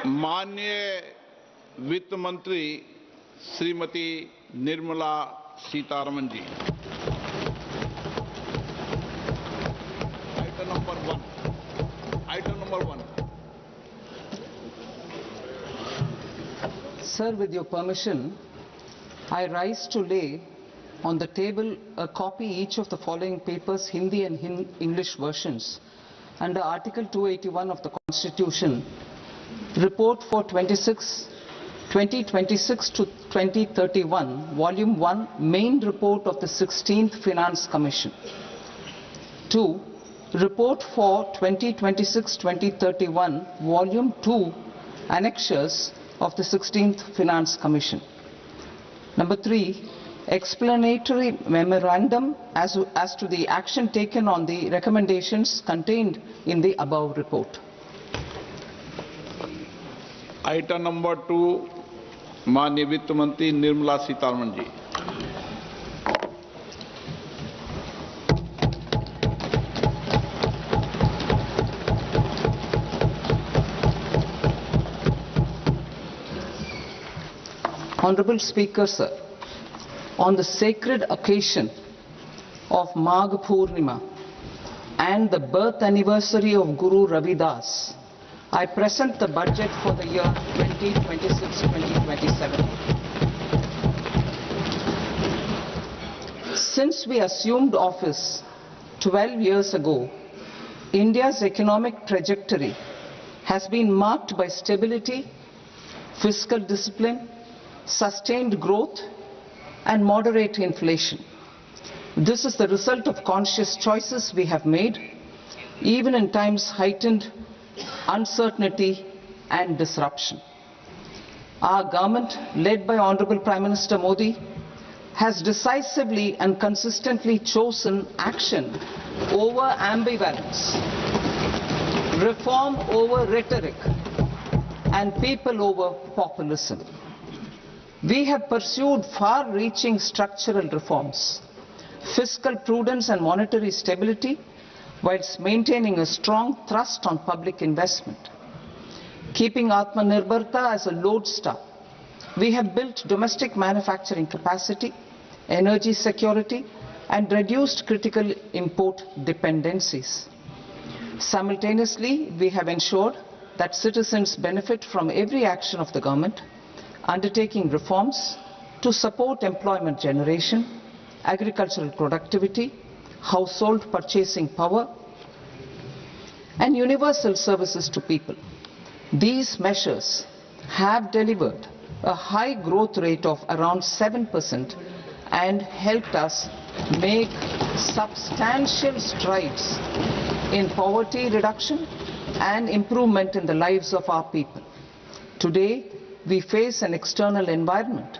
माननीय वित्त मंत्री श्रीमती निर्मला सीतारमन जी। Item number one. Sir, with your permission, I rise to lay on the table a copy each of the following papers, Hindi and English versions, under Article 281 of the Constitution, Report for 2026 to 2031, Volume 1, Main Report of the 16th Finance Commission. 2. Report for 2026-2031, Volume 2, Annexures of the 16th Finance Commission. Number 3, explanatory memorandum as to the action taken on the recommendations contained in the above report. Item number 2, माननीय वित्त मंत्री निर्मला सीतारमन जी। Honorable Speaker, sir, on the sacred occasion of Magh Purnima and the birth anniversary of Guru Ravidas, I present the budget for the year 2026-2027. Since we assumed office 12 years ago, India's economic trajectory has been marked by stability, fiscal discipline, sustained growth and moderate inflation. This is the result of conscious choices we have made, even in times heightened uncertainty and disruption. Our government, led by Honorable Prime Minister Modi, has decisively and consistently chosen action over ambivalence, reform over rhetoric, and people over populism. We have pursued far-reaching structural reforms, fiscal prudence and monetary stability, whilst maintaining a strong thrust on public investment. Keeping Atmanirbharta as a lodestar, we have built domestic manufacturing capacity, energy security, and reduced critical import dependencies. Simultaneously, we have ensured that citizens benefit from every action of the government, undertaking reforms to support employment generation, agricultural productivity, household purchasing power, and universal services to people. These measures have delivered a high growth rate of around 7% and helped us make substantial strides in poverty reduction and improvement in the lives of our people. Today, we face an external environment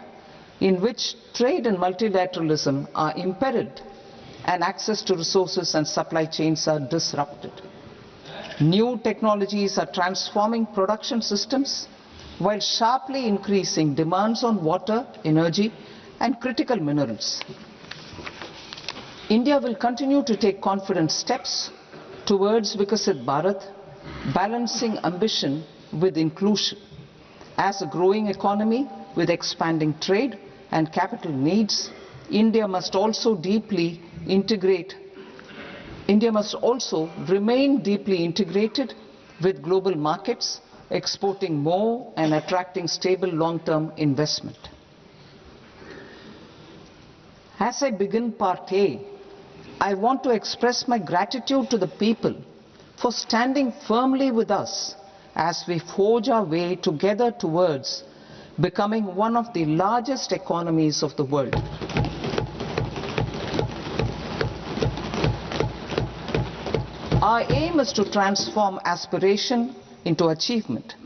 in which trade and multilateralism are impaired and access to resources and supply chains are disrupted. New technologies are transforming production systems while sharply increasing demands on water, energy, and critical minerals. India will continue to take confident steps towards Vikasit Bharat, balancing ambition with inclusion. As a growing economy with expanding trade and capital needs, India must also remain deeply integrated with global markets, exporting more and attracting stable long-term investment. As I begin Part A, I want to express my gratitude to the people for standing firmly with us as we forge our way together towards becoming one of the largest economies of the world. Our aim is to transform aspiration into achievement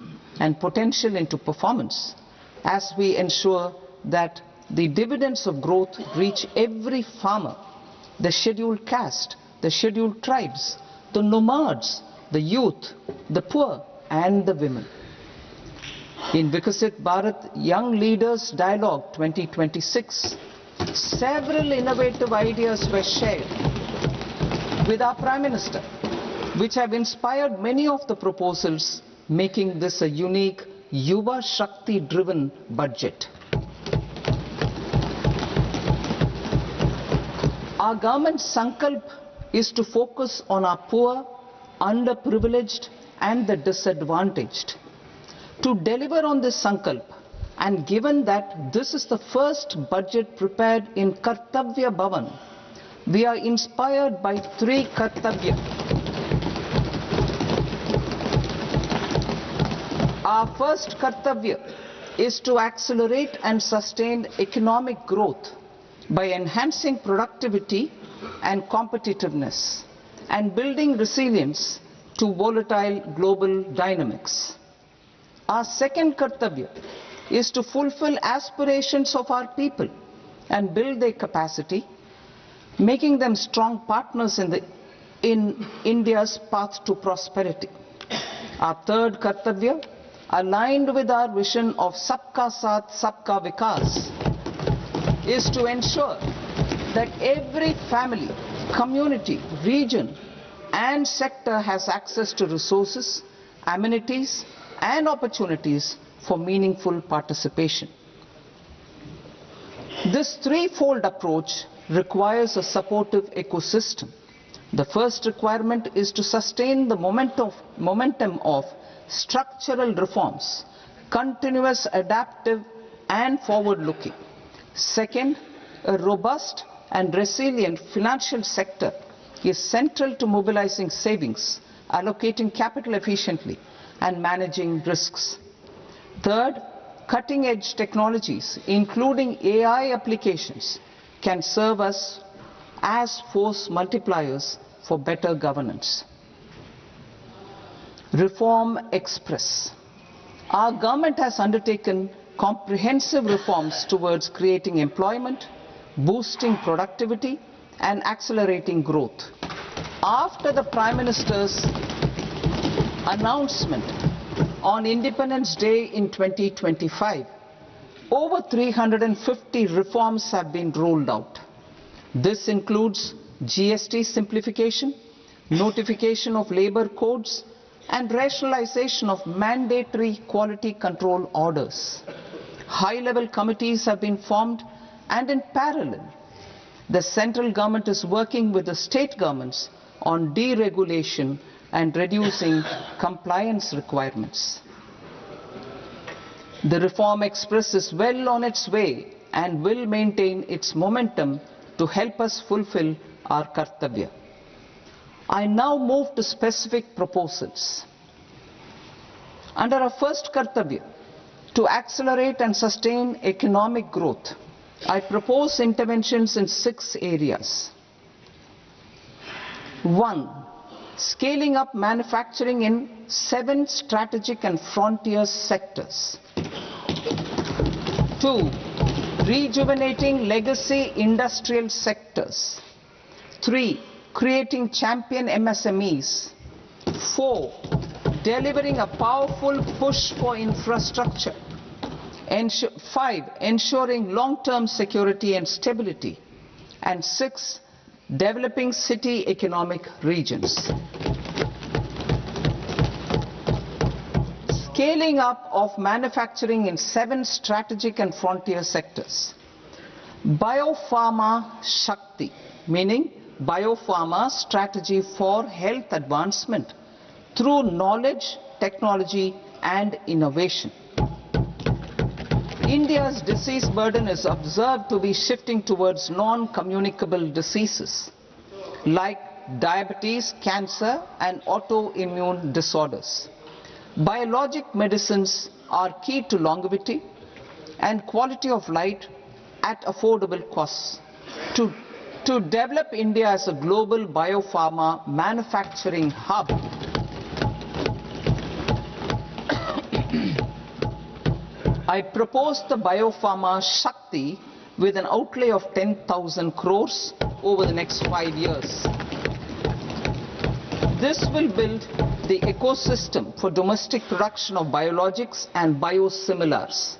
and potential into performance as we ensure that the dividends of growth reach every farmer, the scheduled caste, the scheduled tribes, the nomads, the youth, the poor and the women. In Vikasit Bharat Young Leaders Dialogue 2026, several innovative ideas were shared with our Prime Minister, which have inspired many of the proposals making this a unique Yuva Shakti-driven budget. Our government's sankalp is to focus on our poor, underprivileged and the disadvantaged. To deliver on this sankalp, and given that this is the first budget prepared in Kartavya Bhavan, we are inspired by three Kartavya. Our first Kartavya is to accelerate and sustain economic growth by enhancing productivity and competitiveness and building resilience to volatile global dynamics. Our second Kartavya is to fulfill aspirations of our people and build their capacity, making them strong partners in India's path to prosperity. Our third Kartavya, aligned with our vision of Sabka Saath, Sabka Vikas, is to ensure that every family, community, region and sector has access to resources, amenities and opportunities for meaningful participation. This threefold approach requires a supportive ecosystem. The first requirement is to sustain the momentum of structural reforms, continuous, adaptive and forward-looking. Second, a robust and resilient financial sector is central to mobilizing savings, allocating capital efficiently and managing risks. Third, cutting-edge technologies, including AI applications, can serve us as force multipliers for better governance. Reform Express. Our government has undertaken comprehensive reforms towards creating employment, boosting productivity and accelerating growth. After the Prime Minister's announcement on Independence Day in 2025, over 350 reforms have been rolled out. This includes GST simplification, notification of labor codes, and rationalization of mandatory quality control orders. High-level committees have been formed, and in parallel, the central government is working with the state governments on deregulation and reducing compliance requirements. The Reform Express is well on its way and will maintain its momentum to help us fulfill our Kartavya. I now move to specific proposals. Under our first Kartavya, to accelerate and sustain economic growth, I propose interventions in 6 areas. 1. Scaling up manufacturing in 7 strategic and frontier sectors. 2. Rejuvenating legacy industrial sectors. 3. Creating champion MSMEs. 4. Delivering a powerful push for infrastructure. 5. Ensuring long-term security and stability. And 6. Developing city economic regions. Scaling up of manufacturing in 7 strategic and frontier sectors. Biopharma Shakti, meaning biopharma strategy for health advancement through knowledge, technology and innovation. India's disease burden is observed to be shifting towards non-communicable diseases like diabetes, cancer and autoimmune disorders. Biologic medicines are key to longevity and quality of life at affordable costs. To develop India as a global biopharma manufacturing hub, I propose the Biopharma Shakti with an outlay of 10,000 crores over the next 5 years. This will build the ecosystem for domestic production of biologics and biosimilars.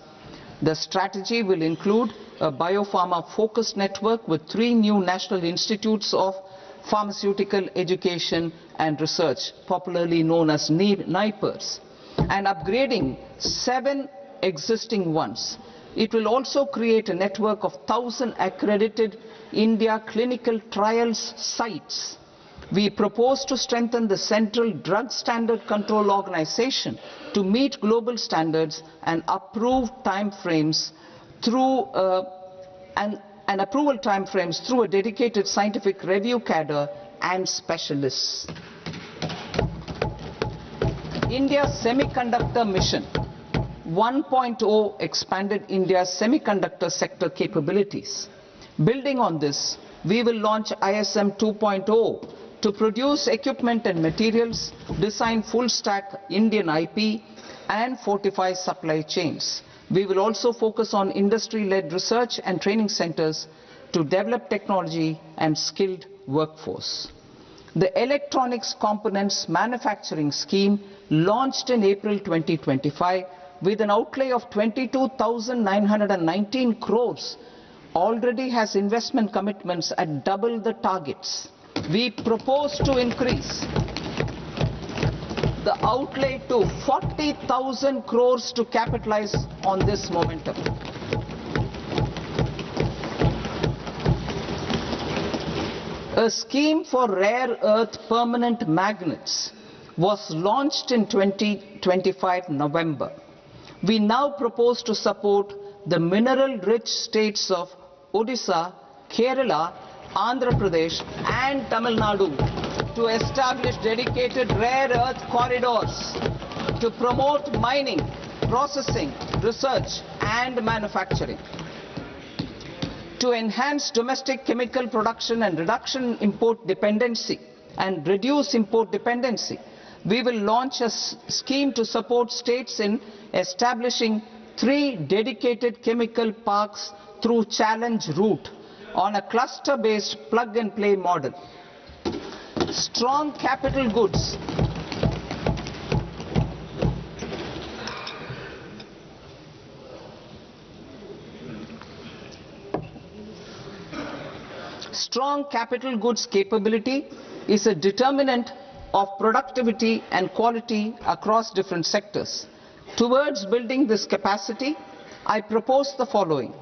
The strategy will include a biopharma-focused network with 3 new national institutes of pharmaceutical education and research, popularly known as NIPERs, and upgrading 7 existing ones. It will also create a network of 1,000 accredited India clinical trials sites. We propose to strengthen the Central Drug Standard Control Organization to meet global standards and approve timeframes through and approval timeframes through a dedicated scientific review cadre and specialists. India's Semiconductor Mission 1.0 expanded India's semiconductor sector capabilities. Building on this, we will launch ISM 2.0 to produce equipment and materials, design full-stack Indian IP, and fortify supply chains. We will also focus on industry-led research and training centers to develop technology and skilled workforce. The Electronics Components Manufacturing Scheme, launched in April 2025 with an outlay of 22,919 crores, already has investment commitments at double the targets. We propose to increase the outlay to 40,000 crores to capitalize on this momentum. A scheme for rare earth permanent magnets was launched in 2025 November. We now propose to support the mineral-rich states of Odisha, Kerala, Andhra Pradesh and Tamil Nadu to establish dedicated rare earth corridors to promote mining, processing, research and manufacturing. To enhance domestic chemical production and reduction import dependency and reduce import dependency, we will launch a scheme to support states in establishing 3 dedicated chemical parks through challenge route on a cluster-based plug-and-play model. Strong capital goods. Strong capital goods capability is a determinant of productivity and quality across different sectors. Towards building this capacity, I propose the following.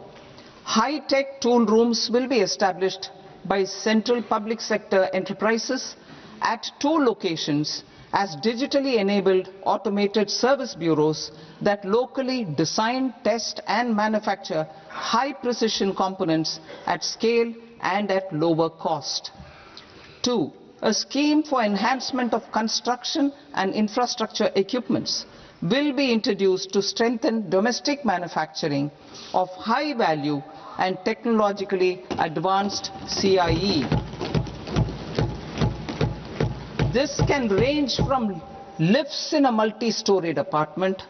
High-tech tool rooms will be established by central public sector enterprises at 2 locations as digitally enabled automated service bureaus that locally design, test and manufacture high-precision components at scale and at lower cost. 2. A scheme for enhancement of construction and infrastructure equipments will be introduced to strengthen domestic manufacturing of high value and technologically advanced CIE. This can range from lifts in a multi-storied apartment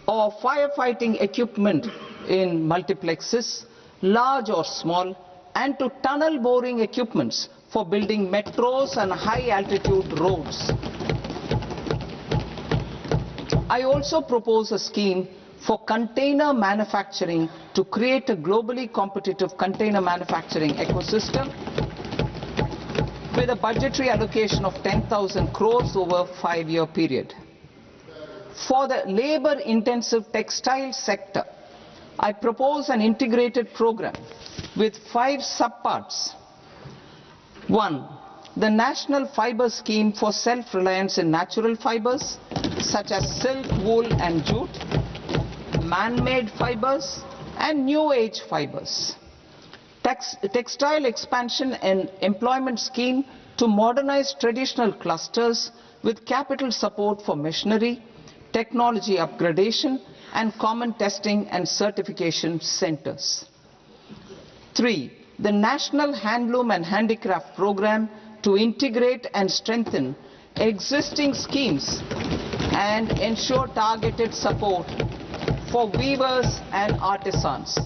or firefighting equipment in multiplexes, large or small, and to tunnel boring equipments for building metros and high-altitude roads. I also propose a scheme for container manufacturing to create a globally competitive container manufacturing ecosystem with a budgetary allocation of 10,000 crores over a 5-year period. For the labor-intensive textile sector, I propose an integrated program with 5 subparts. 1. The National Fiber Scheme for self-reliance in natural fibers such as silk, wool and jute, man-made fibers and new age fibers. Textile expansion and employment scheme to modernize traditional clusters with capital support for machinery, technology upgradation and common testing and certification centers. 3. The National Handloom and Handicraft Program to integrate and strengthen existing schemes and ensure targeted support for weavers and artisans.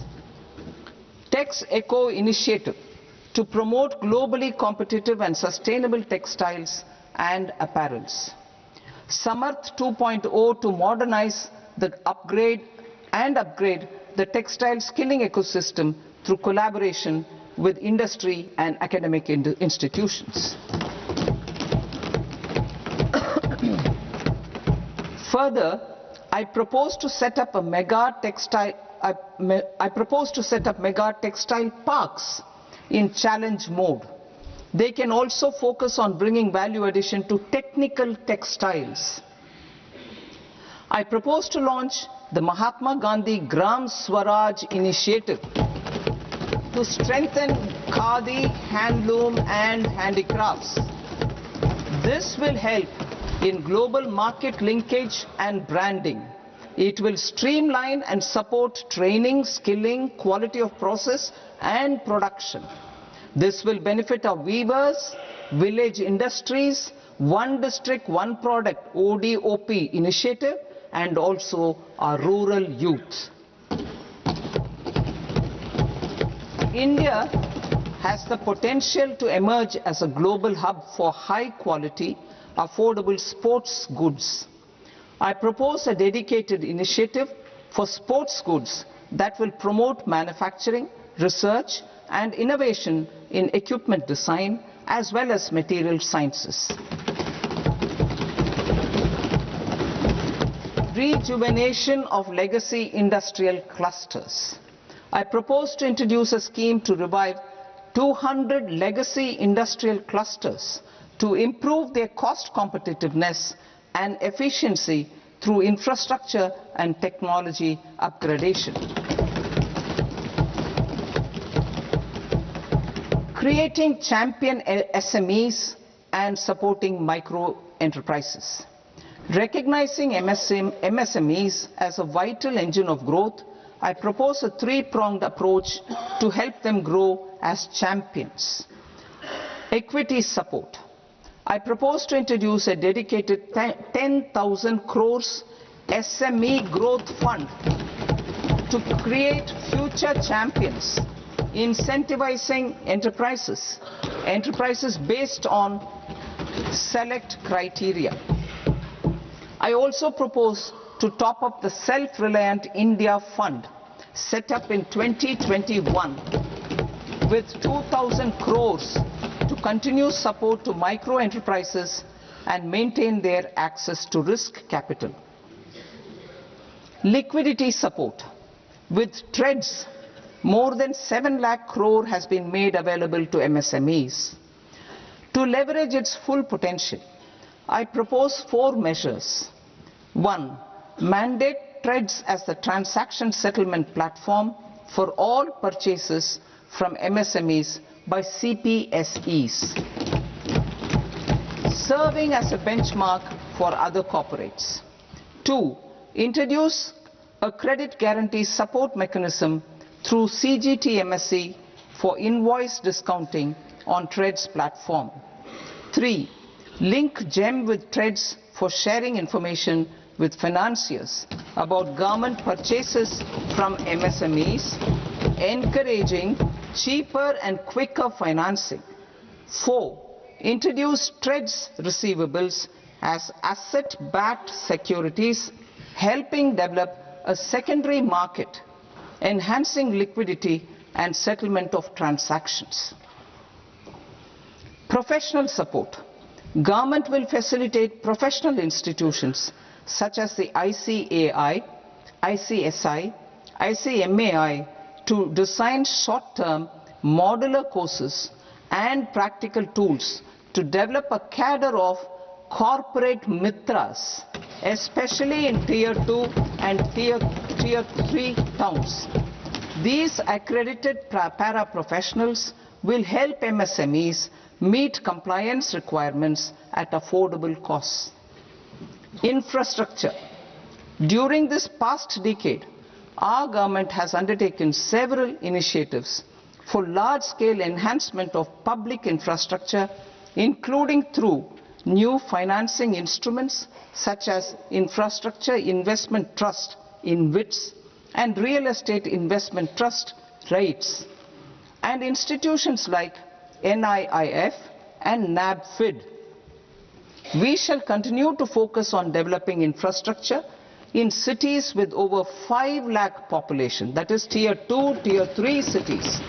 Tex Eco Initiative to promote globally competitive and sustainable textiles and apparels. Samarth 2.0 to modernize the upgrade the textile skilling ecosystem through collaboration with industry and academic institutions. Further, I propose to set up mega textile parks in challenge mode. They can also focus on bringing value addition to technical textiles. I propose to launch the Mahatma Gandhi Gram Swaraj initiative to strengthen khadi, handloom and handicrafts. This will help in global market linkage and branding. It will streamline and support training, skilling, quality of process and production. This will benefit our weavers, village industries, one district, one product ODOP initiative and also our rural youth. India has the potential to emerge as a global hub for high quality, affordable sports goods. I propose a dedicated initiative for sports goods that will promote manufacturing, research and innovation in equipment design as well as material sciences. Rejuvenation of legacy industrial clusters. I propose to introduce a scheme to revive 200 legacy industrial clusters to improve their cost competitiveness and efficiency through infrastructure and technology upgradation. Creating champion SMEs and supporting micro enterprises. Recognizing MSMEs as a vital engine of growth, I propose a three-pronged approach to help them grow as champions. Equity support. I propose to introduce a dedicated 10,000 crores SME growth fund to create future champions, incentivizing enterprises based on select criteria. I also propose to top up the Self-Reliant India Fund set up in 2021 with 2,000 crores to continue support to micro enterprises and maintain their access to risk capital. Liquidity support. With TREDS, more than 7 lakh crore has been made available to MSMEs. To leverage its full potential, I propose 4 measures. 1. Mandate TREDS as the transaction settlement platform for all purchases from MSMEs by CPSEs, serving as a benchmark for other corporates. 2. Introduce a credit guarantee support mechanism through CGT-MSE for invoice discounting on TREDS platform. 3. Link GEM with TREDS for sharing information with financiers about government purchases from MSMEs, encouraging cheaper and quicker financing. 4. Introduce TREDS receivables as asset-backed securities, helping develop a secondary market, enhancing liquidity and settlement of transactions. Professional support. Government will facilitate professional institutions such as the ICAI, ICSI, ICMAI to design short-term modular courses and practical tools to develop a cadre of corporate mitras, especially in Tier 2 and Tier 3 towns. These accredited para-professionals will help MSMEs meet compliance requirements at affordable costs. Infrastructure. During this past decade, our government has undertaken several initiatives for large-scale enhancement of public infrastructure, including through new financing instruments such as Infrastructure Investment Trust (InvITs) and Real Estate Investment Trust (REITs), and institutions like NIIF and NABFID. We shall continue to focus on developing infrastructure in cities with over 5 lakh population, that is Tier 2, Tier 3 cities,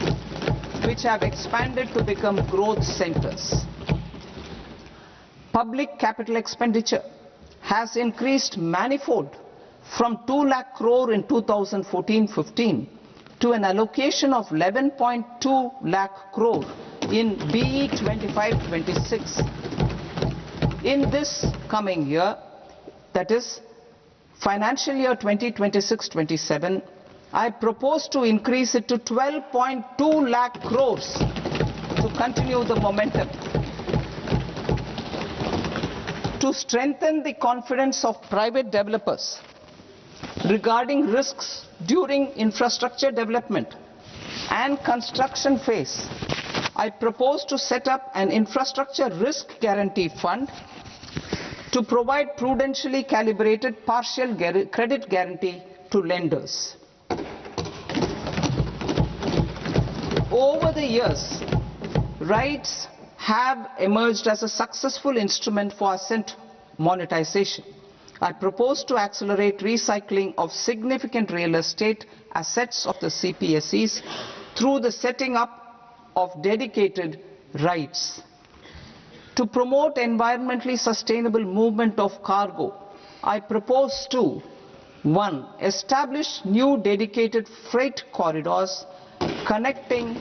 which have expanded to become growth centers. Public capital expenditure has increased manifold from 2 lakh crore in 2014-15 to an allocation of 11.2 lakh crore in BE 25-26. In this coming year, that is financial year 2026-27, I propose to increase it to 12.2 lakh crores to continue the momentum. To strengthen the confidence of private developers regarding risks during infrastructure development and construction phase, I propose to set up an infrastructure risk guarantee fund to provide prudentially calibrated partial credit guarantee to lenders. Over the years, RITES have emerged as a successful instrument for asset monetization. I propose to accelerate recycling of significant real estate assets of the CPSEs through the setting up of dedicated RITES. To promote environmentally sustainable movement of cargo, I propose to 1. Establish new dedicated freight corridors connecting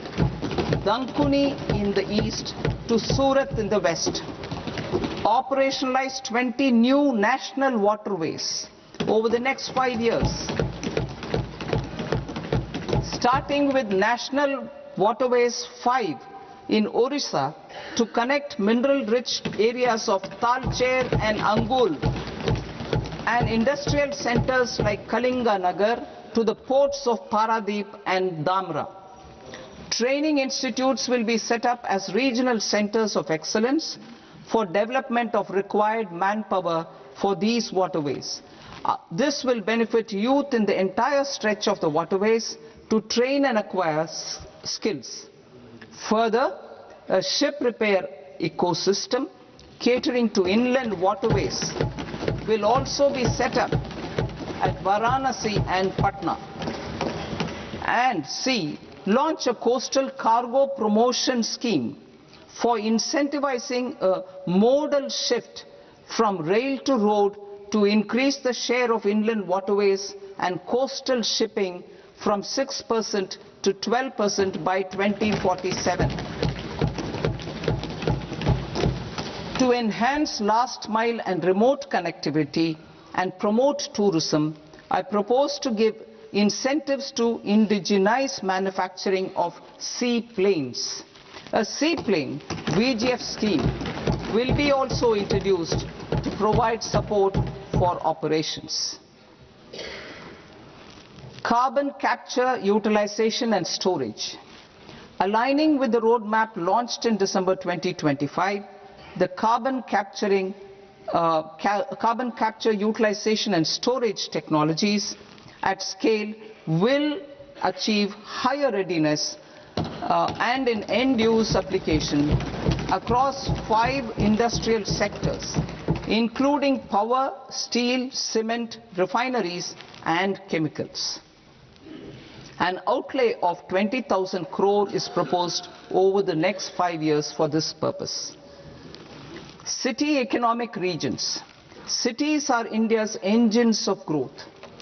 Dankuni in the east to Surat in the west. Operationalize 20 new national waterways over the next 5 years, starting with National Waterways 5 in Orissa to connect mineral-rich areas of Talcher and Angul and industrial centers like Kalinga Nagar to the ports of Paradeep and Dhamra. Training institutes will be set up as regional centers of excellence for development of required manpower for these waterways. This will benefit youth in the entire stretch of the waterways to train and acquire skills. Further, a ship repair ecosystem catering to inland waterways will also be set up at Varanasi and Patna. And C. Launch a coastal cargo promotion scheme for incentivizing a modal shift from rail to road to increase the share of inland waterways and coastal shipping from 6% to 12% by 2047. To enhance last mile and remote connectivity and promote tourism, I propose to give incentives to indigenize manufacturing of seaplanes. A seaplane VGF scheme will be also introduced to provide support for operations. Carbon capture, utilization and storage. Aligning with the roadmap launched in December 2025, the carbon capture, utilization and storage technologies at scale will achieve higher readiness and in end-use application across 5 industrial sectors, including power, steel, cement, refineries and chemicals. An outlay of 20,000 crore is proposed over the next 5 years for this purpose. City economic regions. Cities are India's engines of growth,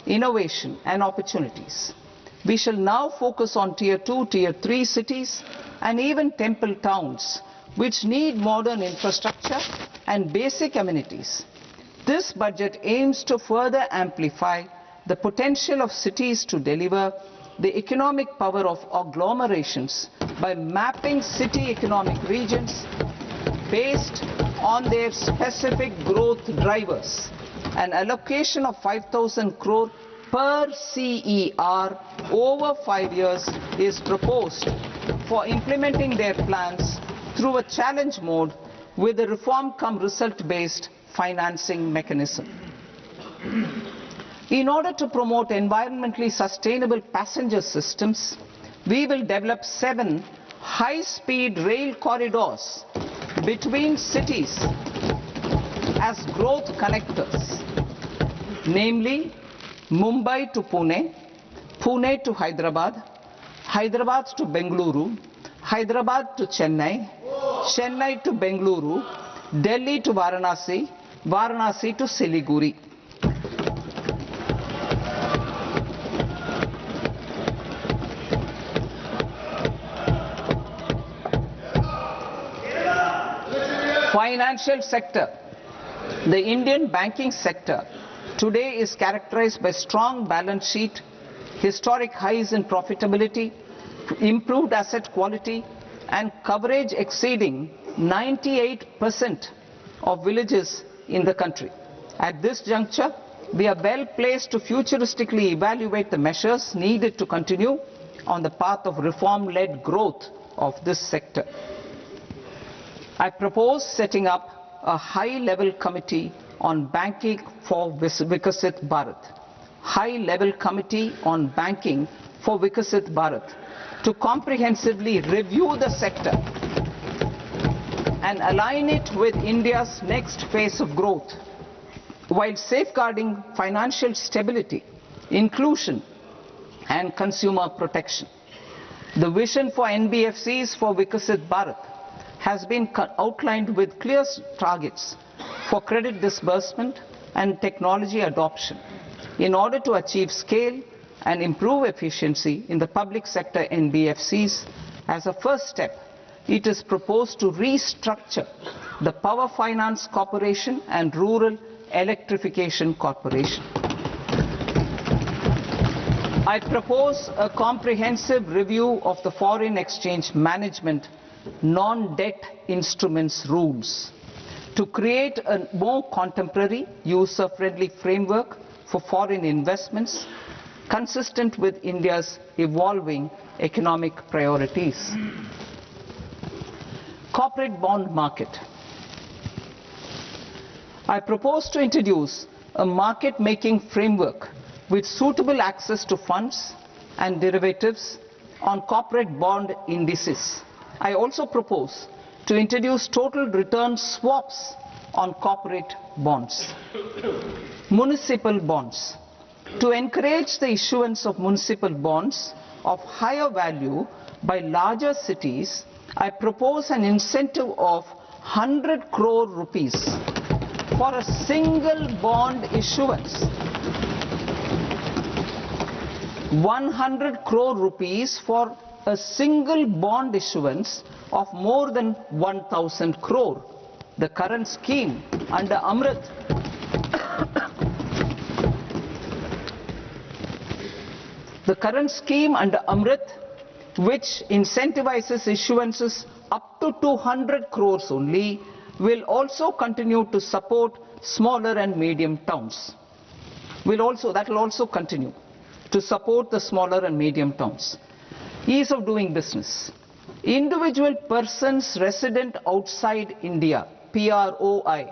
innovation and opportunities. We shall now focus on Tier 2, Tier 3 cities and even temple towns which need modern infrastructure and basic amenities. This budget aims to further amplify the potential of cities to deliver the economic power of agglomerations by mapping city economic regions based on their specific growth drivers. An allocation of 5,000 crore per CER over 5 years is proposed for implementing their plans through a challenge mode with a reform cum result based financing mechanism. In order to promote environmentally sustainable passenger systems, we will develop 7 high-speed rail corridors between cities as growth connectors, namely Mumbai to Pune, Pune to Hyderabad, Hyderabad to Bengaluru, Hyderabad to Chennai, Chennai to Bengaluru, Delhi to Varanasi, Varanasi to Siliguri. financial sector. The Indian banking sector today is characterized by strong balance sheet, historic highs in profitability, improved asset quality, and coverage exceeding 98% of villages in the country. At this juncture, we are well placed to futuristically evaluate the measures needed to continue on the path of reform-led growth of this sector. I propose setting up a high-level committee on banking for Vikasit Bharat. High-level committee on banking for Vikasit Bharat to comprehensively review the sector and align it with India's next phase of growth, while safeguarding financial stability, inclusion, and consumer protection. The vision for NBFCs for Vikasit Bharat has been outlined with clear targets for credit disbursement and technology adoption in order to achieve scale and improve efficiency in the public sector NBFCs. As a first step, it is proposed to restructure the Power Finance Corporation and Rural Electrification Corporation. I propose a comprehensive review of the foreign exchange management non-debt instruments rules to create a more contemporary, user-friendly framework for foreign investments consistent with India's evolving economic priorities. Corporate bond market. I propose to introduce a market-making framework with suitable access to funds and derivatives on corporate bond indices. I also propose to introduce total return swaps on corporate bonds. Municipal bonds. To encourage the issuance of municipal bonds of higher value by larger cities, I propose an incentive of 100 crore rupees for a single bond issuance. 100 crore rupees for a single bond issuance of more than 1,000 crore. The current scheme under Amrit which incentivizes issuances up to 200 crores only, will also continue to support smaller and medium towns. That will also continue to support the smaller and medium towns. Ease of doing business. Individual persons resident outside India, PROI,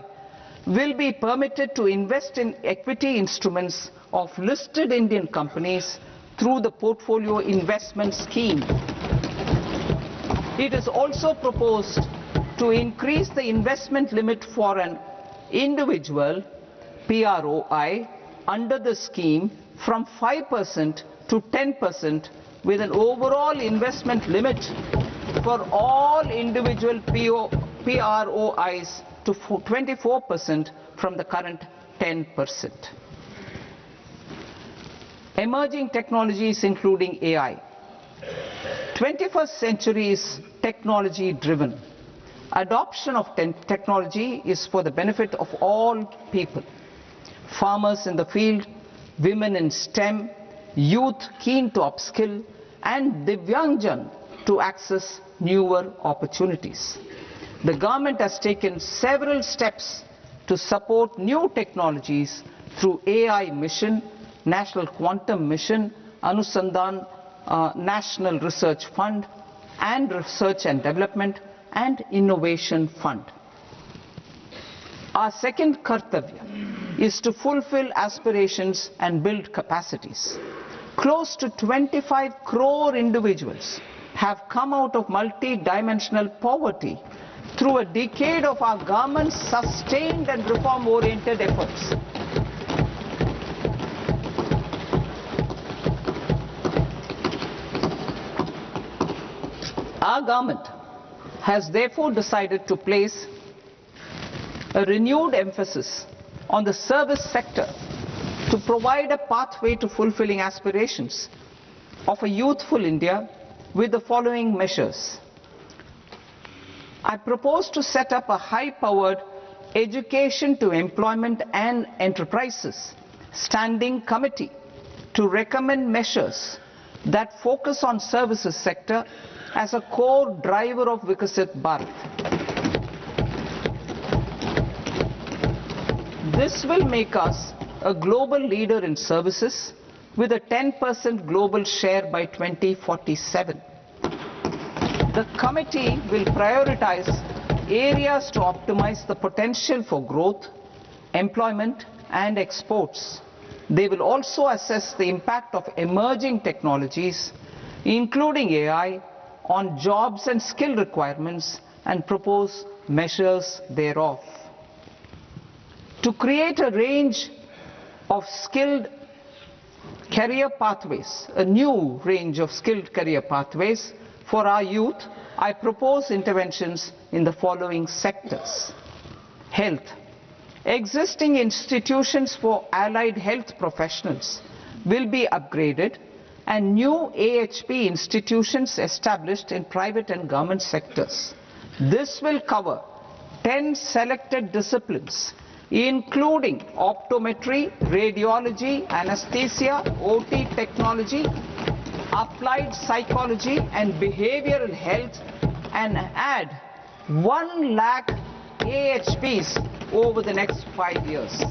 will be permitted to invest in equity instruments of listed Indian companies through the portfolio investment scheme. It is also proposed to increase the investment limit for an individual PROI under the scheme from 5% to 10%, with an overall investment limit for all individual PROIs to 24% from the current 10%. Emerging technologies including AI. 21st century is technology driven. Adoption of technology is for the benefit of all people. Farmers in the field, women in STEM, youth keen to upskill, and Divyangjan to access newer opportunities. The government has taken several steps to support new technologies through AI Mission, National Quantum Mission, Anusandhan National Research Fund, and Research and Development and Innovation Fund. Our second kartavya is to fulfill aspirations and build capacities. Close to 25 crore individuals have come out of multi-dimensional poverty through a decade of our government's sustained and reform-oriented efforts. Our government has therefore decided to place a renewed emphasis on the service sector to provide a pathway to fulfilling aspirations of a youthful India with the following measures. I propose to set up a high-powered Education to Employment and Enterprises Standing Committee to recommend measures that focus on services sector as a core driver of Vikasit Bharat. This will make us a global leader in services with a 10% global share by 2047. The committee will prioritize areas to optimize the potential for growth, employment and exports. They will also assess the impact of emerging technologies, including AI, on jobs and skill requirements and propose measures thereof. To create a range of skilled career pathways, a new range of skilled career pathways for our youth, I propose interventions in the following sectors. Health. Existing institutions for allied health professionals will be upgraded and new AHP institutions established in private and government sectors. This will cover 10 selected disciplines, including optometry, radiology, anesthesia, OT technology, applied psychology and behavioral health, and add 1 lakh AHPs over the next 5 years.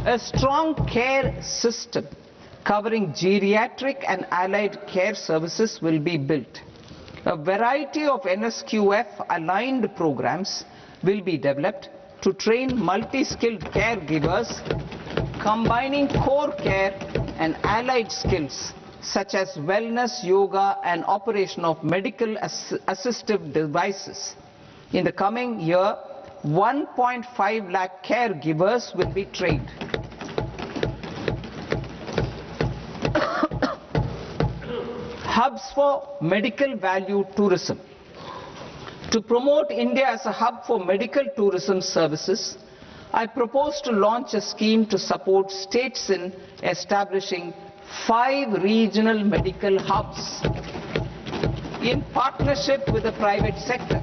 A strong care system covering geriatric and allied care services will be built. A variety of NSQF aligned programs will be developed to train multi-skilled caregivers, combining core care and allied skills such as wellness, yoga and operation of medical assistive devices. In the coming year, 1.5 lakh caregivers will be trained. Hubs for medical value tourism. To promote India as a hub for medical tourism services, I propose to launch a scheme to support states in establishing 5 regional medical hubs in partnership with the private sector.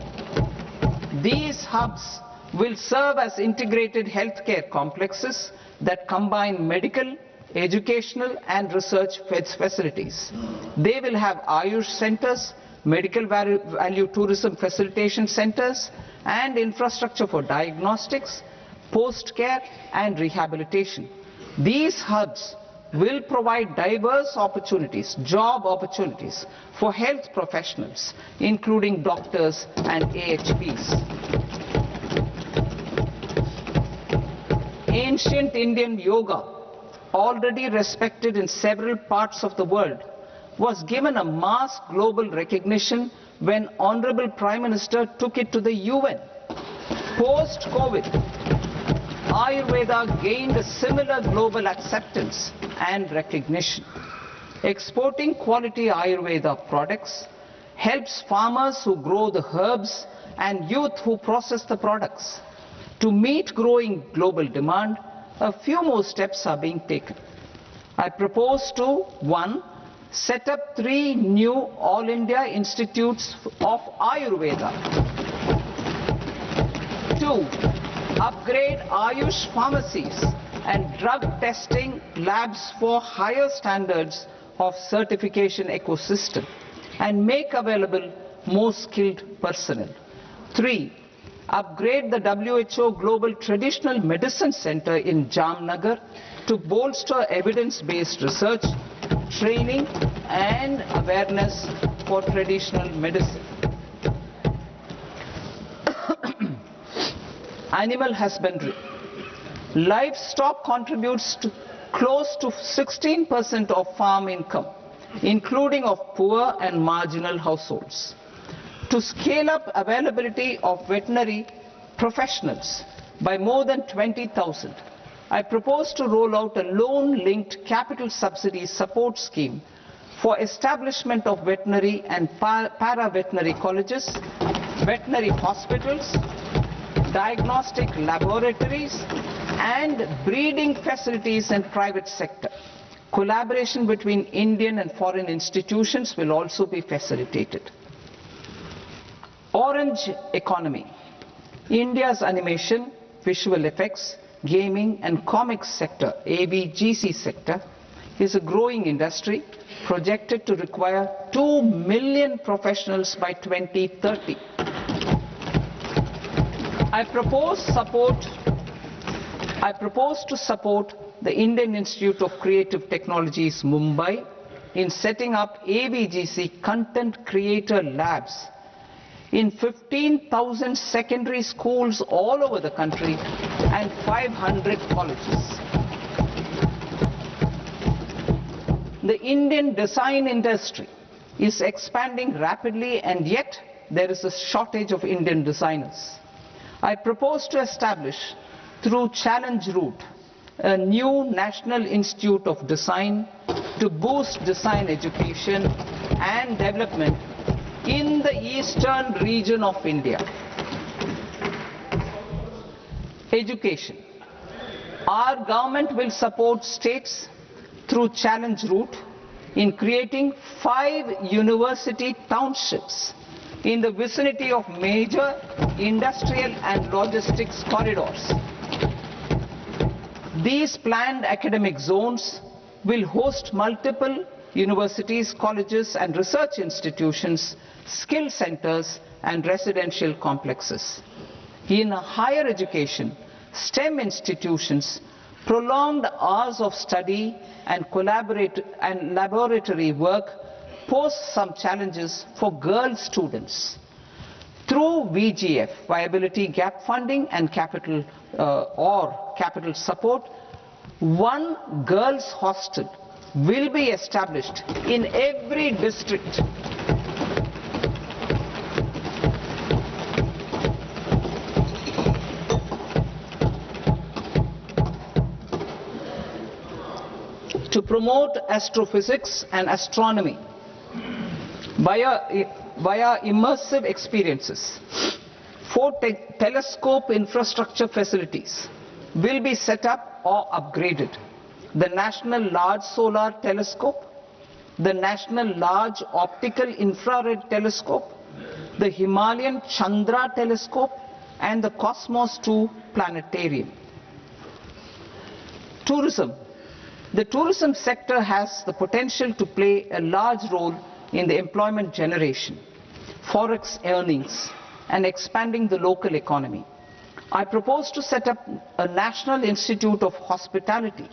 These hubs will serve as integrated healthcare complexes that combine medical, educational and research facilities. They will have Ayush centers, medical value tourism facilitation centers and infrastructure for diagnostics, post-care and rehabilitation. These hubs will provide diverse opportunities, job opportunities for health professionals, including doctors and AHPs. Ancient Indian yoga, already respected in several parts of the world, was given a mass global recognition when Honorable Prime Minister took it to the UN. Post-COVID, Ayurveda gained a similar global acceptance and recognition. Exporting quality Ayurveda products helps farmers who grow the herbs and youth who process the products. To meet growing global demand, a few more steps are being taken. I propose to 1. Set up 3 new All India Institutes of Ayurveda. 2. Upgrade Ayush pharmacies and drug testing labs for higher standards of certification ecosystem and make available more skilled personnel. 3. Upgrade the WHO Global Traditional Medicine Center in Jamnagar to bolster evidence-based research, training and awareness for traditional medicine. Animal husbandry. Livestock contributes to close to 16% of farm income, including of poor and marginal households. To scale up availability of veterinary professionals by more than 20,000, I propose to roll out a loan-linked capital subsidy support scheme for establishment of veterinary and para-veterinary colleges, veterinary hospitals, diagnostic laboratories and breeding facilities in private sector. Collaboration between Indian and foreign institutions will also be facilitated. Orange economy. India's animation, visual effects, gaming and comics sector, AVGC sector, is a growing industry projected to require 2 million professionals by 2030. I propose to support the Indian Institute of Creative Technologies, Mumbai, in setting up AVGC content creator labs in 15,000 secondary schools all over the country and 500 colleges. The Indian design industry is expanding rapidly, and yet there is a shortage of Indian designers. I propose to establish, through challenge route, a new National Institute of Design to boost design education and development in the eastern region of India. Education. Our government will support states through challenge route in creating 5 university townships in the vicinity of major industrial and logistics corridors. These planned academic zones will host multiple universities, colleges and research institutions, skill centers and residential complexes. In higher education, STEM institutions, prolonged hours of study and laboratory work pose some challenges for girl students. Through VGF, Viability Gap Funding and capital support, one girls' hostel will be established in every district. To promote astrophysics and astronomy via immersive experiences, 4 telescope infrastructure facilities will be set up or upgraded. The National Large Solar Telescope, the National Large Optical Infrared Telescope, the Himalayan Chandra Telescope and the Cosmos 2 Planetarium. Tourism. The tourism sector has the potential to play a large role in the employment generation, forex earnings, and expanding the local economy. I propose to set up a National Institute of Hospitality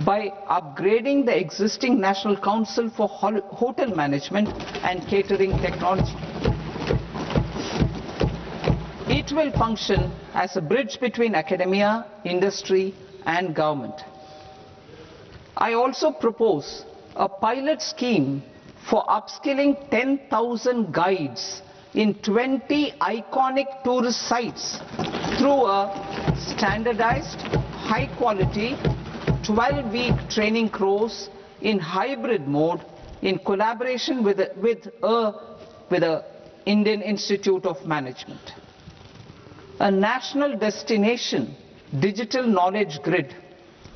by upgrading the existing National Council for Hotel Management and Catering Technology. It will function as a bridge between academia, industry, and government. I also propose a pilot scheme for upskilling 10,000 guides in 20 iconic tourist sites through a standardized, high-quality, 12-week training course in hybrid mode in collaboration with the Indian Institute of Management. A national destination digital knowledge grid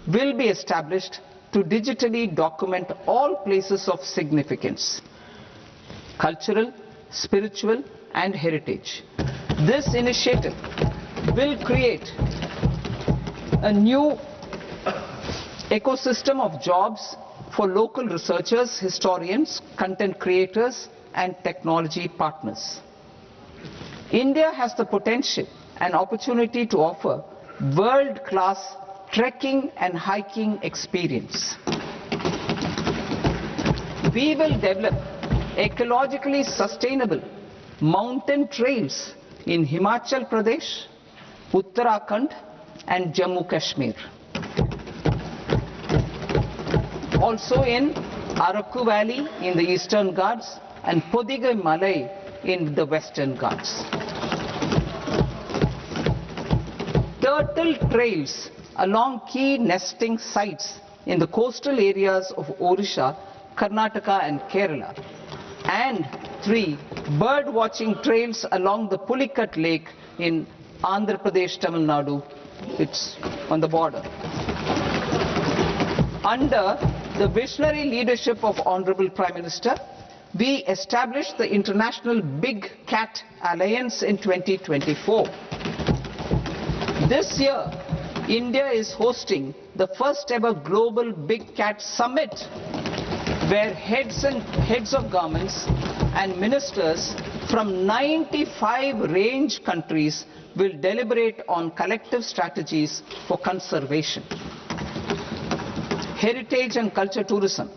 will be established to digitally document all places of significance, cultural, spiritual and heritage. This initiative will create a new ecosystem of jobs for local researchers, historians, content creators and technology partners. India has the potential and opportunity to offer world-class trekking and hiking experience. We will develop ecologically sustainable mountain trails in Himachal Pradesh, Uttarakhand and Jammu Kashmir. Also in Araku Valley in the Eastern Ghats and Podigai Malai in the Western Ghats. Turtle trails along key nesting sites in the coastal areas of Odisha, Karnataka and Kerala. And 3 bird watching trails along the Pulikat Lake in Andhra Pradesh, Tamil Nadu. It's on the border. Under the visionary leadership of Honorable Prime Minister, we established the International Big Cat Alliance in 2024. This year, India is hosting the first ever Global Big Cat Summit, where heads of governments and ministers from 95 range countries will deliberate on collective strategies for conservation. Heritage and culture tourism.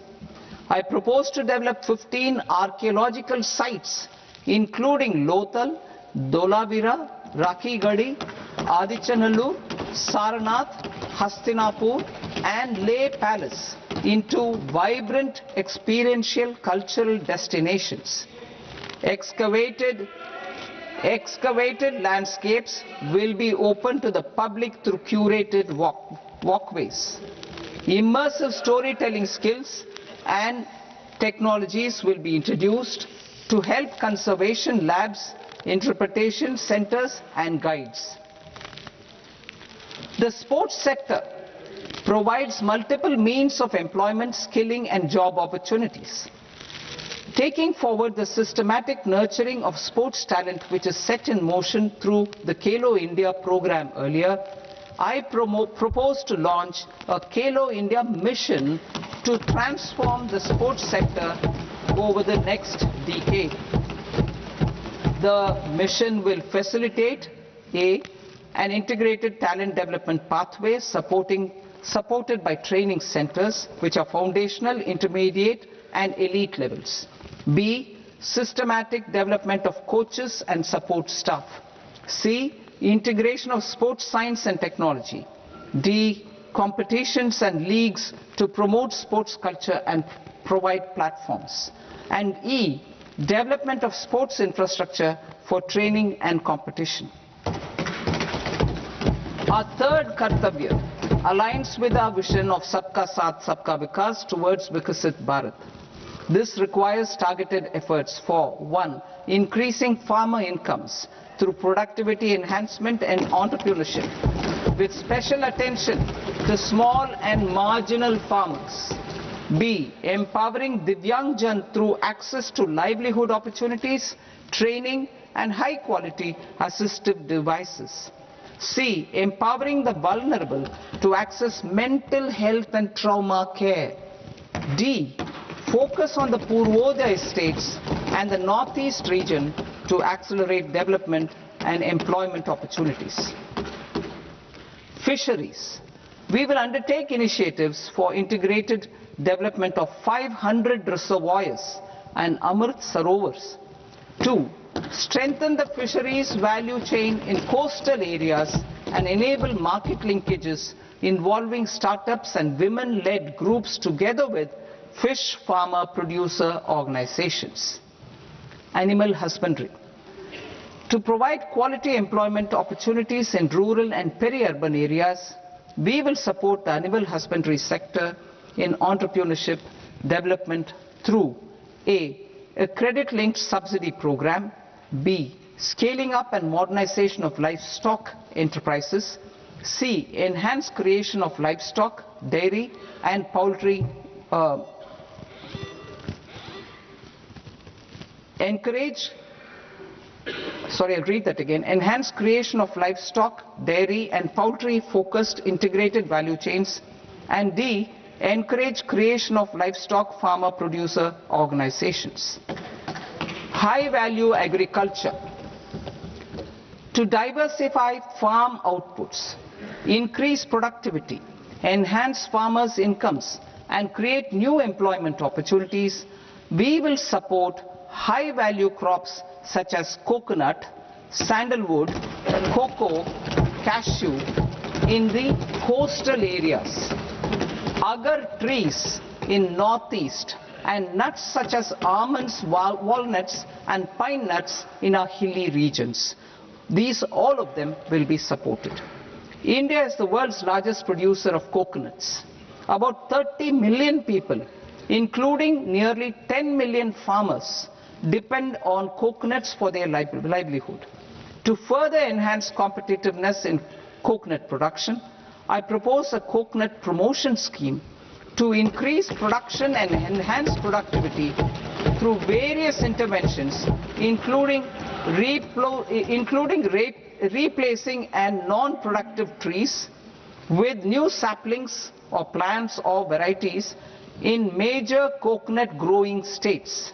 I propose to develop 15 archaeological sites, including Lothal, Dholavira, Rakhi Gadi, Adichanallur, Saranath, Hastinapur, and Leh Palace into vibrant experiential cultural destinations. Excavated landscapes will be open to the public through curated walkways. Immersive storytelling skills and technologies will be introduced to help conservation labs, interpretation centers, and guides. The sports sector provides multiple means of employment, skilling, and job opportunities. Taking forward the systematic nurturing of sports talent which is set in motion through the Khelo India program earlier, I propose to launch a Khelo India mission to transform the sports sector over the next decade. The mission will facilitate an integrated talent development pathway supported by training centers which are foundational, intermediate, and elite levels. B, systematic development of coaches and support staff. C, integration of sports science and technology. D, competitions and leagues to promote sports culture and provide platforms. And E, development of sports infrastructure for training and competition. Our third Kartavya aligns with our vision of Sabka Saath, Sabka Vikas towards Vikasit Bharat. This requires targeted efforts for 1. Increasing farmer incomes through productivity enhancement and entrepreneurship, with special attention to small and marginal farmers. B. Empowering Divyangjan through access to livelihood opportunities, training, and high-quality assistive devices. C. Empowering the vulnerable to access mental health and trauma care. D. Focus on the Purvodaya states and the Northeast region to accelerate development and employment opportunities. Fisheries. We will undertake initiatives for integrated development of 500 reservoirs and Amrit Sarovars. 2. Strengthen the fisheries value chain in coastal areas and enable market linkages involving startups and women-led groups together with fish farmer producer organizations. Animal husbandry. To provide quality employment opportunities in rural and peri-urban areas, we will support the animal husbandry sector in entrepreneurship development through A. A credit-linked subsidy program. B. Scaling up and modernization of livestock enterprises. C. Enhanced creation of livestock, dairy, and poultry. I'll read that again. Enhanced creation of livestock, dairy, and poultry-focused integrated value chains. And D. Encourage creation of livestock farmer-producer organizations. High-value agriculture. To diversify farm outputs, increase productivity, enhance farmers' incomes, and create new employment opportunities, we will support high-value crops such as coconut, sandalwood, cocoa, cashew in the coastal areas, agar trees in northeast, and nuts such as almonds, walnuts, and pine nuts in our hilly regions. These, all of them, will be supported. India is the world's largest producer of coconuts. About 30 million people, including nearly 10 million farmers, depend on coconuts for their livelihood. To further enhance competitiveness in coconut production, I propose a coconut promotion scheme to increase production and enhance productivity through various interventions, including replacing and non-productive trees with new saplings or plants or varieties in major coconut growing states.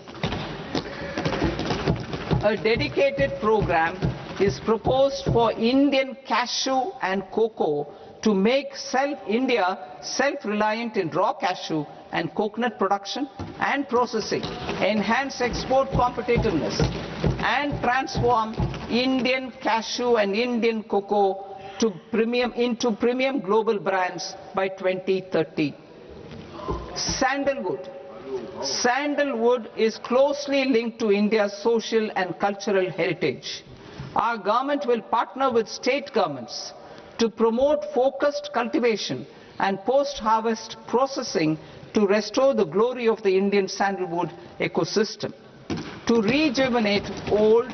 A dedicated program is proposed for Indian cashew and cocoa to make India self-reliant in raw cashew and coconut production and processing, enhance export competitiveness, and transform Indian cashew and Indian cocoa into premium global brands by 2030. Sandalwood. Sandalwood is closely linked to India's social and cultural heritage. Our government will partner with state governments to promote focused cultivation and post-harvest processing to restore the glory of the Indian sandalwood ecosystem, to rejuvenate old,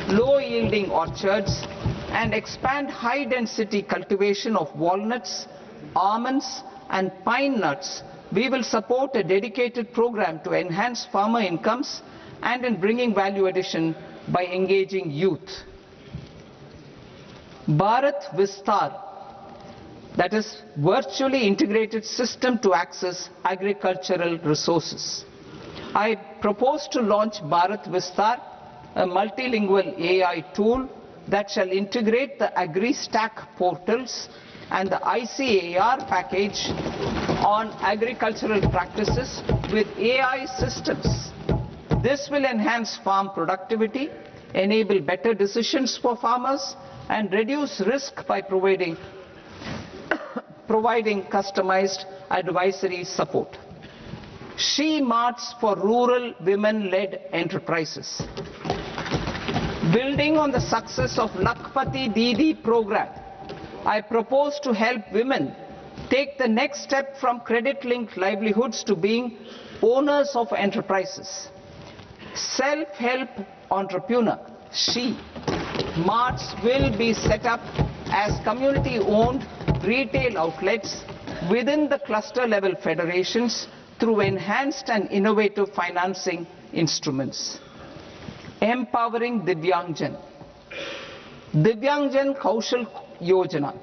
low-yielding orchards, and expand high-density cultivation of walnuts, almonds, and pine nuts. We will support a dedicated program to enhance farmer incomes and in bringing value addition by engaging youth. Bharat Vistar, that is virtually integrated system to access agricultural resources. I propose to launch Bharat Vistar, a multilingual AI tool that shall integrate the AgriStack portals and the ICAR package on agricultural practices with AI systems. This will enhance farm productivity, enable better decisions for farmers, and reduce risk by providing customized advisory support. She Marts for rural women-led enterprises. Building on the success of Lakpati Didi program, I propose to help women take the next step from credit-linked livelihoods to being owners of enterprises. Self-help entrepreneur, She Marts will be set up as community-owned retail outlets within the cluster-level federations through enhanced and innovative financing instruments. Empowering Divyangjan. Divyangjan Kaushal Yojana.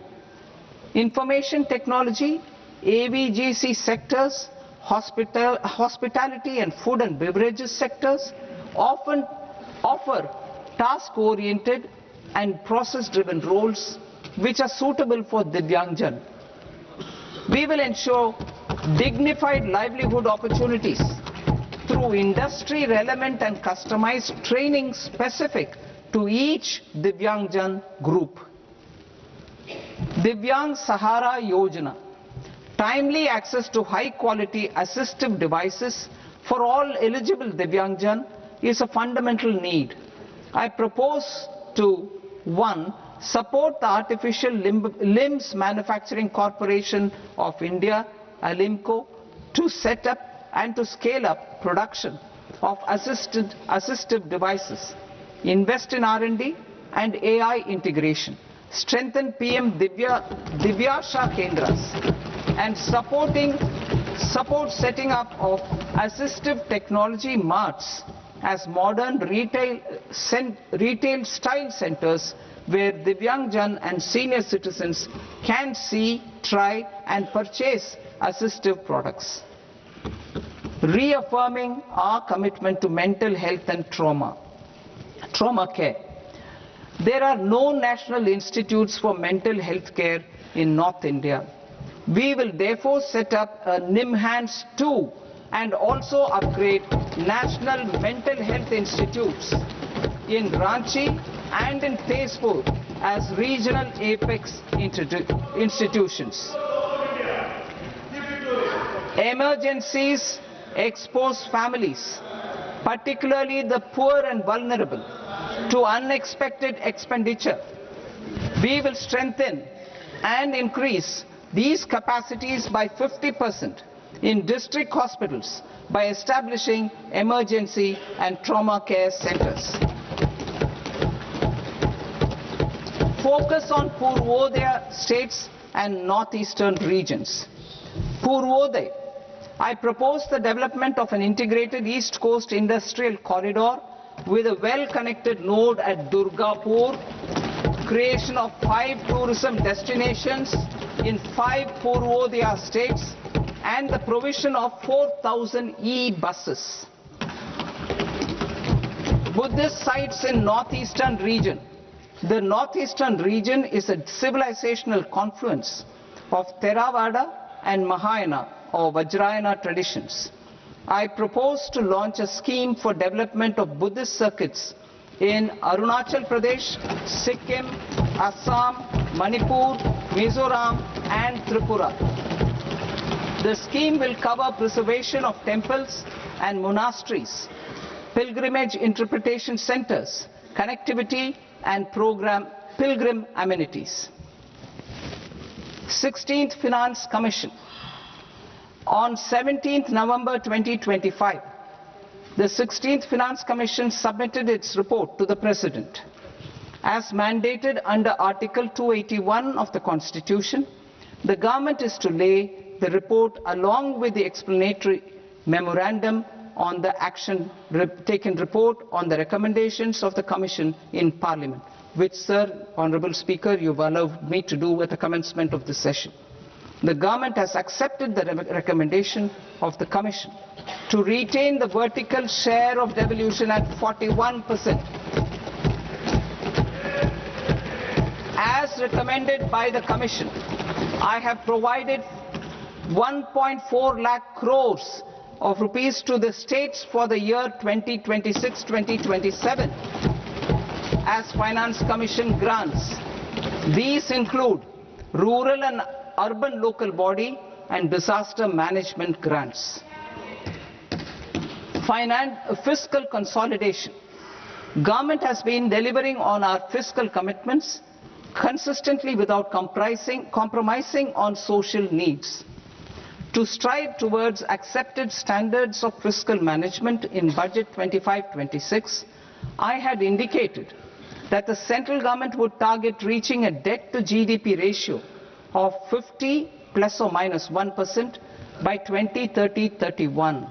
Information technology, AVGC sectors, hospitality and food and beverages sectors often offer task-oriented and process-driven roles which are suitable for Divyangjan. We will ensure dignified livelihood opportunities through industry-relevant and customized training specific to each Divyangjan group. Divyang Sahara Yojana. Timely access to high-quality assistive devices for all eligible Divyangjan is a fundamental need. I propose to 1. Support the Artificial Limbs Manufacturing Corporation of India, ALIMCO, to set up and to scale up production of assistive devices, invest in R&D and AI integration, strengthen PM Divyasha Kendras, and support setting up of assistive technology marts as modern retail style centers where Divyangjan and senior citizens can see, try and purchase assistive products. Reaffirming our commitment to mental health and trauma care. There are no national institutes for mental health care in North India. We will therefore set up a NIMHANS 2 and also upgrade national mental health institutes in Ranchi and in Tezpur as regional apex institutions. Emergencies expose families, particularly the poor and vulnerable, to unexpected expenditure. We will strengthen and increase these capacities by 50% in district hospitals by establishing emergency and trauma care centers. Focus on Purvodaya states and northeastern regions. Purvodaya, I propose the development of an integrated East Coast industrial corridor with a well-connected node at Durgapur, creation of 5 tourism destinations in 5 Purvodaya states, and the provision of 4,000 e-buses. Buddhist sites in northeastern region. The northeastern region is a civilizational confluence of Theravada and Mahayana or Vajrayana traditions. I propose to launch a scheme for development of Buddhist circuits in Arunachal Pradesh, Sikkim, Assam, Manipur, Mizoram and Tripura. The scheme will cover preservation of temples and monasteries, pilgrimage interpretation centers, connectivity and pilgrim amenities. 16th Finance Commission. On 17th November 2025, the 16th Finance Commission submitted its report to the President. As mandated under Article 281 of the Constitution, the government is to lay the report along with the explanatory memorandum on the action taken report on the recommendations of the Commission in Parliament, which, Sir, Honourable Speaker, you have allowed me to do at the commencement of this session. The government has accepted the recommendation of the Commission to retain the vertical share of devolution at 41%. As recommended by the Commission, I have provided 1.4 lakh crores of rupees to the states for the year 2026-2027 as Finance Commission grants. These include rural and urban local body and disaster management grants. Fiscal consolidation. Government has been delivering on our fiscal commitments consistently without compromising on social needs. To strive towards accepted standards of fiscal management in Budget 25-26, I had indicated that the central government would target reaching a debt to GDP ratio of 50 plus or minus 1% by 2030-31.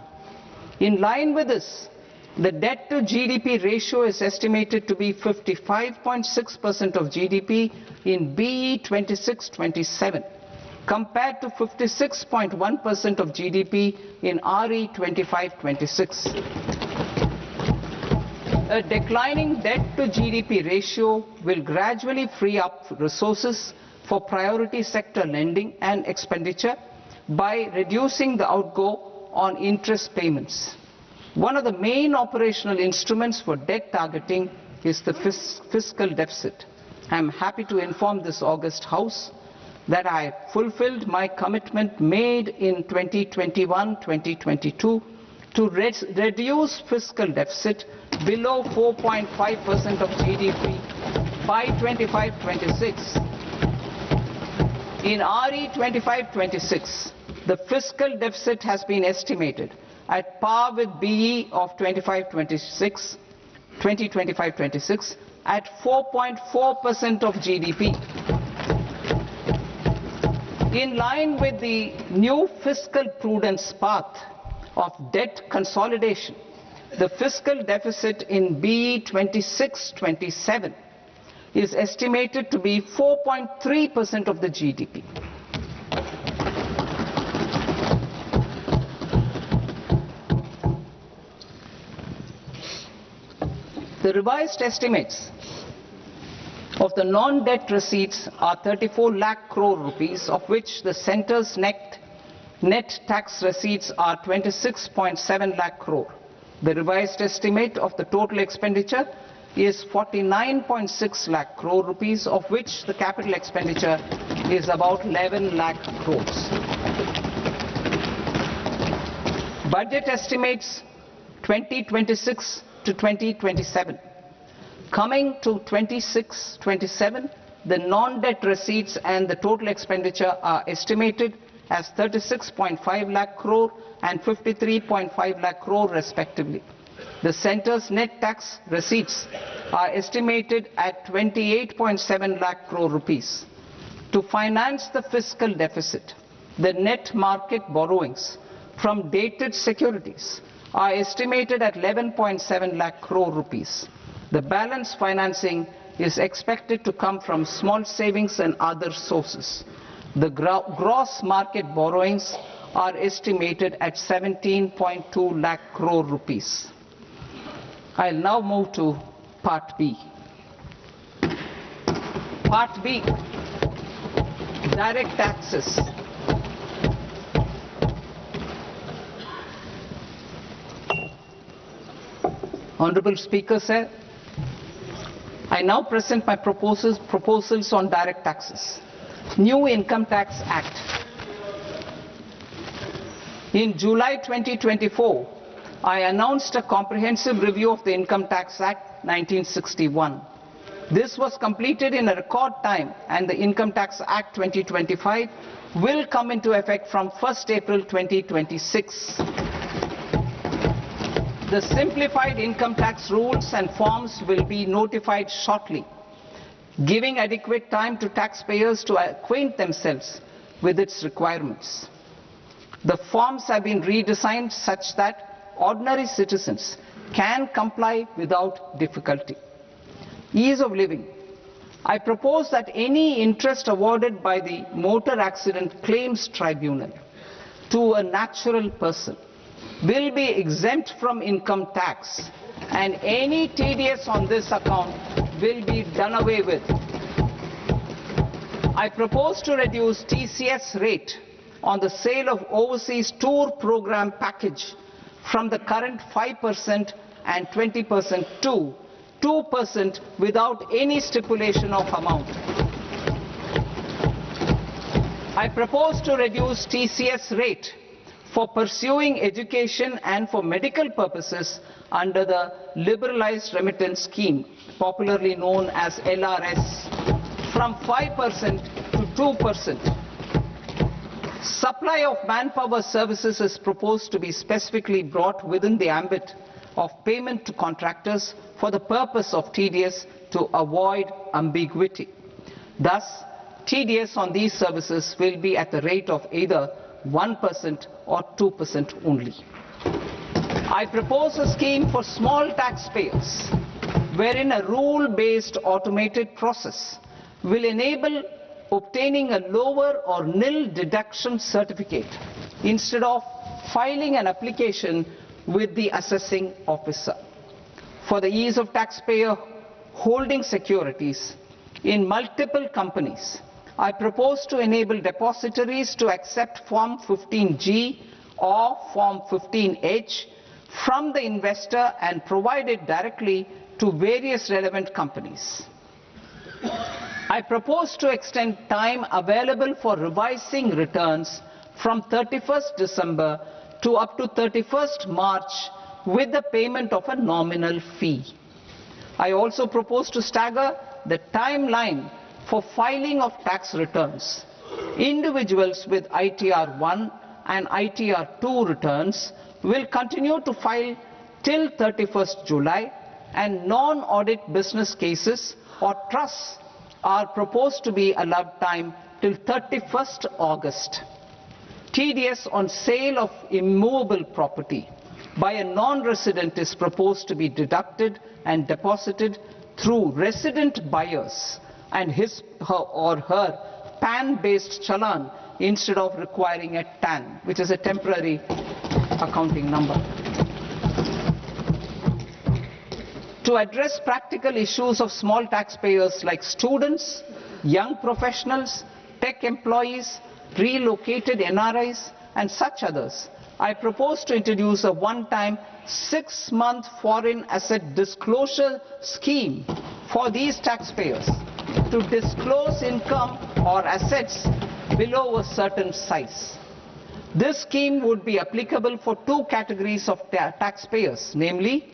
In line with this, the debt to GDP ratio is estimated to be 55.6% of GDP in BE 26-27. compared to 56.1% of GDP in RE 25-26. A declining debt to GDP ratio will gradually free up resources for priority sector lending and expenditure by reducing the outgo on interest payments. One of the main operational instruments for debt targeting is the fiscal deficit. I am happy to inform this august House that I fulfilled my commitment made in 2021-2022 to reduce fiscal deficit below 4.5% of GDP by 25-26. In RE 25-26, the fiscal deficit has been estimated at par with BE of 2025-26 at 4.4% of GDP. In line with the new fiscal prudence path of debt consolidation, the fiscal deficit in BE 26-27 is estimated to be 4.3% of the GDP. The revised estimates of the non-debt receipts are 34 lakh crore rupees, of which the centre's net tax receipts are 26.7 lakh crore. The revised estimate of the total expenditure is 49.6 lakh crore rupees, of which the capital expenditure is about 11 lakh crores. Budget estimates 2026 to 2027. Coming to 26-27, the non-debt receipts and the total expenditure are estimated as 36.5 lakh crore and 53.5 lakh crore respectively. The centre's net tax receipts are estimated at 28.7 lakh crore rupees. To finance the fiscal deficit, the net market borrowings from dated securities are estimated at 11.7 lakh crore rupees. The balance financing is expected to come from small savings and other sources. The gross market borrowings are estimated at 17.2 lakh crore rupees. I'll now move to Part B. Part B, direct taxes. Honorable Speaker, sir, I now present my proposals on direct taxes. New Income Tax Act. In July 2024, I announced a comprehensive review of the Income Tax Act 1961. This was completed in a record time, and the Income Tax Act 2025 will come into effect from 1st April 2026. The simplified income tax rules and forms will be notified shortly, giving adequate time to taxpayers to acquaint themselves with its requirements. The forms have been redesigned such that ordinary citizens can comply without difficulty. Ease of living. I propose that any interest awarded by the Motor Accident Claims Tribunal to a natural person will be exempt from income tax, and any TDS on this account will be done away with. I propose to reduce TCS rate on the sale of overseas tour program package from the current 5% and 20% to 2% without any stipulation of amount. I propose to reduce TCS rate for pursuing education and for medical purposes under the Liberalized Remittance Scheme, popularly known as LRS, from 5% to 2%. Supply of manpower services is proposed to be specifically brought within the ambit of payment to contractors for the purpose of TDS to avoid ambiguity. Thus, TDS on these services will be at the rate of either 1% or 2% only. I propose a scheme for small taxpayers wherein a rule-based automated process will enable obtaining a lower or nil deduction certificate instead of filing an application with the assessing officer. For the ease of taxpayer holding securities in multiple companies, I propose to enable depositories to accept Form 15G or Form 15H from the investor and provide it directly to various relevant companies. I propose to extend time available for revising returns from 31st December to up to 31st March with the payment of a nominal fee. I also propose to stagger the timeline for filing of tax returns. Individuals with ITR 1 and ITR 2 returns will continue to file till 31st July, and non-audit business cases or trusts are proposed to be allowed time till 31st August. TDS on sale of immovable property by a non-resident is proposed to be deducted and deposited through resident buyers and his or her PAN-based challan instead of requiring a TAN, which is a temporary accounting number. To address practical issues of small taxpayers like students, young professionals, tech employees, relocated NRIs, and such others, I propose to introduce a one-time 6-month foreign asset disclosure scheme for these taxpayers to disclose income or assets below a certain size. This scheme would be applicable for two categories of taxpayers, namely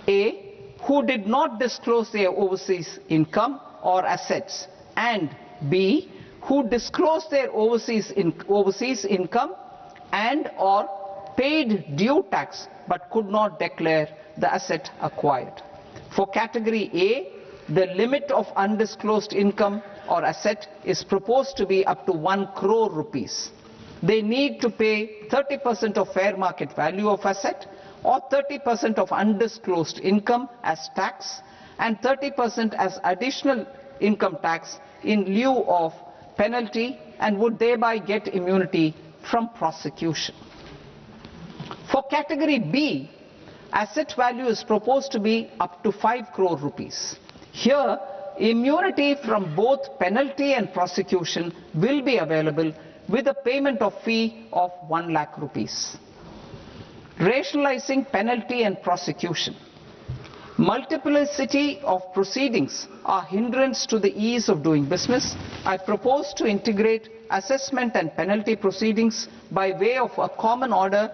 A, who did not disclose their overseas income or assets, and B, who disclosed their overseas income and or paid due tax but could not declare the asset acquired. For category A, the limit of undisclosed income or asset is proposed to be up to 1 crore rupees. they need to pay 30% of fair market value of asset or 30% of undisclosed income as tax and 30% as additional income tax in lieu of penalty, and would thereby get immunity from prosecution. For category B, asset value is proposed to be up to 5 crore rupees. Here, immunity from both penalty and prosecution will be available with a payment of fee of 1 lakh rupees. Rationalizing penalty and prosecution. Multiplicity of proceedings are hindrance to the ease of doing business. I propose to integrate assessment and penalty proceedings by way of a common order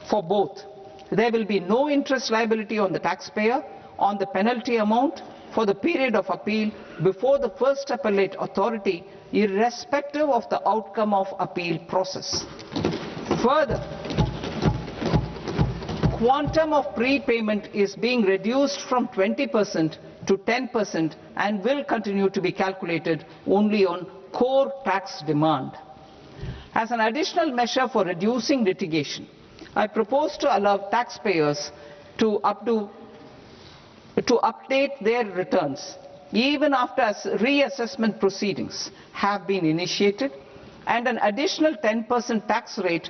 for both. There will be no interest liability on the taxpayer on the penalty amount for the period of appeal before the first appellate authority, irrespective of the outcome of appeal process. Further, quantum of prepayment is being reduced from 20% to 10% and will continue to be calculated only on core tax demand. As an additional measure for reducing litigation, I propose to allow taxpayers to update their returns even after reassessment proceedings have been initiated, and an additional 10% tax rate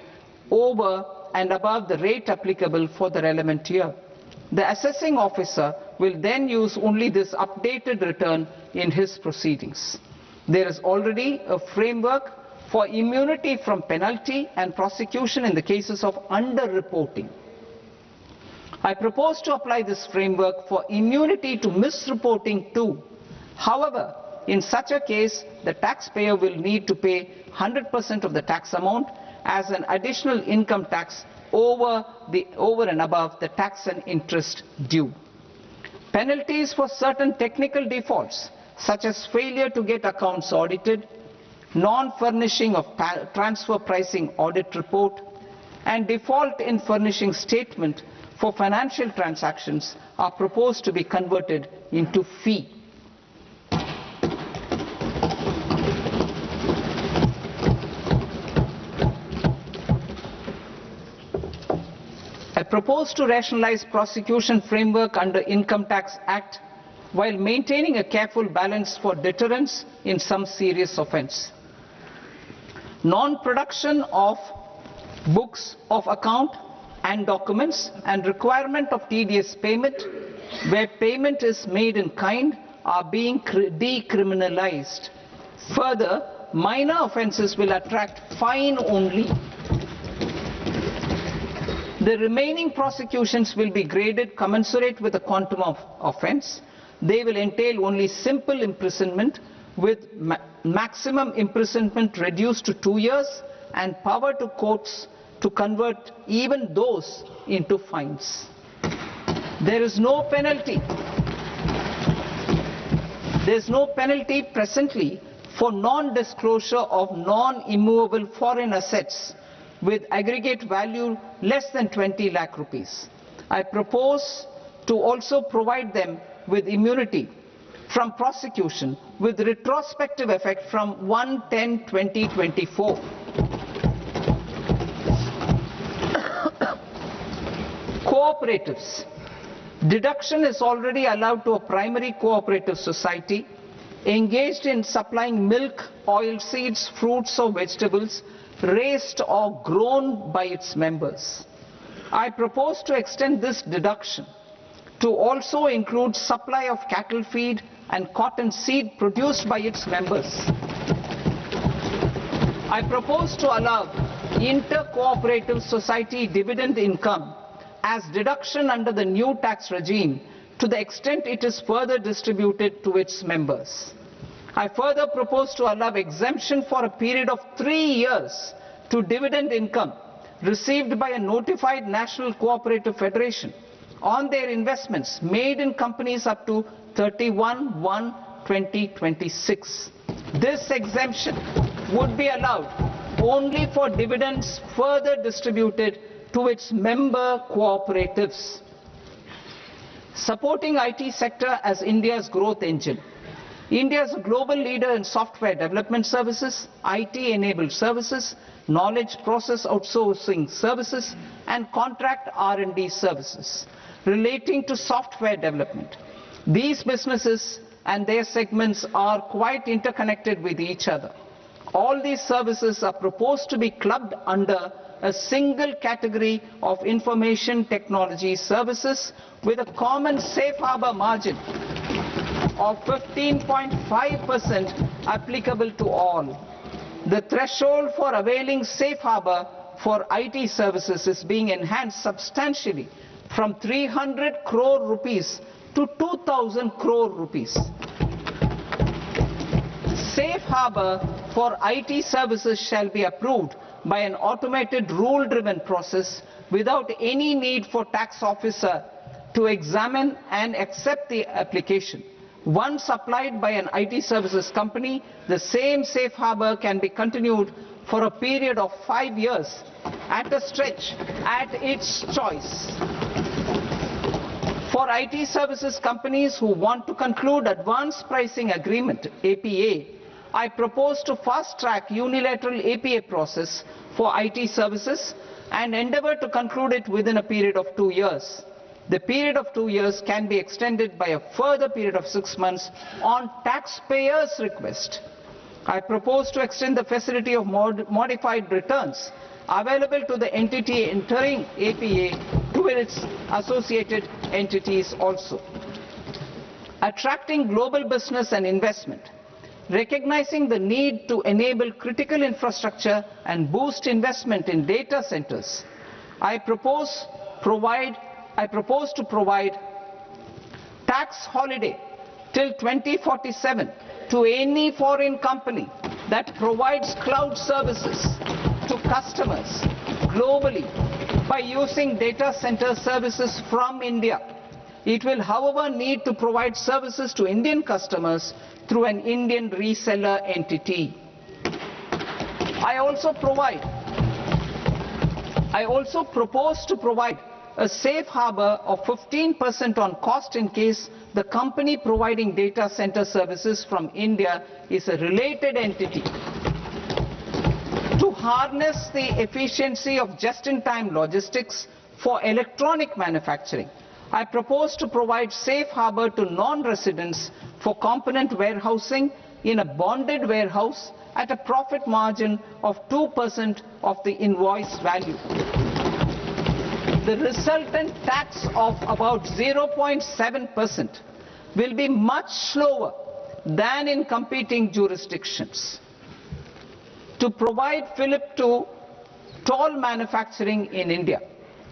over and above the rate applicable for the relevant year. The assessing officer will then use only this updated return in his proceedings. There is already a framework for immunity from penalty and prosecution in the cases of underreporting. I propose to apply this framework for immunity to misreporting too. However, in such a case, the taxpayer will need to pay 100% of the tax amount as an additional income tax over and above the tax and interest due. Penalties for certain technical defaults, such as failure to get accounts audited, non-furnishing of transfer pricing audit report, and default in furnishing statement for financial transactions, are proposed to be converted into fee. I propose to rationalize prosecution framework under Income Tax Act while maintaining a careful balance for deterrence in some serious offence. Non-production of books of account and documents and requirement of TDS payment where payment is made in kind are being decriminalized. Further, minor offences will attract fine only. The remaining prosecutions will be graded commensurate with the quantum of offence. They will entail only simple imprisonment with maximum imprisonment reduced to 2 years and power to courts to convert even those into fines. There is no penalty. There is no penalty presently for non-disclosure of non-immovable foreign assets with aggregate value less than 20 lakh rupees. I propose to also provide them with immunity from prosecution with retrospective effect from 1/10/2024. Cooperatives. Deduction is already allowed to a primary cooperative society engaged in supplying milk, oilseeds, fruits or vegetables raised or grown by its members. I propose to extend this deduction to also include supply of cattle feed and cotton seed produced by its members. I propose to allow inter-cooperative society dividend income as deduction under the new tax regime to the extent it is further distributed to its members. I further propose to allow exemption for a period of 3 years to dividend income received by a notified national cooperative federation on their investments made in companies up to 31/1/2026. This exemption would be allowed only for dividends further distributed to its member cooperatives. Supporting IT sector as India's growth engine. India is a global leader in software development services, IT-enabled services, knowledge process outsourcing services, and contract R&D services relating to software development. These businesses and their segments are quite interconnected with each other. All these services are proposed to be clubbed under a single category of information technology services with a common safe harbor margin of 15.5% applicable to all. The threshold for availing safe harbor for IT services is being enhanced substantially from 300 crore rupees to 2,000 crore rupees. Safe harbor for IT services shall be approved by an automated rule-driven process without any need for tax officer to examine and accept the application. Once applied by an IT services company, the same safe harbor can be continued for a period of 5 years at a stretch at its choice. For IT services companies who want to conclude advanced pricing agreement, APA, I propose to fast-track unilateral APA process for IT services and endeavor to conclude it within a period of 2 years. The period of 2 years can be extended by a further period of 6 months on taxpayers' request. I propose to extend the facility of modified returns available to the entity entering APA to its associated entities also. Attracting global business and investment. Recognizing the need to enable critical infrastructure and boost investment in data centers, I propose to provide tax holiday till 2047 to any foreign company that provides cloud services to customers globally by using data center services from India. It will, however, need to provide services to Indian customers through an Indian reseller entity. I also propose to provide a safe harbor of 15% on cost in case the company providing data center services from India is a related entity. To harness the efficiency of just-in-time logistics for electronic manufacturing, I propose to provide safe harbor to non-residents for component warehousing in a bonded warehouse at a profit margin of 2% of the invoice value. The resultant tax of about 0.7% will be much lower than in competing jurisdictions. To provide fillip to toll manufacturing in India,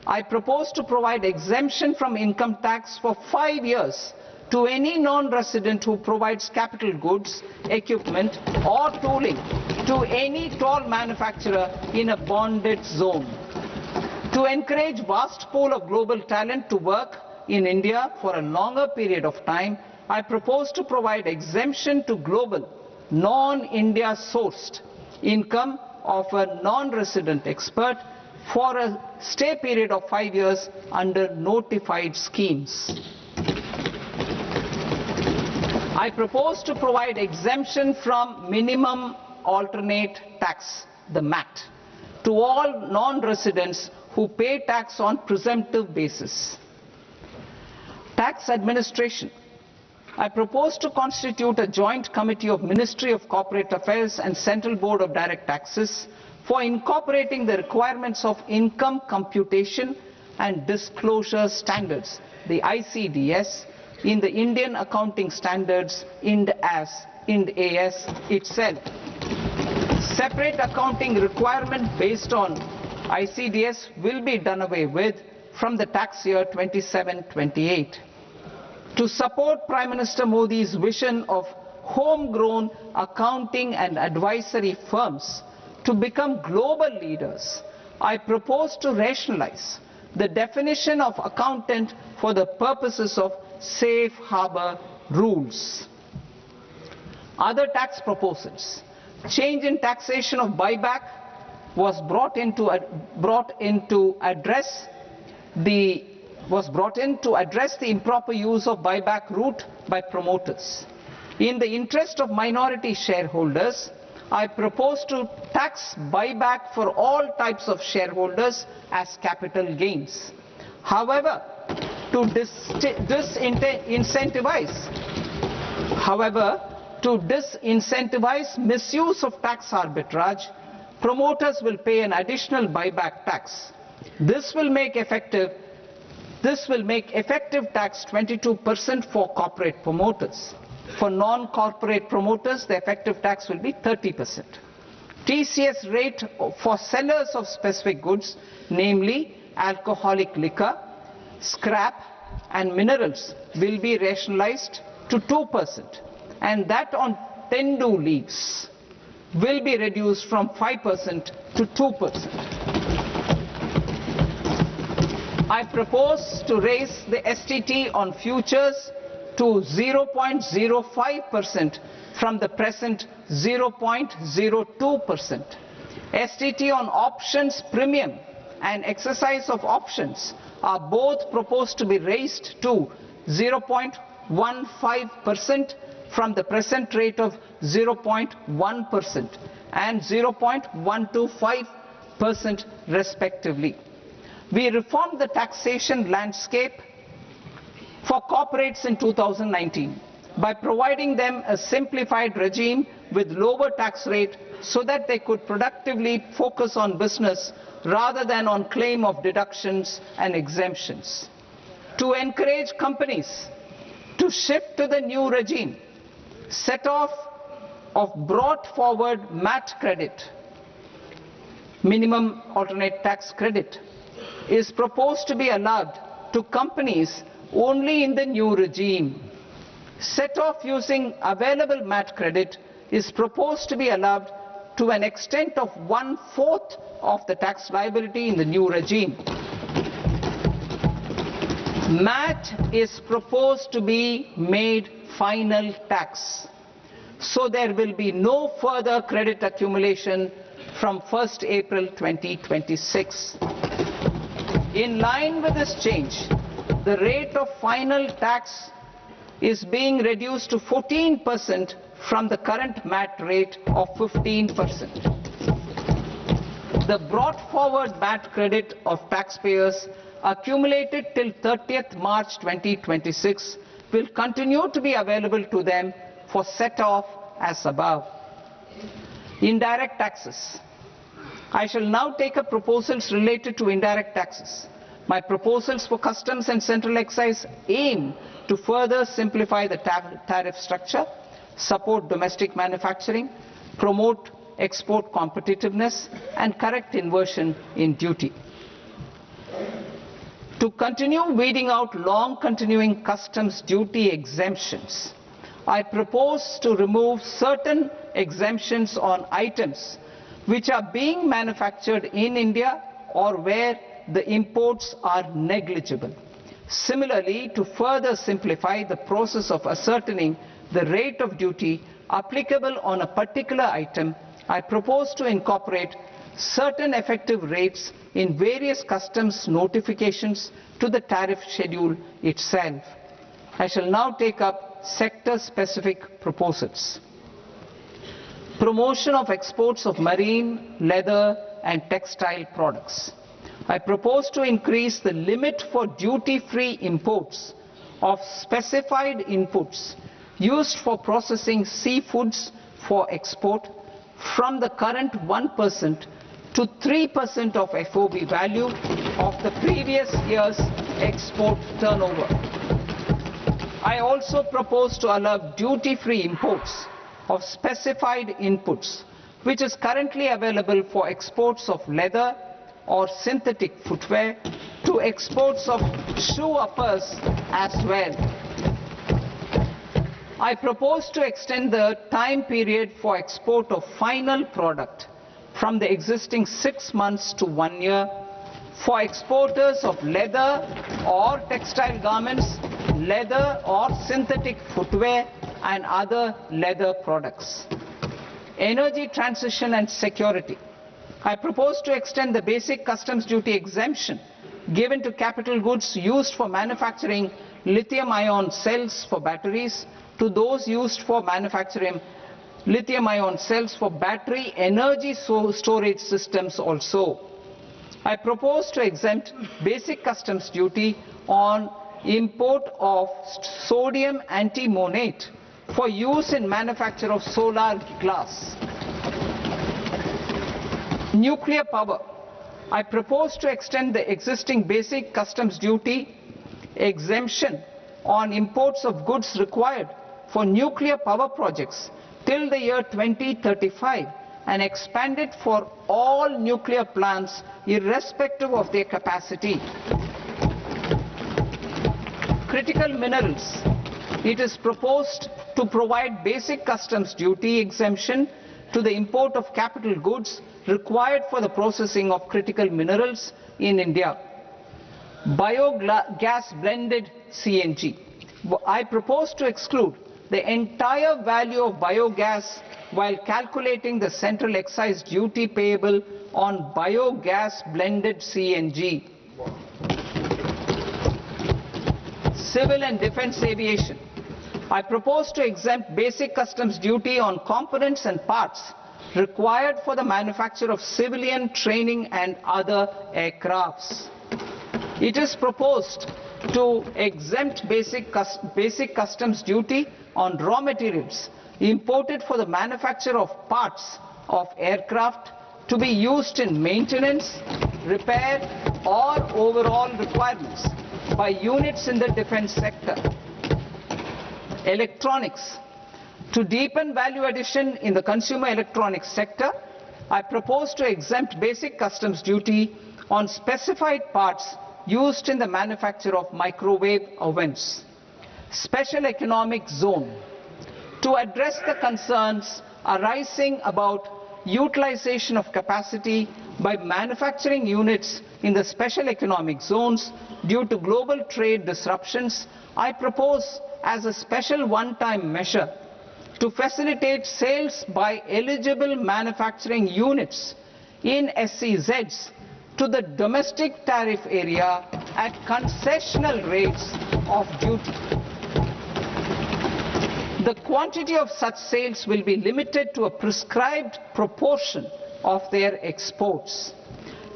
I propose to provide exemption from income tax for 5 years to any non-resident who provides capital goods, equipment or tooling to any toll manufacturer in a bonded zone. To encourage vast pool of global talent to work in India for a longer period of time, I propose to provide exemption to global, non-India sourced income of a non-resident expert for a stay period of 5 years under notified schemes. I propose to provide exemption from minimum alternate tax, the MAT, to all non-residents who pay tax on presumptive basis. Tax administration. I propose to constitute a joint committee of Ministry of Corporate Affairs and Central Board of Direct Taxes for incorporating the requirements of income computation and disclosure standards, the ICDS, in the Indian Accounting Standards Ind AS itself. Separate accounting requirement based on ICDS will be done away with from the tax year 27-28. To support Prime Minister Modi's vision of homegrown accounting and advisory firms to become global leaders, I propose to rationalize the definition of accountant for the purposes of safe harbor rules. Other tax proposals. Change in taxation of buyback was brought in to address the improper use of buyback route by promoters. In the interest of minority shareholders, I propose to tax buyback for all types of shareholders as capital gains. However, to disincentivize misuse of tax arbitrage, promoters will pay an additional buyback tax. This will make effective tax 22% for corporate promoters. For non-corporate promoters, the effective tax will be 30%. TCS rate for sellers of specific goods, namely alcoholic liquor, scrap and minerals, will be rationalized to 2%, and that on tendu leaves will be reduced from 5% to 2%. I propose to raise the STT on futures to 0.05% from the present 0.02%. STT on options premium and exercise of options are both proposed to be raised to 0.15% from the present rate of 0.1% and 0.125% respectively. We reformed the taxation landscape for corporates in 2019 by providing them a simplified regime with lower tax rate so that they could productively focus on business rather than on claim of deductions and exemptions. To encourage companies to shift to the new regime, set off of brought forward MAT credit, minimum alternate tax credit, is proposed to be allowed to companies only in the new regime. Set off using available MAT credit is proposed to be allowed to an extent of 1/4 of the tax liability in the new regime. MAT is proposed to be made final tax, so there will be no further credit accumulation from 1st April 2026. In line with this change, the rate of final tax is being reduced to 14% from the current MAT rate of 15%. The brought forward MAT credit of taxpayers accumulated till 30th March 2026 will continue to be available to them for set off as above. Indirect taxes. I shall now take up proposals related to indirect taxes. My proposals for customs and central excise aim to further simplify the tariff structure, support domestic manufacturing, promote export competitiveness, and correct inversion in duty. To continue weeding out long continuing customs duty exemptions, I propose to remove certain exemptions on items which are being manufactured in India or where the imports are negligible. Similarly, to further simplify the process of ascertaining the rate of duty applicable on a particular item, I propose to incorporate certain effective rates in various customs notifications to the tariff schedule itself. I shall now take up sector-specific proposals. Promotion of exports of marine, leather and textile products. I propose to increase the limit for duty-free imports of specified inputs used for processing seafoods for export from the current 1% to 3% of FOB value of the previous year's export turnover. I also propose to allow duty-free imports of specified inputs, which is currently available for exports of leather or synthetic footwear, to exports of shoe uppers as well. I propose to extend the time period for export of final product from the existing 6 months to 1 year for exporters of leather or textile garments, leather or synthetic footwear and other leather products. Energy transition and security. I propose to extend the basic customs duty exemption given to capital goods used for manufacturing lithium-ion cells for batteries to those used for manufacturing lithium-ion cells for battery energy storage systems also. I propose to exempt basic customs duty on import of sodium antimonate for use in manufacture of solar glass. Nuclear power. I propose to extend the existing basic customs duty exemption on imports of goods required for nuclear power projects till the year 2035 and expand it for all nuclear plants irrespective of their capacity. Critical minerals. It is proposed to provide basic customs duty exemption to the import of capital goods required for the processing of critical minerals in India. Biogas blended CNG. I propose to exclude the entire value of biogas while calculating the central excise duty payable on biogas blended CNG. Civil and defense aviation. I propose to exempt basic customs duty on components and parts required for the manufacture of civilian training and other aircrafts. It is proposed to exempt basic customs duty on raw materials imported for the manufacture of parts of aircraft to be used in maintenance, repair or overall requirements by units in the defense sector. Electronics. To deepen value addition in the consumer electronics sector, I propose to exempt basic customs duty on specified parts used in the manufacture of microwave ovens. Special economic zone. To address the concerns arising about utilization of capacity by manufacturing units in the special economic zones due to global trade disruptions, I propose as a special one-time measure to facilitate sales by eligible manufacturing units in SEZs to the domestic tariff area at concessional rates of duty. The quantity of such sales will be limited to a prescribed proportion of their exports.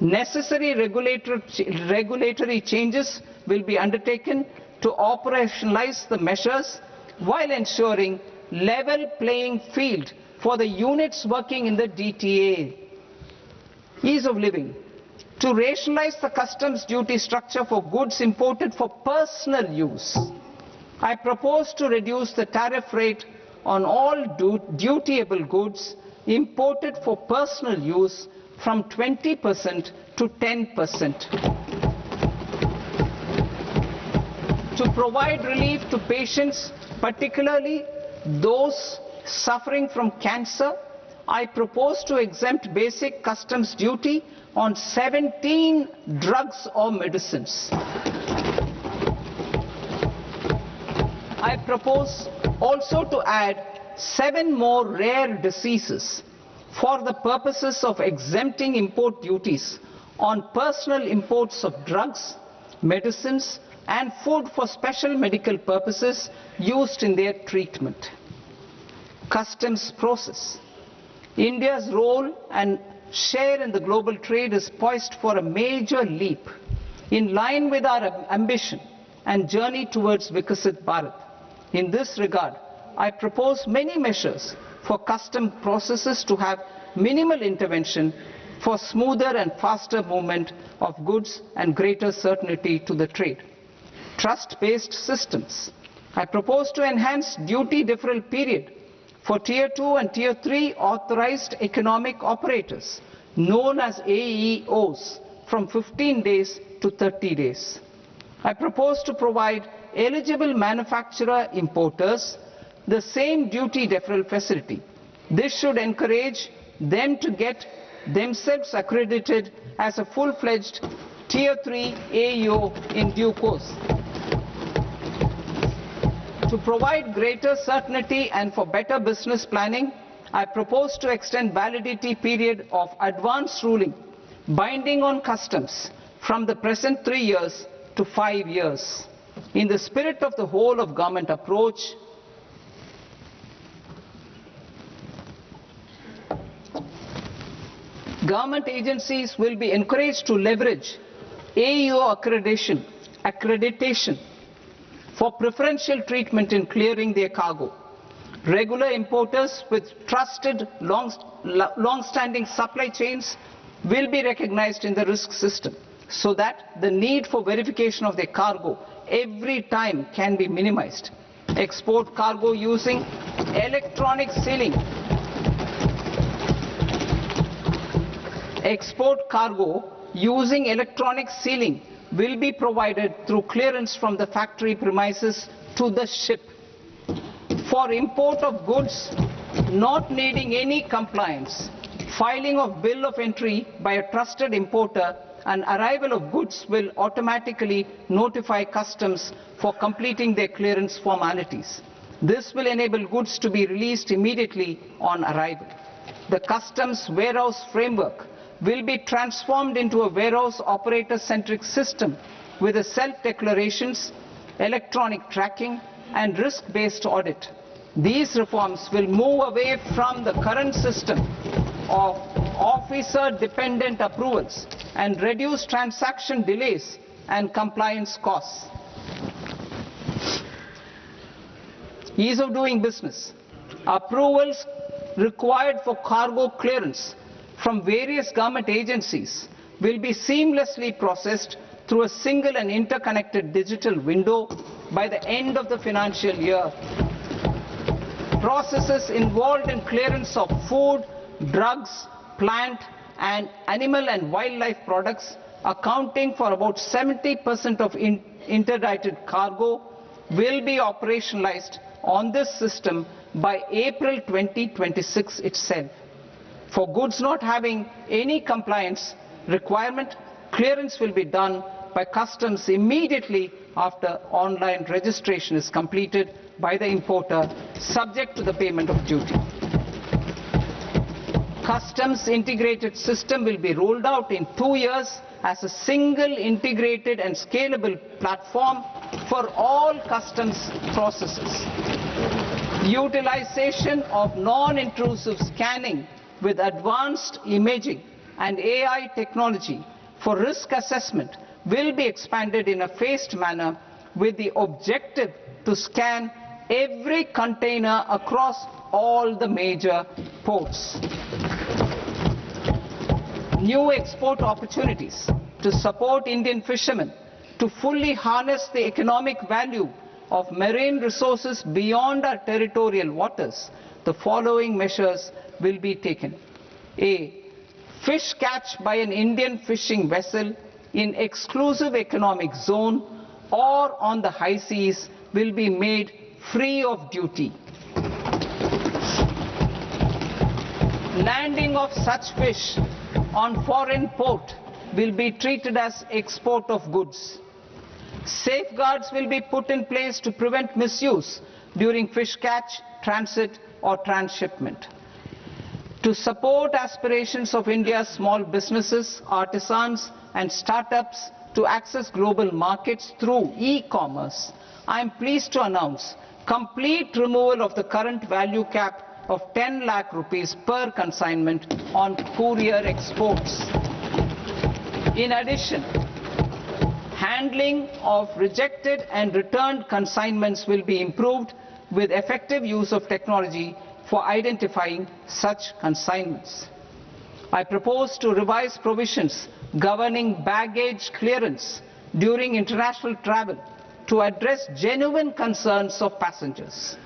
Necessary regulatory changes will be undertaken to operationalize the measures while ensuring level playing field for the units working in the DTA. Ease of living. To rationalize the customs duty structure for goods imported for personal use, I propose to reduce the tariff rate on all dutiable goods imported for personal use from 20% to 10%. To provide relief to patients, particularly those suffering from cancer, I propose to exempt basic customs duty on 17 drugs or medicines. I propose also to add 7 more rare diseases for the purposes of exempting import duties on personal imports of drugs, medicines and food for special medical purposes used in their treatment. Customs process. India's role and share in the global trade is poised for a major leap in line with our ambition and journey towards Vikasit Bharat. In this regard, I propose many measures for custom processes to have minimal intervention for smoother and faster movement of goods and greater certainty to the trade. Trust-based systems. I propose to enhance duty deferral period for Tier 2 and Tier 3 authorized economic operators, known as AEOs, from 15 days to 30 days. I propose to provide eligible manufacturer importers the same duty deferral facility. This should encourage them to get themselves accredited as a full-fledged Tier 3 AEO in due course. To provide greater certainty and for better business planning, I propose to extend validity period of advance ruling binding on customs from the present 3 years to 5 years. In the spirit of the whole of government approach, Government agencies will be encouraged to leverage AEO accreditation for preferential treatment in clearing their cargo. Regular importers with trusted long-standing supply chains will be recognized in the risk system so that the need for verification of their cargo every time can be minimized. Export cargo using electronic sealing. Export cargo using electronic sealing will be provided through clearance from the factory premises to the ship. For import of goods not needing any compliance, filing of bill of entry by a trusted importer and arrival of goods will automatically notify customs for completing their clearance formalities. This will enable goods to be released immediately on arrival. The customs warehouse framework will be transformed into a warehouse operator-centric system with a self-declarations, electronic tracking and risk-based audit. These reforms will move away from the current system of officer-dependent approvals and reduce transaction delays and compliance costs. Ease of doing business. Approvals required for cargo clearance from various government agencies will be seamlessly processed through a single and interconnected digital window by the end of the financial year. Processes involved in clearance of food, drugs, plant and animal and wildlife products accounting for about 70% of interdicted cargo will be operationalized on this system by April 2026 itself. For goods not having any compliance requirement, clearance will be done by customs immediately after online registration is completed by the importer, subject to the payment of duty. Customs integrated system will be rolled out in 2 years as a single integrated and scalable platform for all customs processes. Utilization of non-intrusive scanning with advanced imaging and AI technology for risk assessment will be expanded in a phased manner with the objective to scan every container across all the major ports. New export opportunities to support Indian fishermen to fully harness the economic value of marine resources beyond our territorial waters. The following measures will be taken. A. Fish catch by an Indian fishing vessel in exclusive economic zone or on the high seas will be made free of duty. Landing of such fish on foreign port will be treated as export of goods. Safeguards will be put in place to prevent misuse during fish catch, transit or transshipment. To support aspirations of India's small businesses, artisans and startups to access global markets through e-commerce, I am pleased to announce complete removal of the current value cap of 10 lakh rupees per consignment on courier exports. In addition, handling of rejected and returned consignments will be improved with effective use of technology for identifying such consignments. I propose to revise provisions governing baggage clearance during international travel to address genuine concerns of passengers.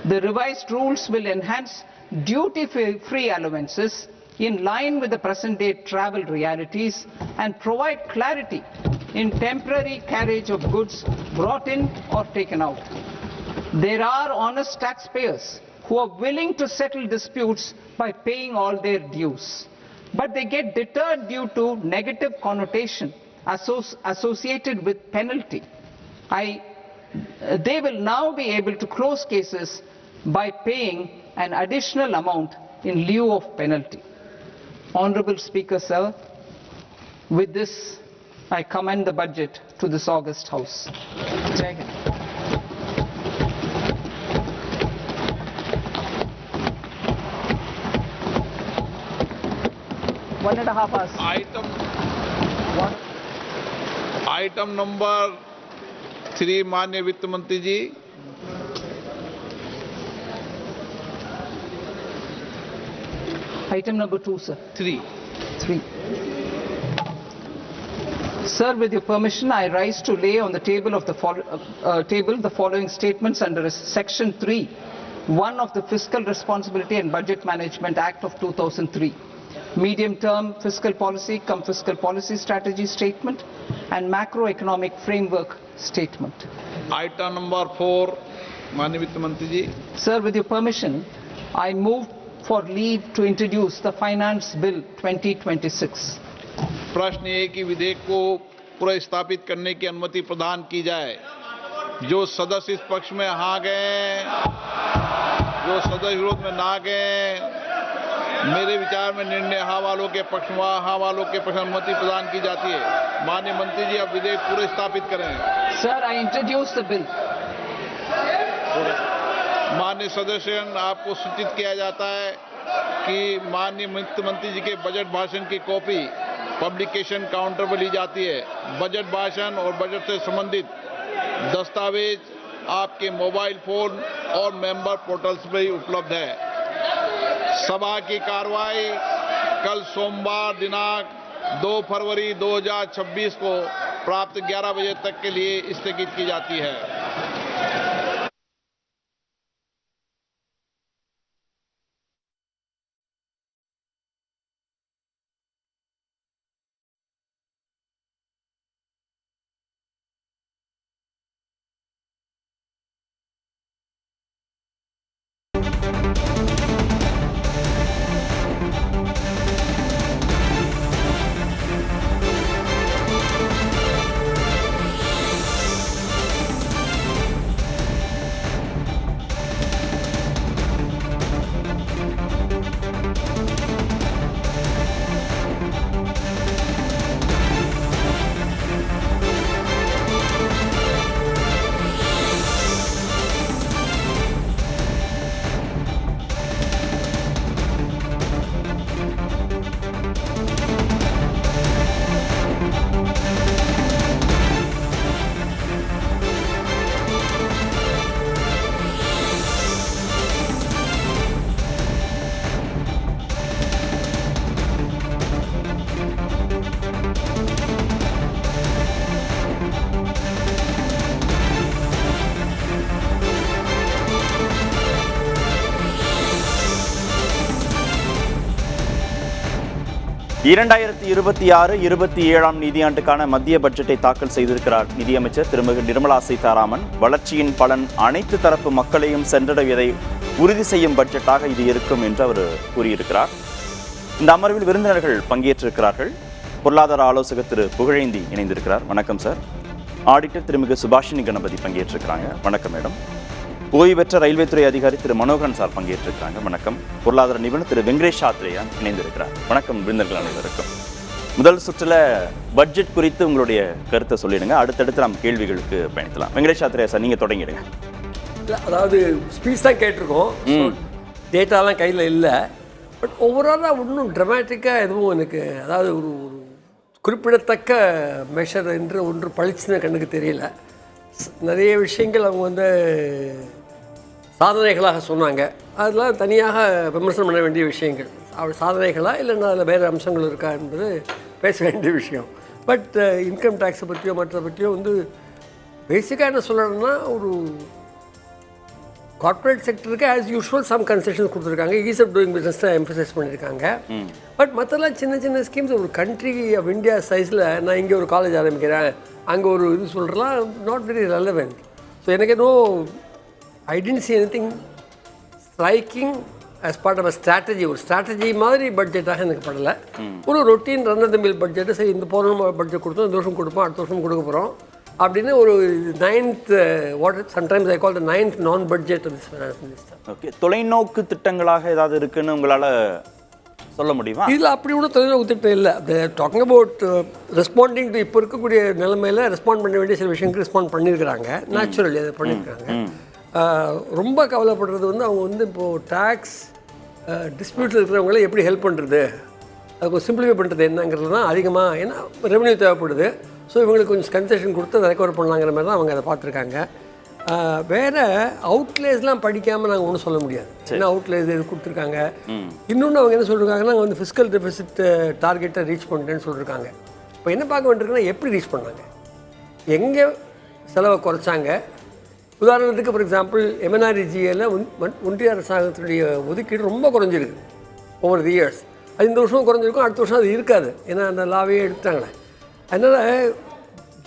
The revised rules will enhance duty-free allowances in line with the present-day travel realities and provide clarity in temporary carriage of goods brought in or taken out. There are honest taxpayers who are willing to settle disputes by paying all their dues, but they get deterred due to negative connotation associated with penalty. They will now be able to close cases by paying an additional amount in lieu of penalty. Honorable Speaker, sir, with this I commend the budget to this august House. Jai Hind. 1.5 hours. Item number 3 माननीय वित्त मंत्री जी. Item number 2, sir. 3. Sir, with your permission, I rise to lay on the table of the the following statements under Section 3(1) of the Fiscal Responsibility and Budget Management Act of 2003. Medium-term fiscal policy cum fiscal policy strategy statement and macroeconomic framework statement. Item number 4, माननीय वित्त मंत्री जी. Sir, with your permission, I move for leave to introduce the Finance Bill 2026. प्रश्न ये कि विधेयक को पुनर्स्थापित करने की अनुमति प्रदान की जाए. जो सदस्य इस पक्ष में हाँ गए, जो सदस्य विरोध में ना गए, मेरे विचार में निर्णय हाँ वालों के पक्ष में, हाँ वालों के पक्ष में अनुमति प्रदान की जाती है. माननीय मंत्री जी, अब विधेयक पुनर्स्थापित करें. Sir, I introduce the bill. माननीय सदस्य, आपको सूचित किया जाता है कि माननीय वित्त मंत्री जी के बजट भाषण की कॉपी पब्लिकेशन काउंटर पर ली जाती है. बजट भाषण और बजट से संबंधित दस्तावेज आपके मोबाइल फोन और मेंबर पोर्टल्स पर ही उपलब्ध है. सभा की कार्रवाई कल सोमवार दिनांक 2 फरवरी 2026 को प्राप्त 11 बजे तक के लिए स्थगित की जाती है. இரண்டாயிரத்தி 26-27 நிதியாண்டுக்கான மத்திய பட்ஜெட்டை தாக்கல் செய்திருக்கிறார் நிதியமைச்சர் திருமதி நிர்மலா சீதாராமன். வளர்ச்சியின் பலன் அனைத்து தரப்பு மக்களையும் சென்றடைவதை உறுதி செய்யும் பட்ஜெட்டாக இது இருக்கும் என்று அவர் கூறியிருக்கிறார். இந்த அமர்வில் விருந்தினர்கள் பங்கேற்றிருக்கிறார்கள். பொருளாதார ஆலோசகர் திரு புகழேந்தி இணைந்திருக்கிறார். வணக்கம் சார். ஆடிட்டர் திருமிகு சுபாஷினி கணபதி பங்கேற்றிருக்கிறாங்க. வணக்கம் மேடம். ஓய்வு பெற்ற ரயில்வே துறை அதிகாரி திரு மனோகரன் சார் பங்கேற்றிருக்கிறாங்க. வணக்கம். பொருளாதார நிபுணர் திரு வெங்கடேஷ் சாத்ரேயான் இணைந்திருக்கிறார். வணக்கம் விருந்தினர்கள் அனைவருக்கும். முதல் சுற்றுல பட்ஜெட் குறித்து உங்களுடைய கருத்தை சொல்லிடுங்க. அடுத்தடுத்து நம்ம கேள்விகளுக்கு பயணிக்கலாம். வெங்கடேஷ் சாத்ரேயா சார், நீங்க தொடங்கிடுங்க. அதாவது ஸ்பீச் தான் கேட்டிருக்கோம், டேட்டாலாம் கையில் இல்லை. பட் ஓவராலாக இன்னும் ட்ரமேட்டிக்காக எதுவும் எனக்கு, அதாவது ஒரு குறிப்பிடத்தக்க மெஷர் என்று ஒன்று பளிச்சுன்னு கண்ணுக்கு தெரியல. நிறைய விஷயங்கள் அவங்க சாதனைகளாக சொன்னாங்க. அதெல்லாம் தனியாக விமர்சனம் பண்ண வேண்டிய விஷயங்கள். அவள் சாதனைகளா இல்லைன்னா அதில் வேறு அம்சங்கள் இருக்கா என்பது பேச வேண்டிய விஷயம். பட் இன்கம் டேக்ஸை பற்றியோ மற்ற பற்றியோ பேசிக்காக என்ன சொல்லணும்னா, ஒரு கார்ப்பரேட் செக்டருக்கு ஆஸ் யூஷுவல் சம் கன்செஷன்ஸ் கொடுத்துருக்காங்க. ஈஸ் ஆஃப் டூயிங் பிஸ்னஸ் தான் எம்ஃபசைஸ் பண்ணியிருக்காங்க. பட் மற்றெல்லாம் சின்ன சின்ன ஸ்கீம்ஸ் ஒரு கண்ட்ரி ஆஃப் இந்தியா சைஸில் நான் இங்கே ஒரு காலேஜ் ஆரம்பிக்கிறேன், அங்கே ஒரு இது சொல்கிறலாம் நாட் வெரி ரெலவெண்ட். ஸோ எனக்கு I don't see anything striking as part of a strategy. ஒரு ஸ்ட்ராட்டஜி மாதிரி பட்ஜெட்டாக எனக்கு படலை. ஒரு routine run of the mill budget. சரி, இந்த போன பட்ஜெட் கொடுத்தோம், இந்த வருஷம் கொடுப்போம், அடுத்த வருஷம் கொடுக்க போகிறோம் அப்படின்னு ஒரு 9th what sometimes I call the 9th நான் budget of this finance minister. Okay, தொலைநோக்கு திட்டங்களாக ஏதாவது இருக்குன்னு உங்களால் சொல்ல முடியுமா? இதில் அப்படி கூட தொலைநோக்கு திட்டம் இல்லை. டாக்கிங் அபவுட் ரெஸ்பாண்டிங் டு இப்போ இருக்கக்கூடிய நிலைமையில் ரெஸ்பாண்ட் பண்ண வேண்டிய சில விஷயங்களுக்கு ரெஸ்பாண்ட் பண்ணியிருக்கிறாங்க. நேச்சுரலி அதை பண்ணியிருக்காங்க. ரொம்ப கவலைப்படுறது அவங்க இப்போது டேக்ஸ் டிஸ்பியூட்டில் இருக்கிறவங்கள எப்படி ஹெல்ப் பண்ணுறது அது கொஞ்சம் சிம்பிளிஃபை பண்ணுறது என்னங்கிறது தான் அதிகமாக, ஏன்னா ரெவன்யூ தேவைப்படுது. ஸோ இவங்களுக்கு கொஞ்சம் கன்செஷன் கொடுத்து அதை ரெக்கவர் பண்ணலாங்கிற மாதிரி தான் அவங்க அதை பார்த்துருக்காங்க. வேறு அவுட்லேஸ்லாம் படிக்காமல் நாங்கள் ஒன்றும் சொல்ல முடியாது. ஏன்னா அவுட்லேஸ் இது கொடுத்துருக்காங்க. இன்னொன்று அவங்க என்ன சொல்லியிருக்காங்கன்னா, நாங்கள் வந்து ஃபிஸ்கல் டெபிசிட் டார்கெட்டை ரீச் பண்ணிட்டேன்னு சொல்லியிருக்காங்க. இப்போ என்ன பார்க்க வேண்டியிருக்குன்னா, எப்படி ரீச் பண்ணாங்க, எங்கே செலவை குறைச்சாங்க. உதாரணத்துக்கு ஃபார் எக்ஸாம்பிள் MNREGAல ஒன்றிய அரசாங்கத்தினுடைய ஒதுக்கீடு ரொம்ப குறைஞ்சிருக்கு ஓவர் தி இயர்ஸ். அது இந்த வருஷம் குறைஞ்சிருக்கும், அடுத்த வருஷம் அது இருக்காது. ஏன்னா அந்த லாவே எடுத்தாங்களே. அதனால்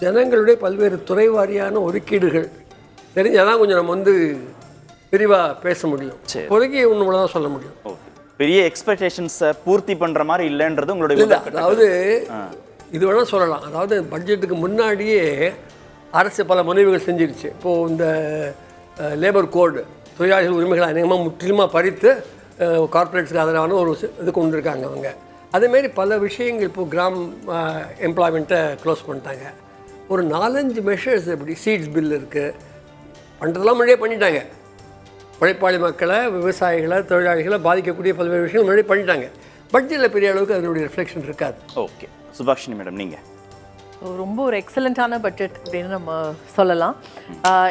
ஜனங்களுடைய பல்வேறு துறை வாரியான ஒதுக்கீடுகள் தெரிஞ்சால் தான் கொஞ்சம் நம்ம வந்து விரிவாக பேச முடியும். இப்போதைக்கு ஒன்று தான் சொல்ல முடியும். பெரிய எக்ஸ்பெக்டேஷன்ஸை பூர்த்தி பண்ணுற மாதிரி இல்லைன்றது உங்களுடைய இல்லை. அதாவது இது வேணால் சொல்லலாம். அதாவது பட்ஜெட்டுக்கு முன்னாடியே அரசு பல முனைவுகள் செஞ்சிருச்சு. இப்போது இந்த லேபர் கோடு, தொழிலாளர்கள் உரிமைகளை அநேகமாக முற்றிலுமாக பறித்து கார்ப்பரேட்ஸுக்கு ஆதரவான ஒரு இது கொண்டு இருக்காங்க அவங்க. அதேமாரி பல விஷயங்கள் இப்போது எம்ப்ளாய்மெண்ட்டை க்ளோஸ் பண்ணிட்டாங்க. ஒரு 4-5 மெஷர்ஸ் எப்படி சீட்ஸ் பில் இருக்குது, பண்ணுறதெல்லாம் முன்னாடியே பண்ணிட்டாங்க. உழைப்பாளி மக்களை, விவசாயிகளை, தொழிலாளிகளை பாதிக்கக்கூடிய பல்வேறு விஷயங்கள் முன்னாடி பண்ணிட்டாங்க. பட்ஜெட்டில் பெரிய அளவுக்கு அதனுடைய ரிஃப்ளெக்ஷன் இருக்காது. ஓகே, சுபாஷினி மேடம், நீங்கள் ரொம்ப ஒரு எக்ஸலண்ட்டான பட்ஜெட் அப்படின்னு நம்ம சொல்லலாம்.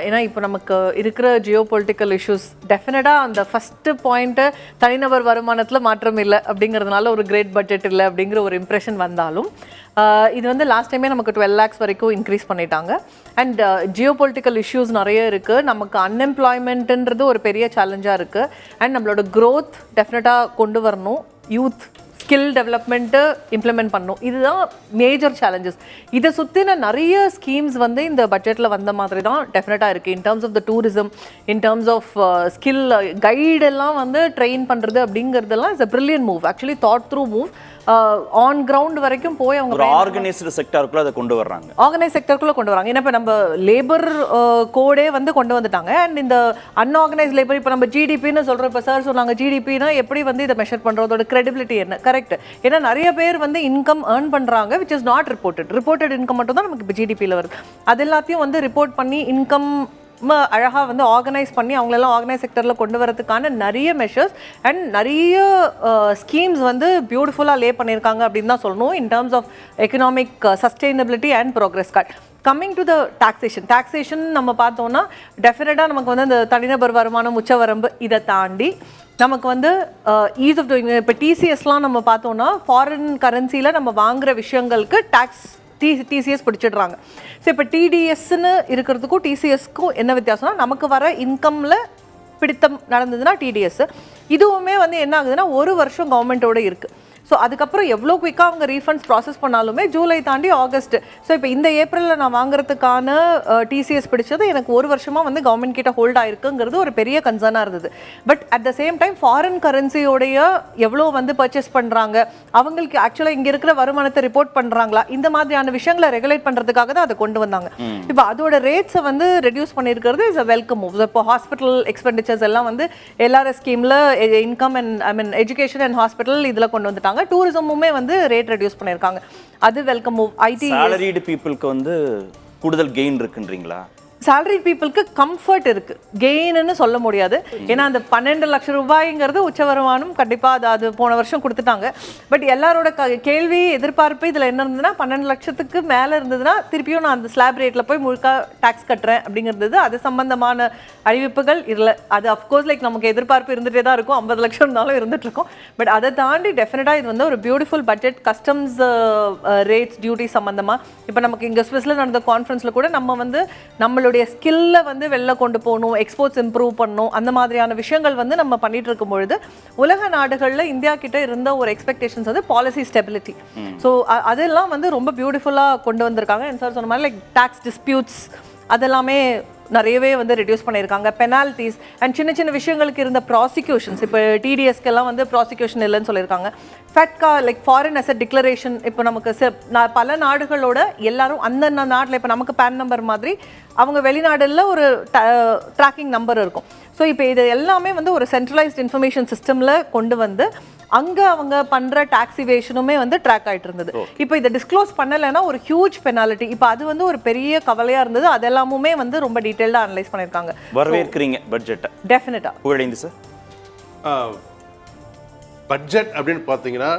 ஏன்னா இப்போ நமக்கு இருக்கிற ஜியோ பொலிட்டிக்கல் இஷ்யூஸ் டெஃபினட்டாக அந்த ஃபஸ்ட்டு பாயிண்ட்டு தனிநபர் வருமானத்தில் மாற்றம் இல்லை அப்படிங்கிறதுனால ஒரு கிரேட் பட்ஜெட் இல்லை அப்படிங்கிற ஒரு இம்ப்ரெஷன் வந்தாலும் இது வந்து லாஸ்ட் டைமே நமக்கு 12 lakhs வரைக்கும் இன்க்ரீஸ் பண்ணிட்டாங்க. அண்ட் ஜியோ பொலிட்டிக்கல் இஷ்யூஸ் நிறைய இருக்குது. நமக்கு அன்எம்ப்ளாய்மெண்ட்டுன்றது ஒரு பெரிய சேலஞ்சாக இருக்குது. அண்ட் நம்மளோட க்ரோத் டெஃபினட்டாக கொண்டு வரணும். யூத் ஸ்கில் டெவலப்மெண்ட்டு இம்ப்ளிமெண்ட் பண்ணணும். இதுதான் மேஜர் சேலஞ்சஸ். இதை சுற்றின நிறைய ஸ்கீம்ஸ் வந்து இந்த பட்ஜெட்டில் வந்த மாதிரி தான் டெஃபினட்டாக இருக்குது. In terms of the tourism, in terms of skill கைடெல்லாம் வந்து ட்ரெயின் பண்ணுறது அப்படிங்கிறதெல்லாம் is a brilliant move. Actually thought through move. On ground வரைக்கும் போய் அவங்க ஒரு ஆர்கனைஸ்டு செக்டருக்குள்ள அதை கொண்டு வர்றாங்க. ஆர்கனைஸ் செக்டருக்குள்ள கொண்டு வராங்க. ஏன்னா இப்போ நம்ம லேபர் கோடே வந்து கொண்டு வந்துட்டாங்க. அண்ட் இந்த அன்ஆர்கனைஸ் லேபர், இப்போ நம்ம ஜிடிபின்னு சொல்கிறோம். இப்போ சார் சொன்னாங்க ஜிடிபினா எப்படி வந்து இதை மெஷர் பண்ணுறதோட கிரெடிபிலிட்டி என்ன? கரெக்ட். ஏன்னா நிறைய பேர் வந்து இன்கம் ஏர்ன் பண்ணுறாங்க which is not reported income மட்டும் தான் நமக்கு இப்போ ஜிடிபியில் வருது. அது எல்லாத்தையும் வந்து ரிப்போர்ட் பண்ணி இன்கம் அழகாக வந்து ஆர்கனைஸ் பண்ணி அவங்களெல்லாம் ஆர்கனைஸ் செக்டரில் கொண்டு வரதுக்கான நிறைய மெஷர்ஸ் அண்ட் நிறைய ஸ்கீம்ஸ் வந்து பியூட்டிஃபுல்லாக லே பண்ணியிருக்காங்க அப்படின்னு தான் சொல்லணும். In terms of economic sustainability and progress card. Coming to the taxation நம்ம பார்த்தோம்னா டெஃபினட்டாக நமக்கு வந்து அந்த தனிநபர் வருமானம், உச்சவரம்பு இதை தாண்டி நமக்கு வந்து ஈஸ் ஆஃப் டூயிங். இப்போ டிசிஎஸ்லாம் நம்ம பார்த்தோம்னா ஃபாரின் கரன்சியில் நம்ம வாங்குகிற விஷயங்களுக்கு டேக்ஸ் டிசிஎஸ் பிடிச்சிடுறாங்க. ஸோ இப்போ டிடிஎஸ்ன்னு இருக்கிறதுக்கும் டிசிஎஸ்க்கும் என்ன வித்தியாசம்னா, நமக்கு வர இன்கமில் பிடித்தம் நடந்ததுன்னா டிடிஎஸ், இதுவுமே வந்து என்ன ஆகுதுன்னா 1 வருஷம் கவர்மெண்ட்டோடு இருக்குது. ஸோ அதுக்கப்புறம் எவ்வளோ குயிக்காக அவங்க ரீஃபண்ட்ஸ் ப்ராசஸ் பண்ணாலுமே ஜூலை தாண்டி ஆகஸ்ட். ஸோ இப்போ இந்த ஏப்ரலில் நான் வாங்குறதுக்கான டிசிஎஸ் பிடிச்சது எனக்கு 1 வருஷமாக வந்து கவர்மெண்ட் கிட்ட ஹோல்ட் ஆயிருக்குங்கிறது ஒரு பெரிய கன்சர்னாக இருந்தது. But at the same time foreign கரன்சியோடைய எவ்வளோ வந்து பர்ச்சேஸ் பண்ணுறாங்க, அவங்களுக்கு ஆக்சுவலாக இங்கே இருக்கிற வருமானத்தை ரிப்போர்ட் பண்ணுறாங்களா, இந்த மாதிரியான விஷயங்களை ரெகுலேட் பண்ணுறதுக்காக தான் அதை கொண்டு வந்தாங்க. இப்போ அதோட ரேட்ஸை வந்து ரெடியூஸ் பண்ணியிருக்கிறது இஸ் அ வெல்கம் மூவ். இப்போ ஹாஸ்பிட்டல் எக்ஸ்பெண்டிச்சர்ஸ் எல்லாம் வந்து எல்ஆர்எஸ் ஸ்கீமில் income and education and hospital இதில் கொண்டு வந்துட்டாங்க. டூரிசமுமே வந்து ரேட் ரெடியூஸ் பண்ணிருக்காங்க. அது வெல்கம் மூவ். ஐடி சாலரிடு பீப்புளுக்கு வந்து கூடுதல் கெயின் இருக்குன்றீங்களா? salaried பீப்புளுக்கு கம்ஃபர்ட் இருக்கு, கெயின்னு சொல்ல முடியாது. ஏன்னா அந்த 12 லட்சம் ரூபாய்ங்கிறது உச்ச வருமானம் கண்டிப்பாக அது போன வருஷம் கொடுத்துட்டாங்க. பட் எல்லாரோட கேள்வி எதிர்பார்ப்பு இதில் என்ன இருந்ததுன்னா, 12 லட்சத்துக்கு மேலே இருந்ததுன்னா திருப்பியும் நான் அந்த ஸ்லாப் ரேட்டில் போய் முழுக்க டாக்ஸ் கட்டுறேன் அப்படிங்கிறது. அது சம்பந்தமான அறிவிப்புகள் இல்லை. அது அஃப்கோர்ஸ் லைக் நமக்கு எதிர்பார்ப்பு இருந்துகிட்டே தான் இருக்கும், 50 லட்சம் இருந்தாலும் இருந்துகிட்ருக்கோம். பட் அதை தாண்டி டெஃபினட்டாக இது வந்து ஒரு beautiful budget. Customs rates, duty சம்மந்தமாக இப்போ நமக்கு இங்கே ஸ்விஸ்ல நடந்த கான்ஃபரன்ஸில் கூட நம்ம வந்து நம்மளுடைய ஸ்கில்ல வந்து வெளில கொண்டு போகணும், எக்ஸ்போர்ட்ஸ் இம்ப்ரூவ் பண்ணணும், அந்த மாதிரியான விஷயங்கள் வந்து நம்ம பண்ணிட்டு இருக்கும் பொழுது உலக நாடுகளில் இந்தியா கிட்ட இருந்த ஒரு எக்ஸ்பெக்டேஷன்ஸ் வந்து பாலிசி ஸ்டெபிலிட்டி. ஸோ அதெல்லாம் வந்து ரொம்ப பியூட்டிஃபுல்லாக கொண்டு வந்திருக்காங்க. என் சார் சொன்ன மாதிரி லைக் டாக்ஸ் டிஸ்பியூட்ஸ் அதெல்லாமே நிறையவே வந்து ரெடியூஸ் பண்ணியிருக்காங்க. பெனால்ட்டிஸ் அண்ட் சின்ன சின்ன விஷயங்களுக்கு இருந்த ப்ராசிக்யூஷன்ஸ், இப்போ டிடிஎஸ்க்கெல்லாம் வந்து ப்ராசிக்யூஷன் இல்லைன்னு சொல்லியிருக்காங்க. ஃபெட்கா லைக் ஃபாரின் அசெட் டிக்ளரேஷன், இப்போ நமக்கு பல நாடுகளோட எல்லாரும் அந்தந்த நாட்டில் இப்போ நமக்கு பேன் நம்பர் மாதிரி அவங்க வெளிநாடுல ஒரு ட்ராக்கிங் நம்பர் இருக்கும். ஸோ இப்போ இது எல்லாமே வந்து ஒரு சென்ட்ரலைஸ்ட் இன்ஃபர்மேஷன் சிஸ்டமில் கொண்டு வந்து அங்கே அவங்க பண்ணுற டாக்ஸிவேஷனுமே வந்து ட்ராக் ஆகிட்டு இருந்தது. இப்போ இதை டிஸ்க்ளோஸ் பண்ணலைன்னா ஒரு ஹியூஜ் பெனாலிட்டி. இப்போ அது வந்து ஒரு பெரிய கவலையாக இருந்தது. அதெல்லாமுமே வந்து ரொம்ப டீட்டெயில்டாக அனலைஸ் பண்ணியிருக்காங்க. வரவேற்கிறீங்க பட்ஜெட்டை? டெஃபினட்டாக. புகழேந்தி சார், பட்ஜெட் அப்படின்னு பார்த்தீங்கன்னா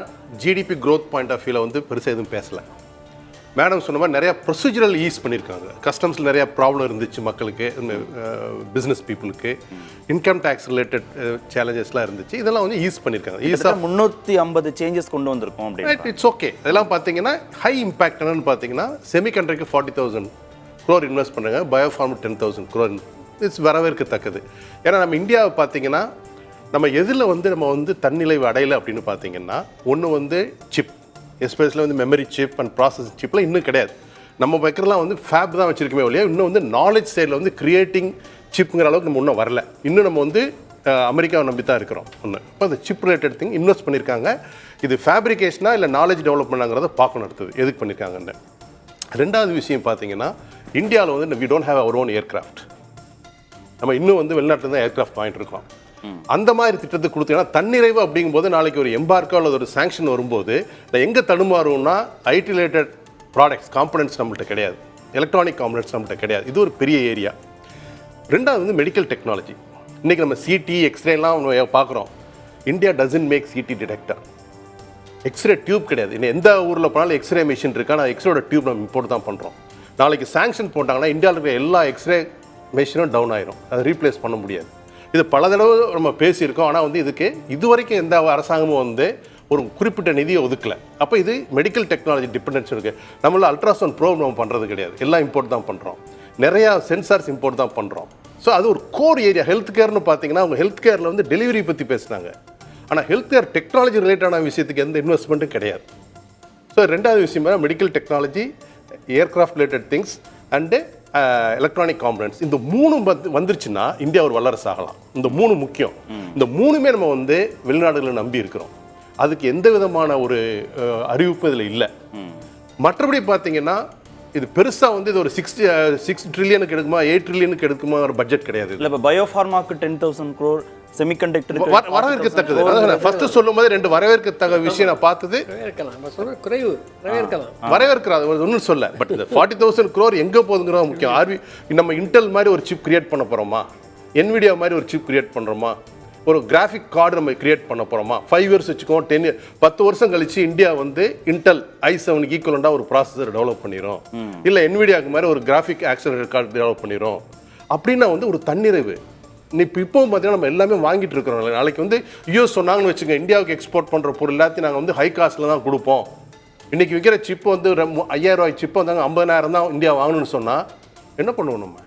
ஜிடிபி க்ரோத் பாயிண்ட் ஆஃப் வியூவில் வந்து பெருசாக எதுவும் பேசலை. மேடம் சொன்ன மாதிரி நிறையா ப்ரொசீஜரல் ஈஸ் பண்ணியிருக்காங்க. கஸ்டம்ஸில் நிறையா ப்ராப்ளம் இருந்துச்சு மக்களுக்கு, பிஸ்னஸ் பீப்புளுக்கு, இன்கம் டேக்ஸ் ரிலேட்டட் சேலஞ்சஸ்லாம் இருந்துச்சு. இதெல்லாம் வந்து ஈஸ் பண்ணியிருக்காங்க. ஈஸாக 350 சேஞ்சஸ் கொண்டு வந்திருக்கோம் அப்படின்னு. It's okay. இதெல்லாம் பார்த்தீங்கன்னா ஹை இம்பாக்ட் என்னன்னு பார்த்தீங்கன்னா செமிகண்டக்டருக்கு 40,000 crore இன்வெஸ்ட் பண்ணுறாங்க, பயோஃபார்ம் 10,000 crore. இட்ஸ் வரவேற்கத்தக்கது. ஏன்னா நம்ம இந்தியாவை பார்த்தீங்கன்னா நம்ம எதில் வந்து நம்ம வந்து தன்னிறைவு அடையலை அப்படின்னு பார்த்தீங்கன்னா, ஒன்று வந்து சிப், எஸ்பெஷலி வந்து மெமரி சிப் அண்ட் ப்ராசஸிங் சிப்லாம் இன்னும் கிடையாது. நம்ம வைக்கிறலாம் வந்து ஃபேப் தான் வச்சுருக்கமே இல்லையா. இன்னும் வந்து நாலேஜ் சைடில் வந்து கிரியேட்டிங் சிப்புங்கிற அளவுக்கு நம்ம இன்னும் வரல. இன்னும் நம்ம வந்து அமெரிக்காவை நம்பி தான் இருக்கிறோம் ஒன்று. இப்போ அந்த சிப் ரிலேட்டட் திங் இன்வெஸ்ட் பண்ணியிருக்காங்க. இது ஃபேப்ரிகேஷனாக இல்லை நாலேஜ் டெவலப் பண்ணாங்கிறத பார்க்கணும் அடுத்தது எதுக்கு பண்ணியிருக்காங்கன்னு. ரெண்டாவது விஷயம் பார்த்தீங்கன்னா, இந்தியாவில் வந்து we don't have our own aircraft. நம்ம இன்னும் வந்து வெளிநாட்டில் தான் ஏர்கிராஃப்ட் வாங்கிட்டு இருக்கோம். அந்த மாதிரி திட்டத்தை கொடுத்தீங்கன்னா தன்னிறைவு அப்படிங்கும்போது நாளைக்கு ஒரு எம்பார்க்கோ அல்லது ஒரு சாங்ஷன் வரும்போது எங்கே தடுமாறும்னா ஐடி ரிலேட்டட் ப்ராடக்ட்ஸ் காம்பனன்ட்ஸ் நம்மள்கிட்ட கிடையாது, எலக்ட்ரானிக் காம்பனன்ட்ஸ் நம்மள்கிட்ட கிடையாது. இது ஒரு பெரிய ஏரியா. ரெண்டாவது வந்து மெடிக்கல் டெக்னாலஜி. இன்றைக்கி நம்ம சிடி எக்ஸ்ரேலாம் பார்க்குறோம். India doesn't make CT detector. X-ray tube கிடையாது. இன்னும் எந்த ஊரில் போனாலும் எக்ஸ்ரே மிஷின் இருக்கா, நான் எக்ஸ்ரேயோட டியூப் நம்ம இம்போர்ட் தான் பண்ணுறோம். நாளைக்கு சாங்ஷன் போட்டாங்கன்னா இந்தியாவில் இருக்கிற எல்லா எக்ஸ்ரே மிஷினும் டவுன் ஆயிரும். அதை ரீப்ளேஸ் பண்ண முடியாது. இது பல தடவை நம்ம பேசியிருக்கோம். ஆனால் வந்து இதுக்கு இதுவரைக்கும் எந்த அரசாங்கமும் வந்து ஒரு குறிப்பிட்ட நிதியை ஒதுக்கலை. அப்போ இது மெடிக்கல் டெக்னாலஜி டிபெண்டன்ஸ் இருக்குது. நம்மள அல்ட்ராசவுண்ட் ப்ரோப் நம்ம பண்ணுறது கிடையாது, எல்லாம் இம்போர்ட் தான் பண்ணுறோம். நிறையா சென்சார்ஸ் இம்போர்ட் தான் பண்ணுறோம். ஸோ அது ஒரு கோர் ஏரியா. ஹெல்த் கேர்னு பார்த்தீங்கன்னா அவங்க ஹெல்த் கேரில் வந்து டெலிவரி பற்றி பேசுனாங்க. ஆனால் ஹெல்த் கேர் டெக்னாலஜி ரிலேட்டடான விஷயத்துக்கு எந்த இன்வெஸ்ட்மெண்ட்டும் கிடையாது. ஸோ ரெண்டாவது விஷயம் medical technology, aircraft related things and electronic components. இந்த மூணு வந்துருச்சுன்னா இந்தியா ஒரு வல்லரசு ஆகலாம். இந்த மூணு முக்கியம். இந்த மூணுமே நம்ம வந்து வெளிநாடுகளை நம்பி இருக்கிறோம். அதுக்கு எந்த விதமான ஒரு அறிவிப்பு இதில் இல்லை. மற்றபடி பார்த்தீங்கன்னா இது பெருசாக வந்து இது ஒரு 6 ட்ரில்லியனுக்கு எடுக்குமா 8 ட்ரில்லியனுக்கு எடுக்குமா ஒரு பட்ஜெட் கிடையாது. இல்லை, இப்போ பயோஃபார்மாக்கு 10,000 crore, செமிகண்டக்டர் வரவேற்கத்தக்கது. அதான் ஃபர்ஸ்ட் சொல்லும் போது 2 வரவேற்கத்தக்க விஷயம் நான் பார்த்தது. வரவேற்கிறாது ஒன்றும் சொல்ல. பட் இந்த 40,000 crore எங்கே போகுதுங்கிறத முக்கியம். நம்ம இன்டெல் மாதிரி ஒரு சிப் கிரியேட் பண்ண போகிறோமா, என்விடியா மாதிரி ஒரு சிப் கிரியேட் பண்ணுறோமா, ஒரு கிராஃபிக் கார்டு நம்ம கிரியேட் பண்ண போகிறோமா, 5 years வச்சுக்கோம், 10 வருஷம் கழிச்சு இந்தியா வந்து இன்டெல் i7 ஈக்குவலண்டாக ஒரு ப்ராசஸர் டெவலப் பண்ணிடும், இல்லை என்விடியாவுக்கு மாதிரி ஒரு கிராஃபிக் ஆக்சலரேட்டர் கார்டு டெவலப் பண்ணிடும். அப்படின்னா வந்து ஒரு தன்னிறைவு. இப்போவும் பார்த்தீங்கன்னா நம்ம எல்லாமே வாங்கிட்டு இருக்கிறோம். நாளைக்கு வந்து யூஎஸ் சொன்னாங்கன்னு வச்சுங்க, இந்தியாவுக்கு எக்ஸ்போர்ட் பண்ணுற பொருள் எல்லாத்தையும் நாங்கள் வந்து ஹை காஸ்ட்டில் தான் கொடுப்போம். இன்றைக்கி விற்கிற சிப்பு வந்து 5,000 ரூபாய் சிப்பு வந்தாங்க 50,000 தான் இந்தியா வாங்கணும்னு சொன்னால் என்ன பண்ணுவோம் நம்ம?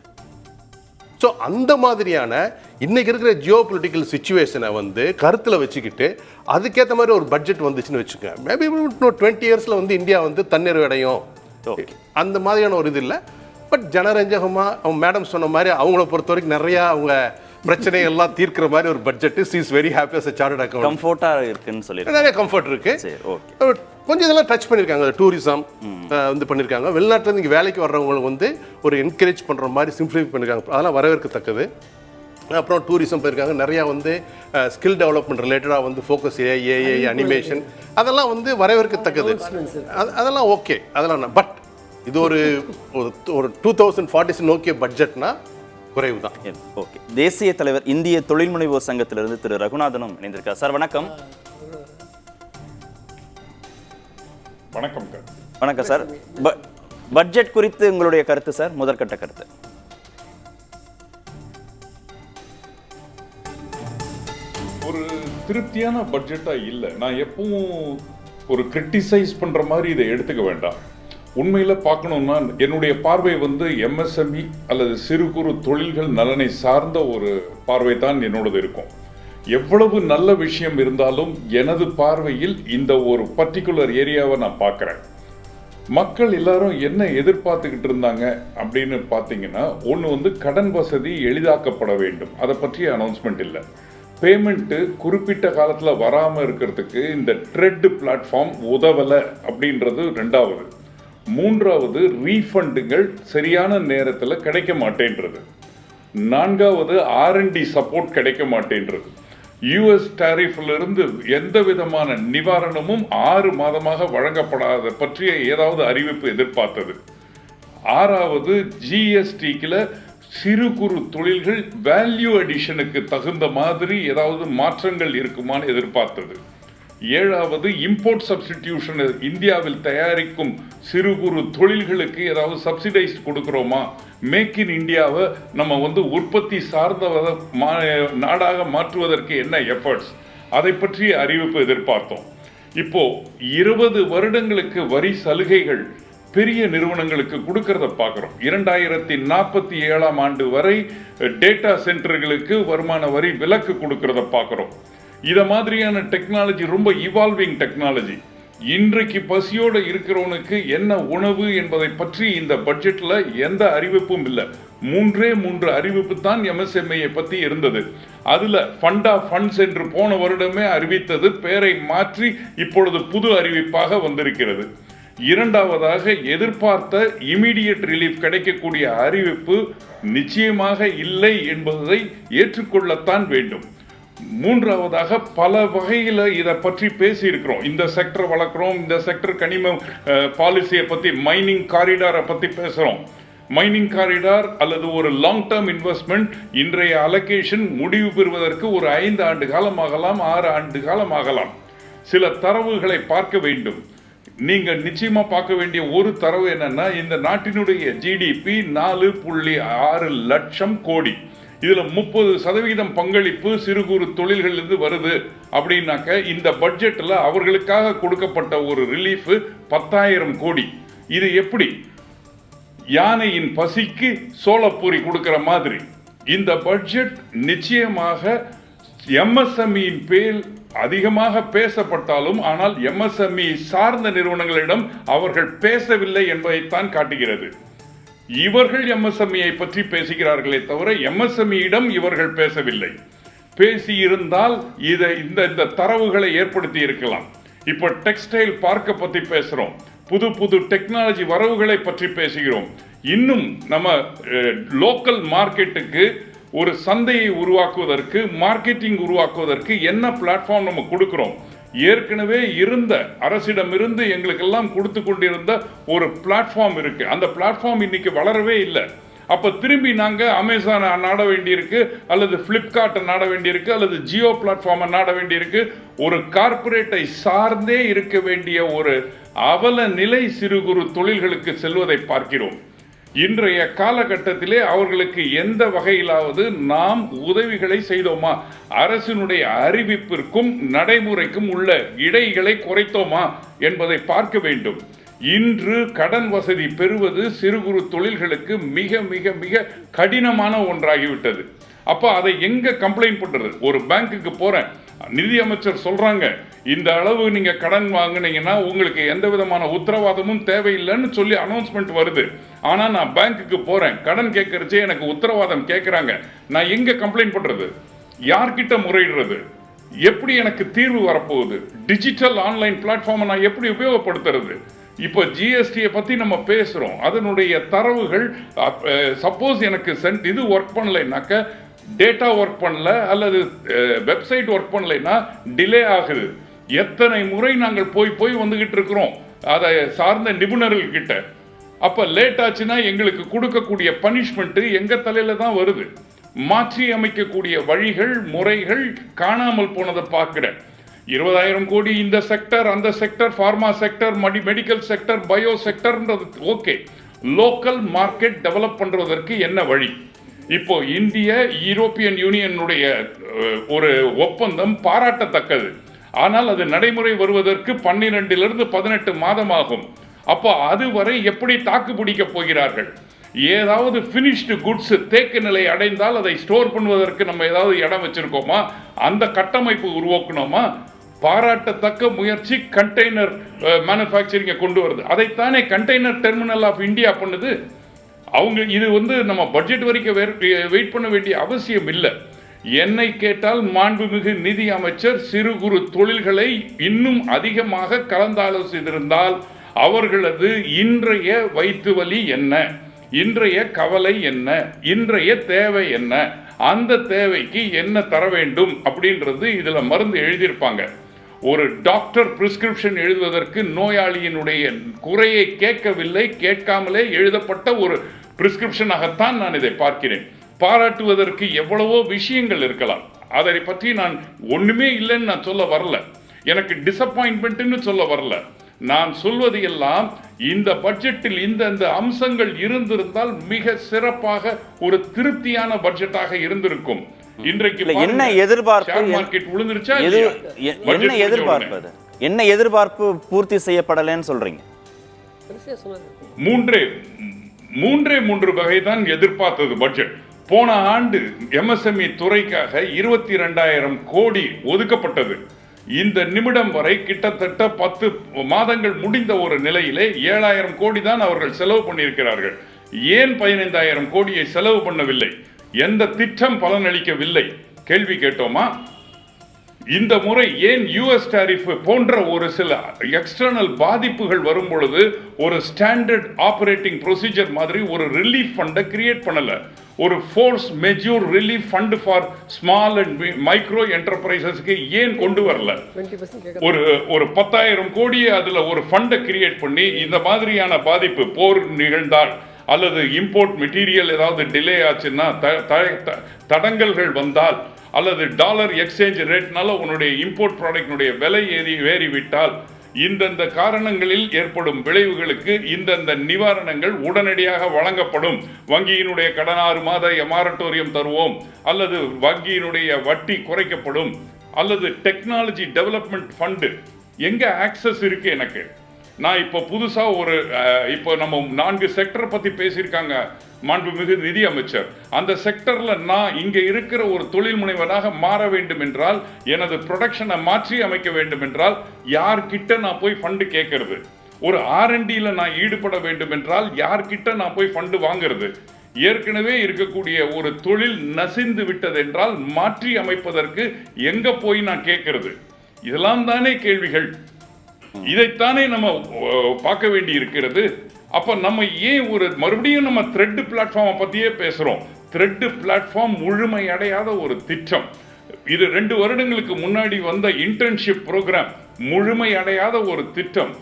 ஸோ அந்த மாதிரியான இன்றைக்கி இருக்கிற ஜியோ பொலிட்டிக்கல் சுச்சுவேஷனை வந்து கருத்தில் வச்சுக்கிட்டு அதுக்கேற்ற மாதிரி ஒரு பட்ஜெட் வந்துச்சுன்னு வச்சுக்கோங்க, மேபி இன்னும் 20 yearsல வந்து இந்தியா வந்து தன்னிறைவு அடையும். அந்த மாதிரியான ஒரு இது இல்லை. பட் ஜனரஞ்சகமாக அவங்க மேடம் சொன்ன மாதிரி அவங்கள பொறுத்த வரைக்கும் நிறையா அவங்க பிரச்சனைகள்லாம் தீர்க்கிற மாதிரி ஒரு budget. Is very happy as chartered accountant. கம்ஃபர்ட்டாக இருக்குன்னு சொல்லியிருக்காங்க. நிறைய கம்ஃபர்ட் இருக்குது. கொஞ்சம் இதெல்லாம் டச் பண்ணியிருக்காங்க. டூரிசம் வந்து பண்ணியிருக்காங்க. வெளிநாட்டில் இங்கே வேலைக்கு வர்றவங்களுக்கு வந்து ஒரு என்கரேஜ் பண்ணுற மாதிரி சிம்பிளிஃபை பண்ணியிருக்காங்க. அதெல்லாம் வரவேற்கத்தக்கது. அப்புறம் டூரிசம் போயிருக்காங்க. நிறையா வந்து ஸ்கில் டெவலப்மெண்ட் ரிலேட்டடாக வந்து ஃபோக்கஸ் ஏஐ அனிமேஷன் அதெல்லாம் வந்து வரவேற்கத்தக்கது. அதெல்லாம் ஓகே, அதெல்லாம். பட் இது ஒரு 2040 நோக்கிய பட்ஜெட்னா குறைவு தான். ஓகே. தேசிய தலைவர் இந்திய தொழில் முனைவோர் சங்கத்திலிருந்து திரு ரகுநாதனும் இணைந்திருக்கார். சார் வணக்கம். வணக்கம். வணக்கம் சார். பட்ஜெட் குறித்து உங்களுடைய கருத்து சார், முதற்கட்ட கருத்து. ஒரு திருப்தியான பட்ஜெட்டா இல்லை. நான் எப்பவும் ஒரு கிரிட்டிசைஸ் பண்ற மாதிரி இதை எடுத்துக்க வேண்டாம். உண்மையில் பார்க்கணும்னா என்னுடைய பார்வை வந்து எம்எஸ்எம்இ அல்லது சிறு குறு தொழில்கள் நலனை சார்ந்த ஒரு பார்வை தான் என்னோடது இருக்கும். எவ்வளவு நல்ல விஷயம் இருந்தாலும் எனது பார்வையில் இந்த ஒரு பர்டிகுலர் ஏரியாவை நான் பார்க்குறேன். மக்கள் எல்லாரும் என்ன எதிர்பார்த்துக்கிட்டு இருந்தாங்க அப்படின்னு பார்த்தீங்கன்னா, ஒன்று வந்து கடன் வசதி எளிதாக்கப்பட வேண்டும், அதை பற்றிய அனௌன்ஸ்மெண்ட் இல்லை. பேமெண்ட்டு குறிப்பிட்ட காலத்தில் வராமல் இருக்கிறதுக்கு இந்த ட்ரெட் பிளாட்ஃபார்ம் உதவலை அப்படின்றது ரெண்டாவது. மூன்றாவது, ரீஃபண்டுகள் சரியான நேரத்தில் கிடைக்க மாட்டேன்றது. நான்காவது, R&D சப்போர்ட் கிடைக்க மாட்டேன்றது. யூஎஸ் டாரிஃபிலிருந்து எந்த விதமான நிவாரணமும் 6 மாதமாக வழங்கப்படாத பற்றிய ஏதாவது அறிவிப்பு எதிர்பார்த்தது. ஆறாவது, ஜிஎஸ்டிக்குல சிறு குறு தொழில்கள் வேல்யூ அடிஷனுக்கு தகுந்த மாதிரி ஏதாவது மாற்றங்கள் இருக்குமான்னு எதிர்பார்த்தது. ஏழாவது இம்போர்ட் சப்ஸ்டிடியூஷன், இந்தியாவில் தயாரிக்கும் சிறு குறு தொழில்களுக்கு ஏதாவது சப்சிடைஸ் கொடுக்குறோமா, மேக் இன் இந்தியாவை நம்ம உற்பத்தி சார்ந்த நாடாக மாற்றுவதற்கு என்ன எஃபர்ட்ஸ், அதை பற்றி அறிவிப்பு எதிர்பார்த்தோம். இப்போ 20 வருடங்களுக்கு வரி சலுகைகள் பெரிய நிறுவனங்களுக்கு கொடுக்கறத பார்க்கிறோம். 2047ஆம் ஆண்டு வரை டேட்டா சென்டர்களுக்கு வருமான வரி விலக்கு கொடுக்கறத பார்க்கிறோம். இத மாதிரியான டெக்னாலஜி ரொம்ப இவால்விங் டெக்னாலஜி. இன்றைக்கு பசியோடு இருக்கிறவனுக்கு என்ன உணவு என்பதை பற்றி இந்த பட்ஜெட்ல எந்த அறிவிப்பும் இல்லை. 3 அறிவிப்பு தான் MSME பத்தி இருந்தது. அதுல ஃபண்ட் ஆஃப் ஃபண்ட்ஸ் என்று போன வருடமே அறிவித்தது பெயரை மாற்றி இப்பொழுது புது அறிவிப்பாக வந்திருக்கிறது. இரண்டாவதாக எதிர்பார்த்த இமிடியேட் ரிலீஃப் கிடைக்கக்கூடிய அறிவிப்பு நிச்சயமாக இல்லை என்பதை ஏற்றுக்கொள்ளத்தான் வேண்டும். மூன்றாவதாக பல வகையில் இதை பற்றி பேசி இருக்கிறோம். இந்த செக்டர் வளர்க்குறோம், இந்த செக்டர் கனிம பாலிசியை பற்றி, மைனிங் காரிடாரை பற்றி பேசுகிறோம். மைனிங் காரிடார் அல்லது ஒரு லாங் டேர்ம் இன்வெஸ்ட்மெண்ட் இன்றைய அலோகேஷன் முடிவு பெறுவதற்கு ஒரு 5 ஆண்டு காலம் ஆகலாம், 6 ஆண்டு காலம் ஆகலாம். சில தரவுகளை பார்க்க வேண்டும். நீங்க நிச்சயமா பார்க்க வேண்டிய ஒரு தரவு என்னன்னா, இந்த நாட்டினுடைய ஜிடிபி 4.6 லட்சம் கோடி. இதுல 30% பங்களிப்பு சிறு குறு தொழில்களிலிருந்து வருது அப்படின்னாக்க, இந்த பட்ஜெட்ல அவர்களுக்காக கொடுக்கப்பட்ட ஒரு ரிலீஃப் 10,000 கோடி. இது எப்படி யானையின் பசிக்கு சோளப்பூரி கொடுக்கிற மாதிரி இந்த பட்ஜெட் நிச்சயமாக MSMEயின் பேர் அதிகமாக பேசப்பட்டாலும், ஆனால் MSME சார்ந்த நிறுவனங்களிடம் அவர்கள் பேசவில்லை என்பதைத்தான் காட்டுகிறது. இவர்கள் MSMEயை பற்றி பேசுகிறார்களே தவிர MSMEயிடம் இவர்கள் பேசவில்லை. பேசியிருந்தால் இந்த தரவுகளை ஏற்படுத்தி இருக்கலாம். இப்போ டெக்ஸ்டைல் பார்க்க பத்தி பேசுறோம், புது டெக்னாலஜி வரவுகளை பற்றி பேசுகிறோம். இன்னும் நம்ம லோக்கல் மார்க்கெட்டுக்கு ஒரு சந்தையை உருவாக்குவதற்கு, மார்க்கெட்டிங் உருவாக்குவதற்கு என்ன பிளாட்ஃபார்ம் நம்ம கொடுக்கிறோம்? ஏற்கனவே இருந்த அரசிடமிருந்து எங்களுக்கெல்லாம் கொடுத்து கொண்டிருந்த ஒரு பிளாட்ஃபார்ம் இருக்கு. அந்த பிளாட்ஃபார்ம் இன்னைக்கு வளரவே இல்லை. அப்ப திரும்பி நாங்க அமேசானை நாட வேண்டியிருக்கு, அல்லது பிளிப்கார்ட்டை நாட வேண்டியிருக்கு, அல்லது ஜியோ பிளாட்ஃபார்மை நாட வேண்டியிருக்கு. ஒரு கார்பரேட்டை சார்ந்தே இருக்க வேண்டிய ஒரு அவல நிலை சிறு குறு தொழில்களுக்கு செல்வதை பார்க்கிறோம். இன்றைய காலகட்டத்திலே அவர்களுக்கு எந்த வகையிலாவது நாம் உதவிகளை செய்தோமா? அரசினுடைய அறிவிப்பிற்கும் நடைமுறைக்கும் உள்ள இடைகளை குறைத்தோமா என்பதை பார்க்க வேண்டும். இன்று கடன் வசதி பெறுவது சிறு குறு தொழில்களுக்கு மிக மிக மிக கடினமான ஒன்றாகிவிட்டது. அப்ப அதை எங்க கம்ப்ளைண்ட் பண்றது? ஒரு பேங்க்குக்கு போறேன், நிதி அமைச்சர் சொல்றாங்க, இந்த அளவு நீங்க கடன் வாங்கினீங்கன்னா உங்களுக்கு எந்த விதமான உத்தரவாதமும் தேவையில்லைன்னு சொல்லி அனௌன்ஸ்மெண்ட் வருது. ஆனா நான் பேங்க்குக்கு போறேன், கடன் கேட்கறச்சே எனக்கு உத்தரவாதம் கேட்கறாங்க. நான் எங்க கம்ப்ளைண்ட் பண்றது? யார்கிட்ட முறையிடுறது? எப்படி எனக்கு தீர்வு வரப்போகுது? டிஜிட்டல் ஆன்லைன் பிளாட்ஃபார்மை நான் எப்படி உபயோகப்படுத்துறது? இப்போ ஜிஎஸ்டியை பத்தி நம்ம பேசுறோம், அதனுடைய தரவுகள் சப்போஸ் எனக்கு இது ஒர்க் பண்ணலைன்னாக்க, டேட்டா ஒர்க் பண்ணல அல்லது வெப்சைட் ஒர்க் பண்ணலைன்னா டிலே ஆகுது. எத்தனை முறை நாங்கள் போய் வந்துகிட்டு இருக்கிறோம் அதை சார்ந்த நிபுணர்கள் கிட்ட. அப்ப லேட் ஆச்சுன்னா எங்களுக்கு கொடுக்கக்கூடிய பனிஷ்மெண்ட் எங்க தலையில தான் வருது. மாற்றி அமைக்கக்கூடிய வழிகள், முறைகள் காணாமல் போனதை பார்க்கிறேன். 20,000 கோடி இந்த செக்டர், அந்த sector, pharma sector, medical sector, bio செக்டர்ன்றது ஓகே. லோக்கல் மார்க்கெட் டெவலப் பண்றதற்கு என்ன வழி? இப்போ இந்திய யூரோப்பியன் யூனியனுடைய ஒரு ஒப்பந்தம் பாராட்டத்தக்கது. ஆனால் அது நடைமுறை வருவதற்கு 12 to 18 மாதம் ஆகும். அப்போ அதுவரை எப்படி தாக்கு பிடிக்க போகிறார்கள்? ஏதாவது பினிஷ்டு குட்ஸ் தேக்க நிலை அடைந்தால் அதை ஸ்டோர் பண்ணுவதற்கு நம்ம ஏதாவது இடம் வச்சிருக்கோமா? அந்த கட்டமைப்பு உருவாக்கணுமா? பாராட்டத்தக்க முயற்சி கண்டெய்னர் மேனுஃபேக்சரிங்கை கொண்டு வருது. அதைத்தானே கண்டெய்னர் டெர்மினல் ஆஃப் இந்தியா பண்ணுது. அவங்க இது நம்ம பட்ஜெட் வரைக்கும் வெயிட் பண்ண வேண்டிய அவசியம் இல்லை. என்னை கேட்டால் மாண்புமிகு நிதி அமைச்சர் சிறு குறு தொழில்களை இன்னும் அதிகமாக கலந்தாலோசித்திருந்தால் அவர்களது இன்றைய வயிற்று வலி என்ன, இன்றைய கவலை என்ன, இன்றைய தேவை என்ன, அந்த தேவைக்கு என்ன தர வேண்டும் அப்படின்றது இதுல மருந்து எழுதியிருப்பாங்க. ஒரு டாக்டர் பிரிஸ்கிரிப்ஷன் எழுதுவதற்கு நோயாளியினுடைய குறையை கேட்கவில்லை, கேட்காமலே எழுதப்பட்ட ஒரு பிரிஸ்கிரிப்ஷனாகத்தான் நான் இதை பார்க்கிறேன். பாராட்டுவதற்கு எவ்வளவோ விஷயங்கள் இருக்கலாம், அதை பற்றி நான் ஒண்ணுமே இல்லைன்னு நான் சொல்ல வரல. எனக்கு டிசப்பாயின்மெண்ட்னு சொல்ல வரல. நான் சொல்வது எல்லாம் இந்த பட்ஜெட்டில் இந்த அம்சங்கள் இருந்திருந்தால் மிக சிறப்பாக ஒரு திருப்தியான பட்ஜெட்டாக இருந்திருக்கும். இன்றைக்கு என்ன எதிர்பார்ப்பு மார்க்கெட் விழுந்துருச்சா? என்ன எதிர்பார்ப்பு பூர்த்தி செய்யப்படலைன்னு சொல்றீங்க? மூன்று வகைதான் எதிர்பார்த்தது பட்ஜெட். போன ஆண்டு MSME துறைக்காக 22,000 கோடி ஒதுக்கப்பட்டது. இந்த நிமிடம் வரை கிட்டத்தட்ட 10 மாதங்கள் முடிந்த ஒரு நிலையிலே 7,000 கோடி தான் அவர்கள் செலவு பண்ணியிருக்கிறார்கள். ஏன் 15,000 கோடியை செலவு பண்ணவில்லை? எந்த திட்டம் பலனளிக்கவில்லை? கேள்வி கேட்டோமா? இந்த முறை ஏன் US டாரிஃப் போன்ற ஒரு சில எக்ஸ்டர்னல் பாதிப்புகள் வரும் பொழுது ஒரு ஸ்டாண்டர்ட் ஆபரேட்டிங் ப்ரொசீஜர் மாதிரி ஒரு ரிலீஃப் ஃபண்டை கிரியேட் பண்ணல? ஒரு force majeure relief fund for small and micro என்டர்பிரைசஸ்க்கு ஏன் கொண்டு வரல? ஒரு 10,000 கோடியை அதுல ஒரு ஃபண்டை கிரியேட் பண்ணி இந்த மாதிரியான பாதிப்பு, போர் நிகழ்ந்தால் அல்லது இம்போர்ட் மெட்டீரியல் ஏதாவது டிலே ஆச்சுன்னா, தடங்கல்கள் வந்தால், அல்லது டாலர் எக்ஸ்சேஞ்ச் ரேட்னால உன்னுடைய இம்போர்ட் ப்ராடக்டினுடைய விலை ஏறிவிட்டால், இந்தந்த காரணங்களில் ஏற்படும் விளைவுகளுக்கு இந்தந்த நிவாரணங்கள் உடனடியாக வழங்கப்படும். வங்கியினுடைய கடன் 6 மாத மாரட்டோரியம் தருவோம், அல்லது வங்கியினுடைய வட்டி குறைக்கப்படும், அல்லது டெக்னாலஜி டெவலப்மெண்ட் ஃபண்டு எங்க ஆக்சஸ் இருக்கு எனக்கு? நான் இப்போ புதுசா இப்போ நம்ம 4 செக்டர் பத்தி பேசியிருக்காங்க மாண்புமிகு நிதி அமைச்சர். அந்த செக்டர்ல நான் இங்க இருக்கிற ஒரு தொழில் முனைவராக மாற வேண்டும் என்றால், எனது ப்ரொடக்ஷனை மாற்றி அமைக்க வேண்டும் என்றால், யார்கிட்ட நான் போய் ஃபண்டு கேட்கறது? ஒரு R&Dல நான் ஈடுபட வேண்டும் என்றால் யார்கிட்ட நான் போய் ஃபண்டு வாங்குறது? ஏற்கனவே இருக்கக்கூடிய ஒரு தொழில் நசிந்து விட்டது என்றால் மாற்றி அமைப்பதற்கு எங்க போய் நான் கேட்கறது? இதெல்லாம் தானே கேள்விகள். இதைத்தானே நம்ம பார்க்க வேண்டி இருக்கிறது. அப்ப நம்ம ஏன் மறுபடியும் நம்ம த்ரெட் பிளாட்ஃபார்மை பத்தியே பேசுறோம்? த்ரெட் பிளாட்ஃபார்ம் முழுமையடையாத ஒரு திட்டம். இது 2 வருடங்களுக்கு முன்னாடி வந்த இன்டர்ன்ஷிப் ப்ரோக்ராம் முழுமையடையாத ஒரு திட்டம்.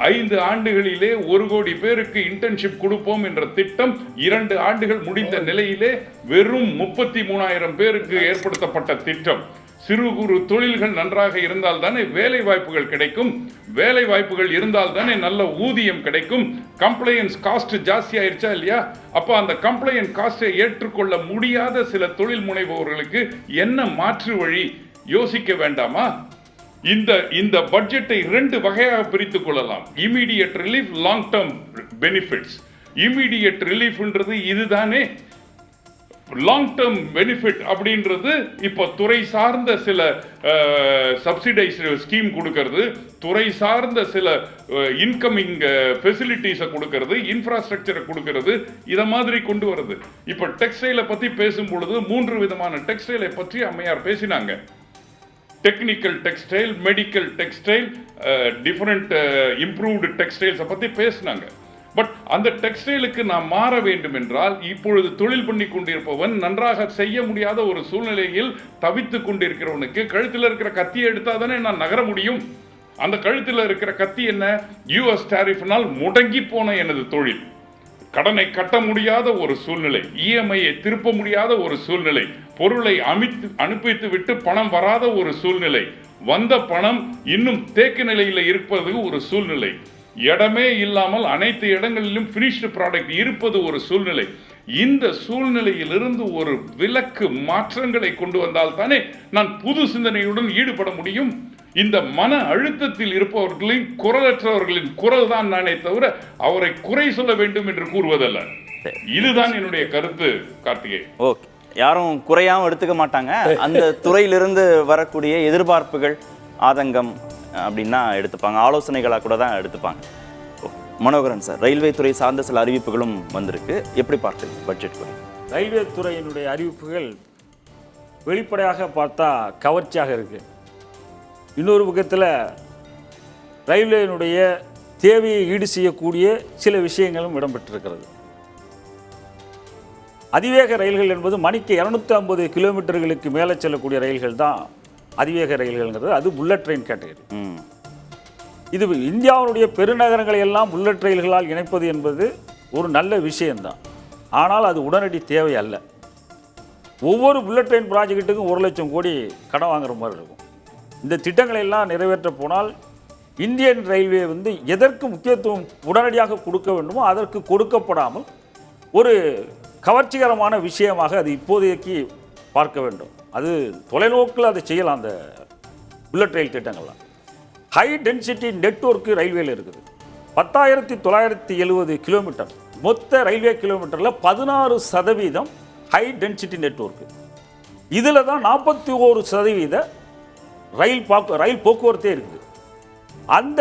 5 ஆண்டுகளிலே 1 கோடி பேருக்கு இன்டர்ன்ஷிப் கொடுப்போம் என்ற திட்டம் 2 ஆண்டுகள் முடிந்த நிலையிலே வெறும் 33,000 பேருக்கு ஏற்படுத்தப்பட்ட திட்டம். சிறு குறு தொழில்கள் நன்றாக இருந்தால் தானே வேலை வாய்ப்புகள் கிடைக்கும். வேலை வாய்ப்புகள் இருந்தால் தானே நல்ல ஊதியம் கிடைக்கும். கம்ப்ளையன்ஸ் காஸ்ட் ஜாஸ்தி ஆயிருச்சா இல்லையா? அப்ப அந்த கம்ப்ளையன்ஸ் காஸ்டை ஏற்றுக்கொள்ள முடியாத சில தொழில் முனைவோர்களுக்கு என்ன மாற்று வழி யோசிக்க வேண்டாமா? இந்த பட்ஜெட்டை 2 வகையாக பிரித்துக் கொள்ளலாம். Immediate relief, long term benefits. Immediate ரிலீஃப்ன்றது இதுதானே. லாங் டர்ம் பெனிஃபிட் அப்படின்றது இப்போ துறை சார்ந்த சில சப்சிடைஸ் ஸ்கீம் கொடுக்கறது, துறை சார்ந்த சில இன்கமிங் ஃபெசிலிட்டிஸை கொடுக்கறது, இன்ஃப்ராஸ்ட்ரக்சரை கொடுக்கறது, இதை மாதிரி கொண்டு வருது. இப்போ டெக்ஸ்டைலை பற்றி பேசும் பொழுது 3 விதமான டெக்ஸ்டைலை பற்றி அம்மையார் பேசினாங்க. Technical textile, medical textile, different improved டெக்ஸ்டைல்ஸை பற்றி பேசினாங்க. பட் அந்த டெக்ஸ்டைலுக்கு நாம் மாற வேண்டும் என்றால், இப்பொழுது தொழில் பண்ணி கொண்டிருப்பவன் நன்றாக செய்ய முடியாத ஒரு சூழ்நிலையில் தவித்துக் கொண்டிருக்கிறவனுக்கு கழுத்தில் இருக்கிற கத்தியை எடுத்தால் தானே நான் நகர முடியும். அந்த கழுத்தில் இருக்கிற கத்தி என்ன? US டாரிஃபினால் முடங்கி போன எனது தொழில், கடனை கட்ட முடியாத ஒரு சூழ்நிலை, EMI-யை திருப்ப முடியாத ஒரு சூழ்நிலை, பொருளை அனுப்பித்து விட்டு பணம் வராத ஒரு சூழ்நிலை, வந்த பணம் இன்னும் தேக்க நிலையில் இருப்பது ஒரு சூழ்நிலை, இடமே இல்லாமல் அனைத்து இடங்களிலும் ஃபினிஷ்டு ப்ராடக்ட் இருப்பது ஒரு சூழ்நிலை. இந்த சூழ்நிலையிலிருந்து ஒரு விலக்கு மாற்றங்களை கொண்டு வந்தால் தானே நான் புது சிந்தனையுடன் ஈடுபட முடியும். இந்த மன அழுத்தத்தில் இருப்பவர்களின் குரலற்றவர்களின் குரல் தான் நானே தவிர அவரை குறை சொல்ல வேண்டும் என்று கூறுவதல்ல. இதுதான் என்னுடைய கருத்து கார்த்திகை. ஓகே, யாரும் குறையாம எடுத்துக்க மாட்டாங்க. அந்த துறையிலிருந்து வரக்கூடிய எதிர்பார்ப்புகள், ஆதங்கம் அப்படின்னா எடுத்துப்பாங்க, ஆலோசனைகளாக கூட தான் எடுத்துப்பாங்க. மனோகரன் சார், ரயில்வே துறை சார்ந்த சில அறிவிப்புகளும் வந்திருக்கு, எப்படி பார்க்குறீங்க பட்ஜெட் குறித்து? ரயில்வே துறையினுடைய அறிவிப்புகள் வெளிப்படையாக பார்த்தா கவர்ச்சியாக இருக்கு. இன்னொரு பக்கத்தில் ரயில்வேயினுடைய தேவையை ஈடு செய்யக்கூடிய சில விஷயங்களும் இடம்பெற்றிருக்கிறது. அதிவேக ரயில்கள் என்பது மணிக்கு 250 கிலோமீட்டர்களுக்கு மேலே செல்லக்கூடிய ரயில்கள் தான் அதிவேக ரயில்கள்ங்கிறது. அது புல்லட் ட்ரெயின் கேட்டகரி. இது இந்தியாவுடைய பெருநகரங்களை எல்லாம் புல்லட் ரயில்களால் இணைப்பது என்பது ஒரு நல்ல விஷயம்தான். ஆனால் அது உடனடி தேவை அல்ல. ஒவ்வொரு புல்லட் ட்ரெயின் ப்ராஜெக்ட்டுக்கும் 1 லட்சம் கோடி கடன் வாங்குற மாதிரி இருக்கும். இந்த திட்டங்களை எல்லாம் நிறைவேற்ற போனால் இந்தியன் ரயில்வே வந்து எதற்கு முக்கியத்துவம் உடனடியாக கொடுக்க வேண்டுமோ அதற்கு கொடுக்கப்படாமல் ஒரு கவர்ச்சிகரமான விஷயமாக அது இப்போதைக்கு பார்க்க வேண்டும். அது தொலைநோக்கில் அதை செய்யலாம். அந்த புல்லட் ரயில் திட்டங்கள்லாம் ஹை டென்சிட்டி நெட்வொர்க்கு ரயில்வேல இருக்குது. 10,970 கிலோமீட்டர் மொத்த ரயில்வே கிலோமீட்டரில் 16% ஹை டென்சிட்டி நெட்வொர்க்கு. இதில் தான் 41% ரயில் போக்குவரத்தே இருக்குது. அந்த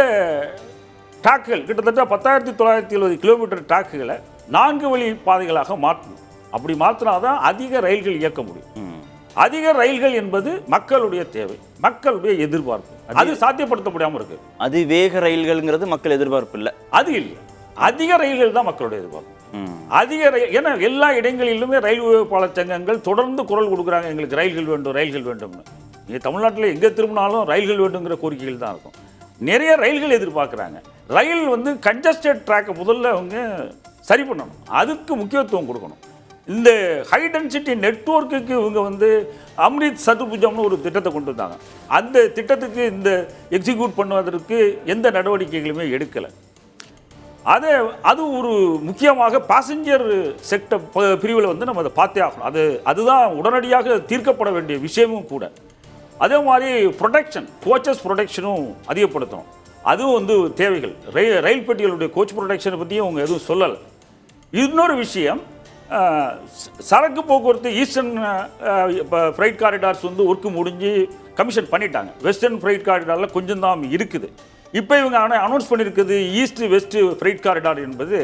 ட்ராக்குகள் கிட்டத்தட்ட 10,970 கிலோமீட்டர் ட்ராக்குகளை 4 வழி பாதைகளாக மாற்றணும். அப்படி மாற்றினா தான் அதிக ரயில்கள் இயக்க முடியும். அதிக ரயில்கள் என்பது மக்களுடைய தேவை, மக்களுடைய எதிர்பார்ப்பு. அது சாத்தியப்படுத்த முடியாமல் இருக்கு. அதிவேக ரயில்கள்ங்கிறது மக்கள் எதிர்பார்ப்பு இல்லை, அது இல்லை. அதிக ரயில்கள் தான் மக்களுடைய எதிர்பார்ப்பு. அதிக ரயில், ஏன்னா எல்லா இடங்களிலுமே ரயில் உபயோகிப்பாளர் சங்கங்கள் தொடர்ந்து குரல் கொடுக்குறாங்க, எங்களுக்கு ரயில்கள் வேண்டும், ரயில்கள் வேண்டும்னு. நீங்கள் தமிழ்நாட்டில் எங்கே திரும்பினாலும் ரயில்கள் வேண்டுங்கிற கோரிக்கைகள் தான் இருக்கும். நிறைய ரயில்கள் எதிர்பார்க்குறாங்க. ரயில் வந்து கன்ஜஸ்டட் ட்ராக்கை முதல்ல அவங்க சரி பண்ணணும், அதுக்கு முக்கியத்துவம் கொடுக்கணும். இந்த ஹை டென்சிட்டி நெட்வொர்க்குக்கு இவங்க வந்து அம்ரித் சதுர்புஜம்னு ஒரு திட்டத்தை கொண்டு வந்தாங்க. அந்த திட்டத்துக்கு இந்த எக்ஸிக்யூட் பண்ணுவதற்கு எந்த நடவடிக்கைகளுமே எடுக்கலை. அது ஒரு முக்கியமாக பேசஞ்சர் செக்டர் பிரிவில் வந்து நம்ம அதை பார்த்தே ஆகணும். அதுதான் உடனடியாக தீர்க்கப்பட வேண்டிய விஷயமும் கூட. அதே மாதிரி ப்ரொடெக்ஷன், கோச்சஸ் ப்ரொடெக்ஷனும் அதிகப்படுத்தணும். அதுவும் வந்து தேவைகள். ரயில் பெட்டிகளுடைய கோச் ப்ரொடெக்ஷனை பற்றியும் அவங்க எதுவும் சொல்லலை. இன்னொரு விஷயம், சரக்கு போக்குவரத்து ஈஸ்டர்ன் ஃப்ரைட் காரிடார்ஸ் வந்து ஒர்க்கு முடிஞ்சு கமிஷன் பண்ணிட்டாங்க. வெஸ்டர்ன் ஃப்ரைட் காரிடாரில் கொஞ்சம் தான் இருக்குது. இப்போ இவங்க அனௌன்ஸ் பண்ணியிருக்குது ஈஸ்ட் வெஸ்ட் ஃப்ரைட் காரிடார் என்பது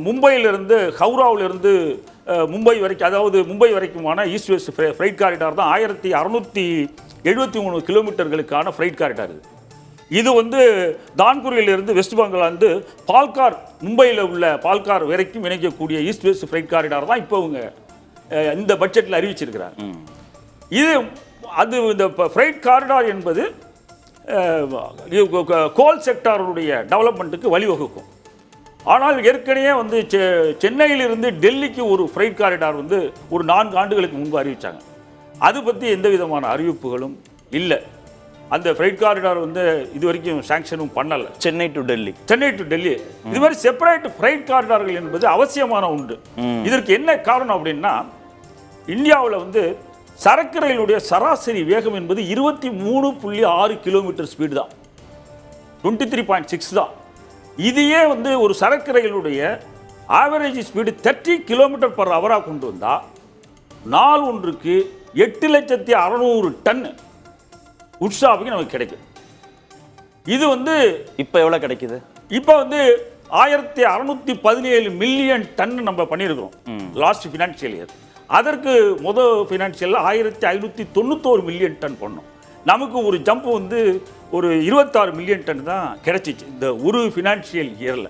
மும்பையிலிருந்து ஹவுராவிலிருந்து மும்பை வரைக்கும், அதாவது மும்பை வரைக்குமான ஈஸ்ட் வெஸ்ட் ஃப்ரைட் காரிடார் தான் 1673 கிலோமீட்டர்களுக்கான ஃப்ரைட் காரிடார். இது வந்து தான்பூரிலிருந்து வெஸ்ட் பெங்கால் வந்து பால்கார், மும்பையில் உள்ள பால்கார் வரைக்கும் இணைக்கக்கூடிய ஈஸ்ட் வெஸ்ட் ஃப்ரைட் காரிடார் தான் இப்போ அவங்க இந்த பட்ஜெட்டில் அறிவிச்சிருக்கிறாங்க. இந்த ஃப்ரைட் காரிடார் என்பது கோல் செக்டாருடைய டெவலப்மெண்ட்டுக்கு வழிவகுக்கும். ஆனால் ஏற்கனவே வந்து சென்னையிலிருந்து டெல்லிக்கு ஒரு ஃப்ரைட் காரிடார் வந்து ஒரு 4 ஆண்டுகளுக்கு முன்பு அறிவித்தாங்க. அது பற்றி எந்த விதமான அறிவிப்புகளும் இல்லை. அந்த ஃப்ரைட் காரிடார் வந்து இது வரைக்கும் சாங்ஷனும் பண்ணலை. சென்னை டு டெல்லி இது மாதிரி செப்பரேட் ஃப்ரைட் காரிடார்கள் என்பது அவசியமான ஒன்று. இதற்கு என்ன காரணம் அப்படின்னா, இந்தியாவில் வந்து சரக்கு ரயிலுடைய சராசரி வேகம் என்பது 23.6 கிலோமீட்டர் ஸ்பீடு தான், 23.6 தான். இதையே வந்து ஒரு சரக்கு ரயிலுடைய ஆவரேஜ் ஸ்பீடு 30 கிலோமீட்டர் பர் ஹவராக கொண்டு வந்தால் நாள் ஒன்றுக்கு 8,600,000 டன் உட்சாபிக்கு நமக்கு கிடைக்கும். இது வந்து இப்போ எவ்வளோ கிடைக்குது? இப்போ வந்து 1617 மில்லியன் டன் நம்ம பண்ணியிருக்கிறோம் லாஸ்ட் ஃபினான்ஷியல் இயர். அதற்கு முதல் ஃபினான்ஷியலில் 1591 மில்லியன் டன் பண்ணோம். நமக்கு ஒரு ஜம்ப் வந்து ஒரு 26 மில்லியன் டன் தான் கிடைச்சிச்சு இந்த ஒரு ஃபினான்ஷியல் இயரில்.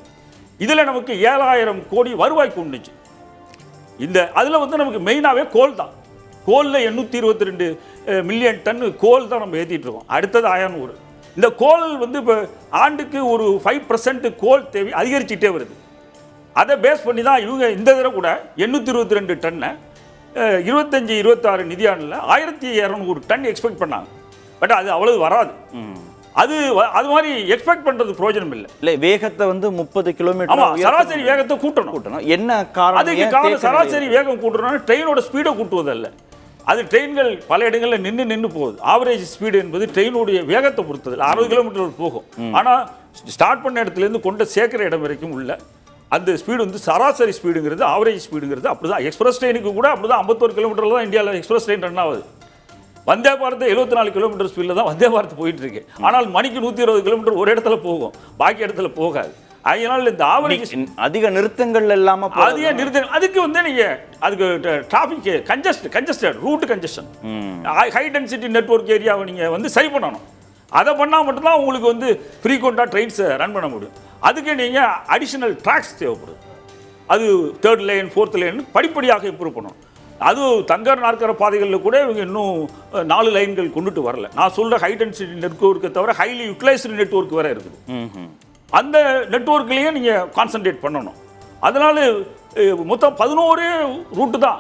இதில் நமக்கு 7,000 கோடி வருவாய் கொண்டுச்சு. அதில் வந்து நமக்கு மெயினாகவே கோல் தான். கோலில் 822 மில்லியன் டன் கோல் தான் நம்ம ஏற்றிட்டு இருக்கோம். அடுத்தது 1100. இந்த கோல் வந்து இப்போ ஆண்டுக்கு ஒரு 5% கோல் தேவை அதிகரிச்சுட்டே வருது. அதை பேஸ் பண்ணி தான் இவங்க இந்த தடவை கூட 822 டன்னை 25-26 நிதியாண்டில் 1,200 டன் எக்ஸ்பெக்ட் பண்ணாங்க. பட் அது அவ்வளவு வராது. அது மாதிரி எக்ஸ்பெக்ட் பண்ணுறது பிரயோஜனம் இல்லை. வேகத்தை வந்து 30 கிலோமீட்டர், சராசரி வேகத்தை கூட்டணும். என்ன காரணம்? அதுக்கு காரணம் சராசரி வேகம் கூட்டணும்னா ட்ரெயினோட ஸ்பீடை கூட்டுவதல்ல. அது ட்ரெயின்கள் பல இடங்களில் நின்று போகுது. ஆவரேஜ் ஸ்பீடு என்பது ட்ரெயினுடைய வேகத்தை பொறுத்தது. 60 கிலோமீட்டர் போகும். ஆனால் ஸ்டார்ட் பண்ண இடத்துலேருந்து கொண்டு சேர்க்குற இடம் வரைக்கும் உள்ள அந்த ஸ்பீடு வந்து சராசரி ஸ்பீடுங்கிறது, ஆவரேஜ் ஸ்பீடுங்கிறது அப்படி தான். எக்ஸ்பிரஸ் ட்ரெயினுக்கு கூட அப்படி தான் 51 கிலோமீட்டரில் தான் இந்தியாவில் எக்ஸ்பிரஸ் ட்ரெயின் ரன் ஆகுது. வந்தே பாரத் 74 கிலோமீட்டர் ஸ்பீடில் தான் வந்தே பாரத் போயிட்டு இருக்கு. ஆனால் மணிக்கு 120 கிலோமீட்டர் ஒரு இடத்துல போகும், பாக்கி இடத்துல போகாது. அதனால் இந்த ஆவரேஜ் அதிக நிறுத்தங்கள் இல்லாமல் அதிக நிறுத்தங்கள், அதுக்கு வந்து நீங்கள் அதுக்கு traffic congested route congestion, high density network ஏரியாவை நீங்கள் வந்து சரி பண்ணணும். அதை பண்ணால் மட்டும்தான் உங்களுக்கு வந்து ஃப்ரீக்வெண்ட்டாக ட்ரெயின்ஸை ரன் பண்ண முடியும். அதுக்கு நீங்கள் அடிஷ்னல் ட்ராக்ஸ் தேவைப்படுது. அது 3rd லைன் 4th லைன் படிப்படியாக இம்ப்ரூவ் பண்ணணும். அதுவும் தங்கர் நாற்கர பாதைகளில் கூட இவங்க இன்னும் 4 லைன்கள் கொண்டுட்டு வரல. நான் சொல்கிற ஹை டென்சிட்டி நெட்வொர்க்கை தவிர ஹைலி யூட்டிலைஸ்டு நெட்வொர்க் வேறு இருக்குது. அந்த நெட்வொர்க்லேயும் நீங்கள் கான்சன்ட்ரேட் பண்ணணும். அதனால் மொத்தம் 11 ரூட்டு தான்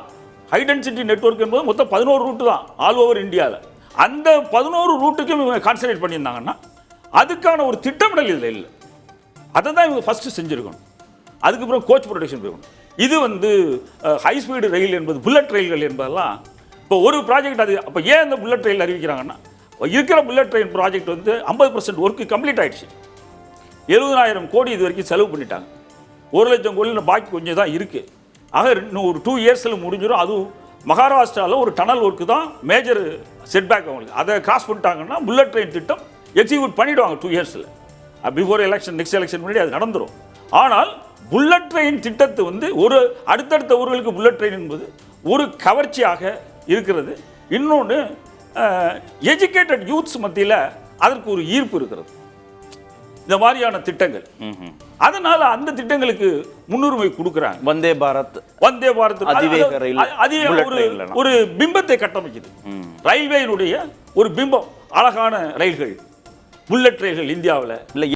ஹை டென்சிட்டி நெட்வொர்க் என்பது. மொத்தம் 11 ரூட்டு தான் ஆல் ஓவர் இந்தியாவில். அந்த 11 ரூட்டுக்கும் இவங்க கான்சன்ட்ரேட் பண்ணியிருந்தாங்கன்னா அதுக்கான ஒரு திட்டமிடல் இதில் இல்லை. அதை தான் இவங்க ஃபஸ்ட்டு செஞ்சுருக்கணும். அதுக்கப்புறம் கோச் ப்ரொடக்ஷன் போகணும். இது வந்து ஹை ஸ்பீடு ரயில் என்பது புல்லட் ரயில்கள் என்பதெல்லாம் இப்போ ஒரு ப்ராஜெக்ட் அது. அப்போ ஏன் இந்த புல்லட் ரயில் அறிவிக்கிறாங்கன்னா இருக்கிற புல்லட் ட்ரெயின் ப்ராஜெக்ட் வந்து 50% ஒர்க்கு கம்ப்ளீட் ஆகிடுச்சு. 70,000 கோடி இது வரைக்கும் செலவு பண்ணிட்டாங்க. 1,00,000 கோடியில் பாக்கி கொஞ்சம் தான் இருக்குது. ஆக இன்னும் ஒரு 2 இயர்ஸில் முடிஞ்சிடும். அதுவும் மகாராஷ்டிராவில் ஒரு டனல் ஒர்க்கு தான் மேஜர் செட்பேக் அவங்களுக்கு. அதை கிராஸ் பண்ணிட்டாங்கன்னா புல்லட் ட்ரெயின் திட்டம் எக்ஸிக்யூட் பண்ணிவிடுவாங்க 2 இயர்ஸில். பிஃபோர் எலெக்ஷன், நெக்ஸ்ட் எலெக்ஷன் முன்னாடி அது நடந்துடும். ஆனால் புல்லட் ட்ரெயின் திட்டத்தை வந்து ஒரு அடுத்தடுத்த ஊர்களுக்கு புல்லட் ட்ரெயின் என்பது ஒரு கவர்ச்சியாக இருக்கிறது. இன்னொன்று எஜுகேட்டட் யூத்ஸ் மத்தியில் அதற்கு ஒரு ஈர்ப்பு இருக்கிறது இந்த மாதிரியான திட்டங்கள். அதனால அந்த திட்டங்களுக்கு முன்னுரிமை கொடுக்குறாங்க. வந்தே பாரத் அதிவேக ரயில் ஒரு பிம்பத்தை கட்டமைக்குது. ரயில்வேயினுடைய ஒரு பிம்பம், அழகான ரயில்கள், புல்லட் ரயில்கள் இந்தியாவில்.